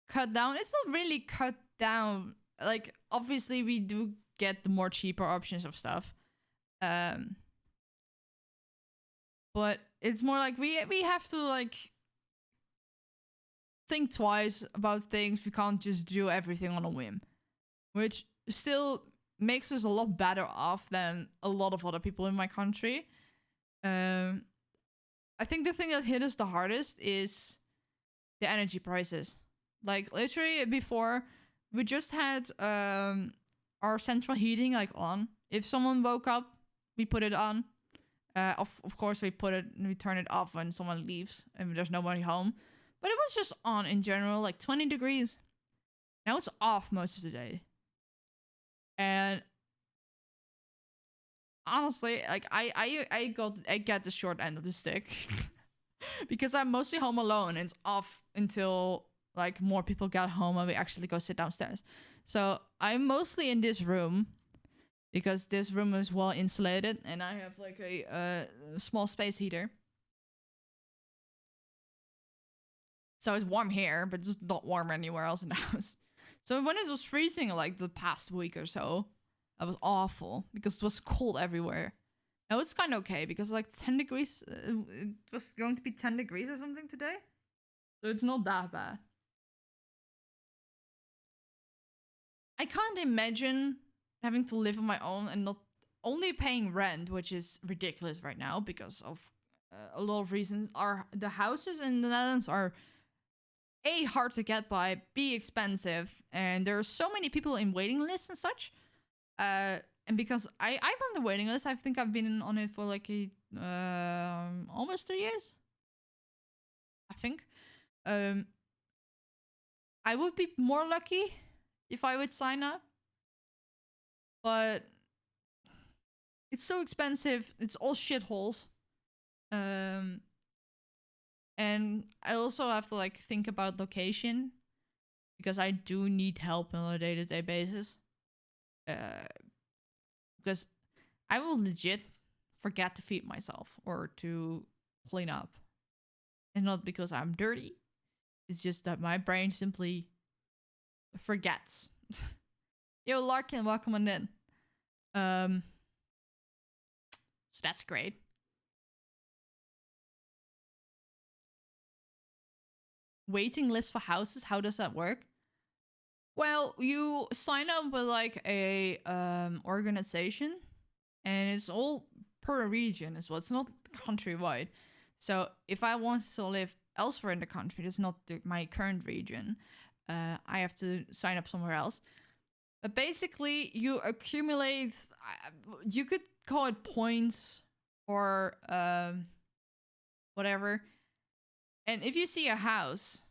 Cut down. It's not really cut down. Like obviously we do get the more cheaper options of stuff. But it's more like we have to like think twice about things. We can't just do everything on a whim, which still makes us a lot better off than a lot of other people in my country. I think the thing that hit us the hardest is the energy prices. Like literally before, we just had our central heating like on. If someone woke up, we put it on. Of course, we turn it off when someone leaves and there's nobody home. But it was just on in general, like 20 degrees. Now it's off most of the day. And honestly, like I get the short end of the stick because I'm mostly home alone and it's off until like more people get home and we actually go sit downstairs. So I'm mostly in this room because this room is well insulated and I have like a small space heater. So it's warm here, but it's not warm anywhere else in the house. So when it was freezing like the past week or so, that was awful because it was cold everywhere. Now it's kind of okay because like 10 degrees, it was going to be 10 degrees or something today. So it's not that bad. I can't imagine having to live on my own and not only paying rent, which is ridiculous right now because of a lot of reasons. The houses in the Netherlands are A, hard to get by, B, expensive, and there are so many people in waiting lists and such. And because I'm on the waiting list, I think I've been on it for like almost 2 years. I think. I would be more lucky if I would sign up, but it's so expensive. It's all shitholes. And I also have to like think about location because I do need help on a day-to-day basis. Because I will legit forget to feed myself or to clean up. And not because I'm dirty. It's just that my brain simply forgets. Yo, Larkin, welcome on in. So that's great. Waiting list for houses, how does that work? Well, you sign up with like a organization, and it's all per region as well. It's not countrywide. So if I want to live elsewhere in the country, that's not my current region, I have to sign up somewhere else. But basically, you accumulate. You could call it points or whatever. And if you see a house,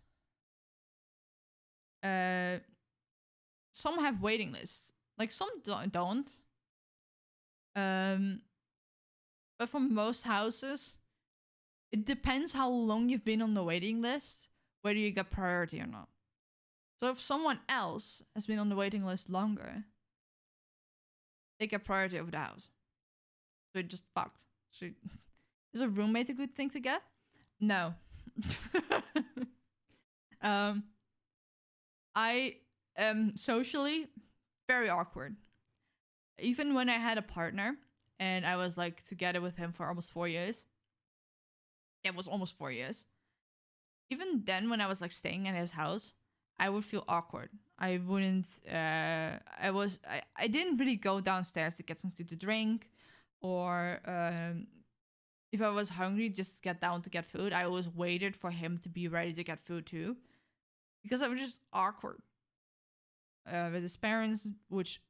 some have waiting lists. Like some don't. But for most houses, it depends how long you've been on the waiting list, whether you get priority or not. So if someone else has been on the waiting list longer, they get priority over the house. So it just fucked. So is a roommate a good thing to get? No. I am socially very awkward. Even when I had a partner and I was like together with him for almost 4 years. It was almost 4 years. Even then, when I was like staying at his house, I would feel awkward. I wouldn't. I didn't really go downstairs to get something to drink, or if I was hungry, just get down to get food. I always waited for him to be ready to get food too, because I was just awkward with his parents, which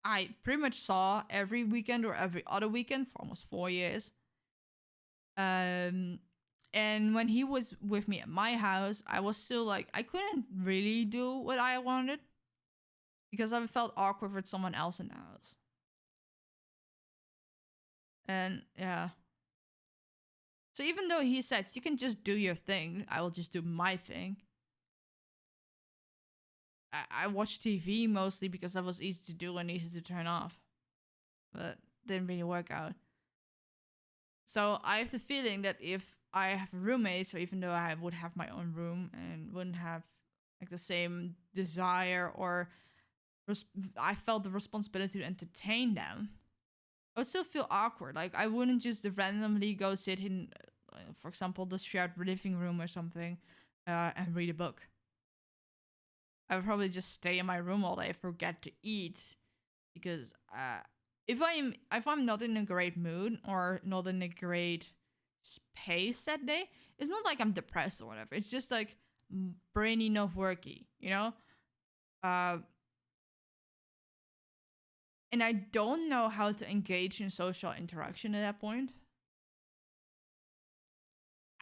I pretty much saw every weekend or every other weekend for almost 4 years. And when he was with me at my house, I was still like, I couldn't really do what I wanted because I felt awkward with someone else in the house. And yeah. So even though he said, you can just do your thing, I will just do my thing. I watch TV mostly because that was easy to do and easy to turn off. But didn't really work out. So I have the feeling that if I have a roommate, so even though I would have my own room and wouldn't have like the same desire or I felt the responsibility to entertain them, I would still feel awkward. Like I wouldn't just randomly go sit in, for example, the shared living room or something, and read a book. I would probably just stay in my room all day, forget to eat, because if I'm not in a great mood or not in a great space that day, it's not like I'm depressed or whatever. It's just like brainy not worky, you know? And I don't know how to engage in social interaction at that point.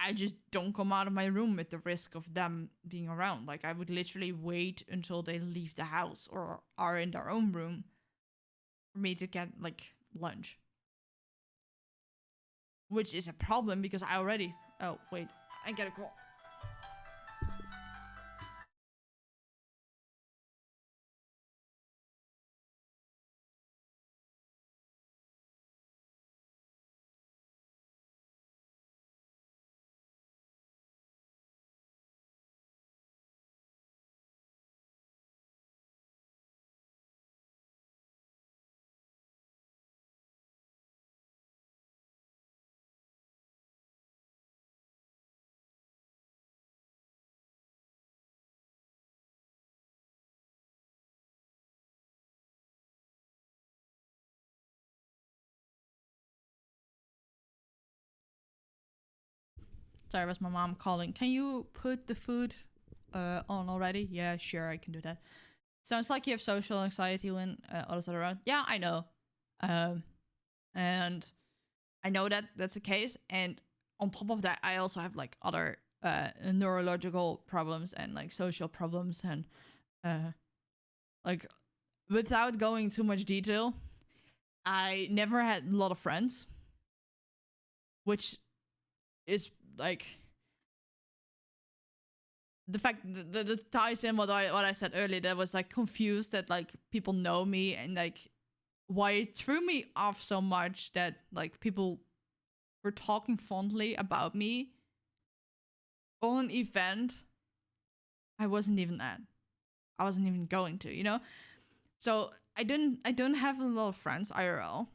I just don't come out of my room at the risk of them being around. Like I would literally wait until they leave the house or are in their own room for me to get like lunch. Which is a problem because I already... Oh, wait. I get a call. Sorry, was my mom calling. Can you put the food on already? Yeah, sure, I can do that. Sounds like you have social anxiety when others are around. Yeah, I know. And I know that that's the case. And on top of that, I also have like other neurological problems and like social problems. And like without going too much detail, I never had a lot of friends, which is like the fact that ties in what I said earlier, that I was like confused that like people know me, and like why it threw me off so much that like people were talking fondly about me on an event I wasn't even at. I wasn't even going to, you know? So I don't have a lot of friends IRL.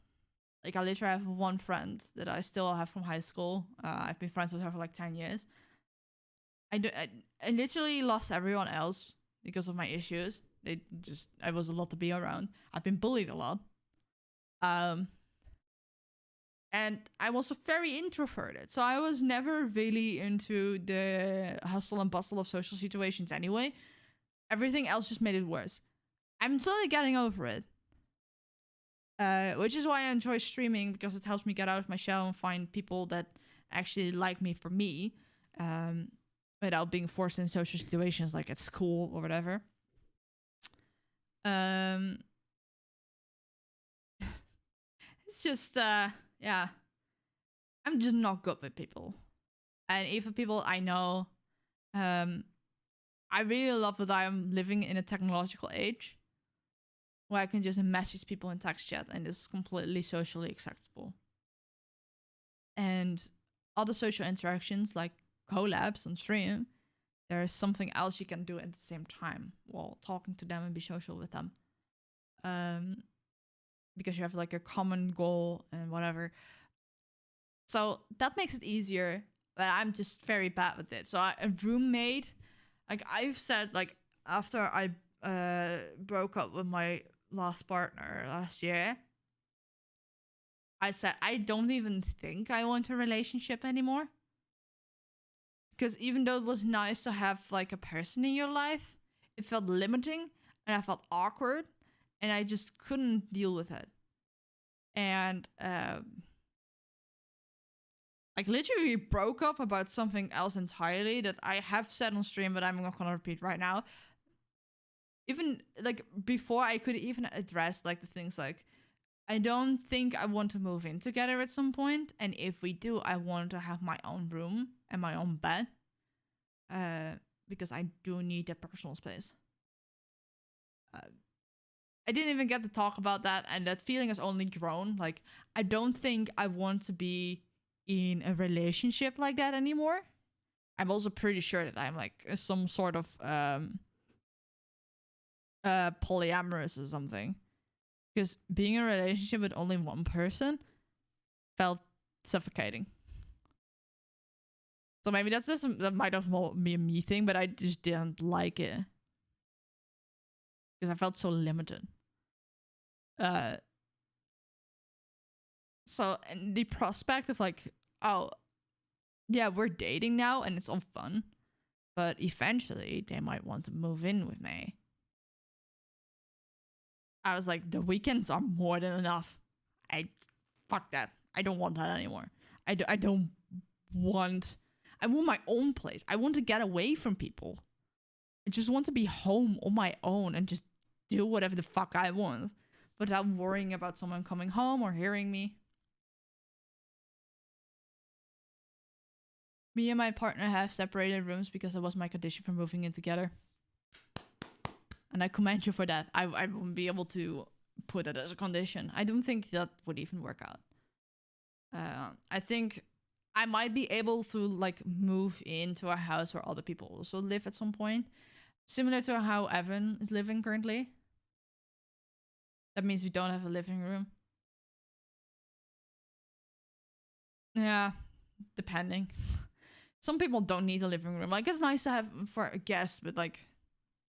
Like I literally have one friend that I still have from high school. I've been friends with her for like 10 years. I literally lost everyone else because of my issues. I was a lot to be around. I've been bullied a lot. And I'm also very introverted. So I was never really into the hustle and bustle of social situations anyway. Everything else just made it worse. I'm slowly getting over it. Which is why I enjoy streaming, because it helps me get out of my shell and find people that actually like me for me. Without being forced in social situations like at school or whatever. It's just, yeah. I'm just not good with people. And even people I know, I really love that I'm living in a technological age where I can just message people in text chat and it's completely socially acceptable. And other social interactions like collabs on stream, there's something else you can do at the same time while talking to them and be social with them. Because you have like a common goal and whatever. So that makes it easier, but I'm just very bad with it. So a roommate, like I've said, like after I broke up with my last partner last year, I said I don't even think I want a relationship anymore. Because even though it was nice to have like a person in your life, it felt limiting and I felt awkward and I just couldn't deal with it. And like literally broke up about something else entirely that I have said on stream, but I'm not gonna repeat right now. Even like before I could even address like the things like, I don't think I want to move in together at some point, and if we do, I want to have my own room and my own bed, because I do need that personal space. I didn't even get to talk about that, and that feeling has only grown. Like, I don't think I want to be in a relationship like that anymore. I'm also pretty sure that I'm like some sort of polyamorous or something. Because being in a relationship with only one person felt suffocating. So maybe that might have be a me thing, but I just didn't like it. Because I felt so limited. So and the prospect of like, oh, yeah, we're dating now and it's all fun, but eventually they might want to move in with me. I was like, the weekends are more than enough. Fuck that. I don't want that anymore. I want my own place. I want to get away from people. I just want to be home on my own and just do whatever the fuck I want without worrying about someone coming home or hearing me. Me and my partner have separated rooms because that was my condition for moving in together. And I commend you for that. I wouldn't be able to put it as a condition. I don't think that would even work out. I think I might be able to like move into a house where other people also live at some point. Similar to how Evan is living currently. That means we don't have a living room. Yeah, depending. Some people don't need a living room. Like, it's nice to have for a guest, but like,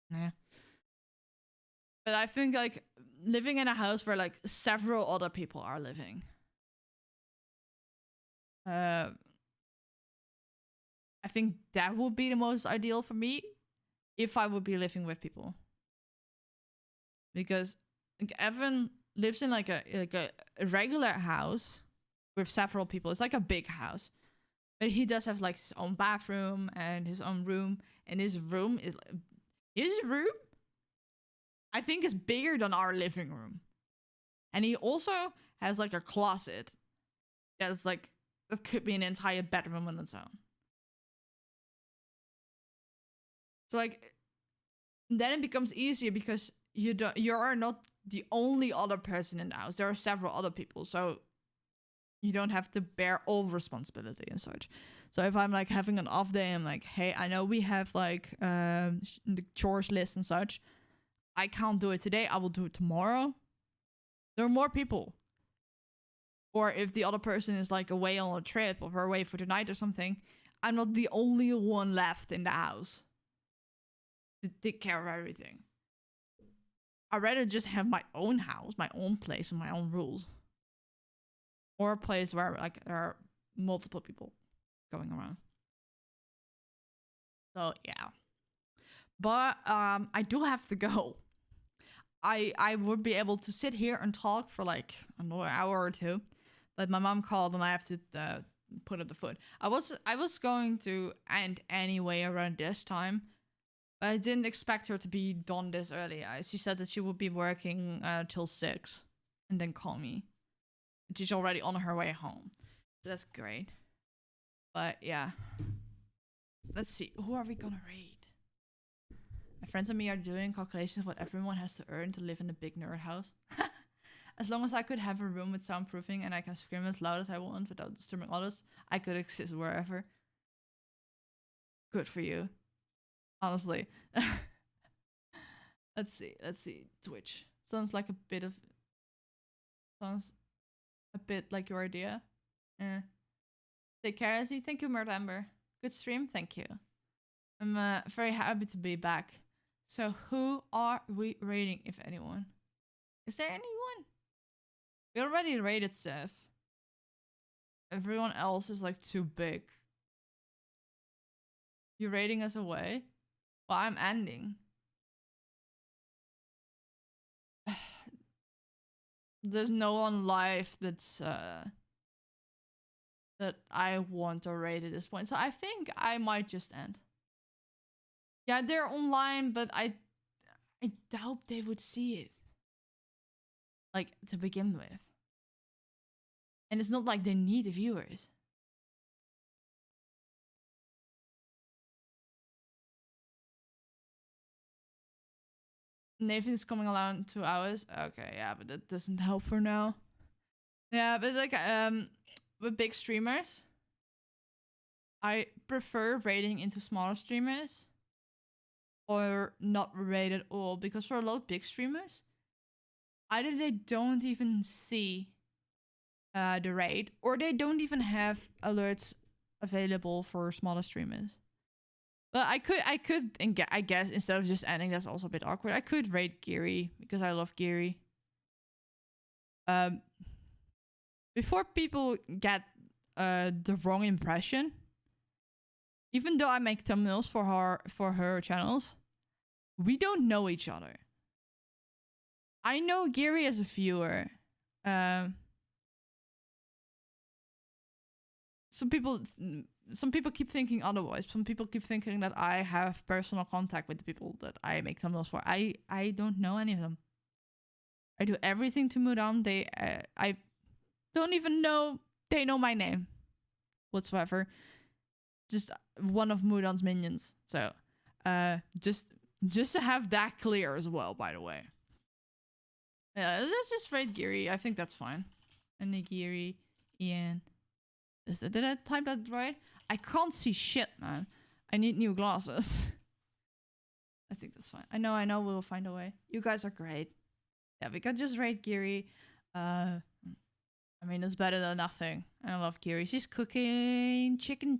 yeah. But I think like living in a house where like several other people are living. I think that would be the most ideal for me if I would be living with people. Because like, Evan lives in like a regular house with several people. It's like a big house. But he does have like his own bathroom and his own room. And his room, I think, is bigger than our living room. And he also has like a closet that's like, that could be an entire bedroom on its own. So like, then it becomes easier because you are not the only other person in the house. There are several other people, so you don't have to bear all responsibility and such. So if I'm like having an off day, I'm like, hey, I know we have like the chores list and such. I can't do it today. I will do it tomorrow. There are more people. Or if the other person is like away on a trip or away for the night or something, I'm not the only one left in the house to take care of everything. I'd rather just have my own house, my own place, and my own rules. Or a place where like there are multiple people going around. So yeah. But I do have to go. I would be able to sit here and talk for like another hour or two, but my mom called and I have to put up the food. I was going to end anyway around this time, but I didn't expect her to be done this early. She said that she would be working till 6 and then call me. She's already on her way home. So that's great. But yeah. Let's see. Who are we gonna raid? My friends and me are doing calculations what everyone has to earn to live in a big nerd house. As long as I could have a room with soundproofing and I can scream as loud as I want without disturbing others, I could exist wherever. Good for you. Honestly. Let's see. Twitch. Sounds like a bit like your idea. Take care, Izzy. Thank you, Murder. Good stream. Thank you. I'm very happy to be back. So who are we raiding, if anyone? Is there anyone? We already raided Seth. Everyone else is like too big. You raiding us away? Well, I'm ending. There's no one live that's that I want to raid at this point. So I think I might just end. Yeah, they're online, but I doubt they would see it. Like, to begin with. And it's not like they need viewers. Nathan's coming around 2 hours. Okay, yeah, but that doesn't help for now. Yeah, but like, with big streamers, I prefer raiding into smaller streamers. Or not raid at all, because for a lot of big streamers, either they don't even see the raid, or they don't even have alerts available for smaller streamers. But I guess instead of just ending, that's also a bit awkward. I could raid Geary because I love Geary. Before people get the wrong impression, even though I make thumbnails for her channels, we don't know each other. I know Geary as a viewer. Some people keep thinking otherwise. Some people keep thinking that I have personal contact with the people that I make thumbnails for. I don't know any of them. I do everything to Mudan. I don't even know they know my name whatsoever. Just one of Mudan's minions. So, just to have that clear as well, by the way. Yeah, let's just raid Geary. I think that's fine. And Geary, Ian. Did I type that right? I can't see shit, man. I need new glasses. I think that's fine. I know we'll find a way. You guys are great. Yeah, we can just raid Geary. I mean, it's better than nothing. I love Geary. She's cooking chicken.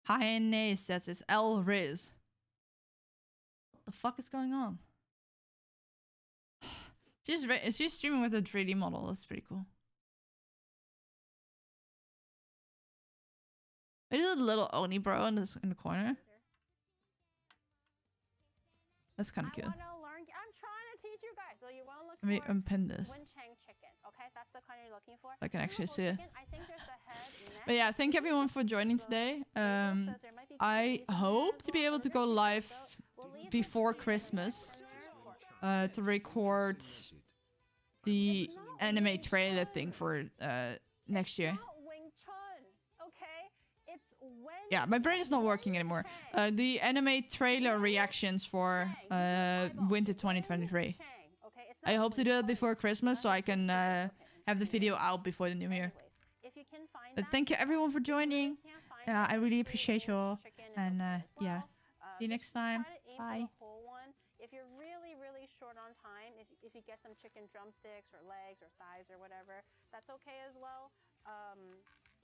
Hi, says it's El Riz. What the fuck is going on? She's streaming with a 3D model. That's pretty cool. It is a little Oni bro in the corner. That's kind of cute. I'm trying to teach you guys. So you want to look Let me for unpin this. Wenchang chicken. Okay, that's the kind you're looking for. I can actually see it. I think there's a head, neck, But yeah, thank everyone for joining today. I hope to be able to go live before Christmas to record the anime trailer thing for next year. Wing Chun, okay? It's Wen Yeah, my brain is not working anymore. The anime trailer reactions for winter 2023. I hope to do it before Christmas so I can have the video out before the new year. But thank you everyone for joining. I really appreciate you all. And yeah, see you next time. Bye. If you're really, really short on time, if you get some chicken drumsticks or legs or thighs or whatever, that's okay as well.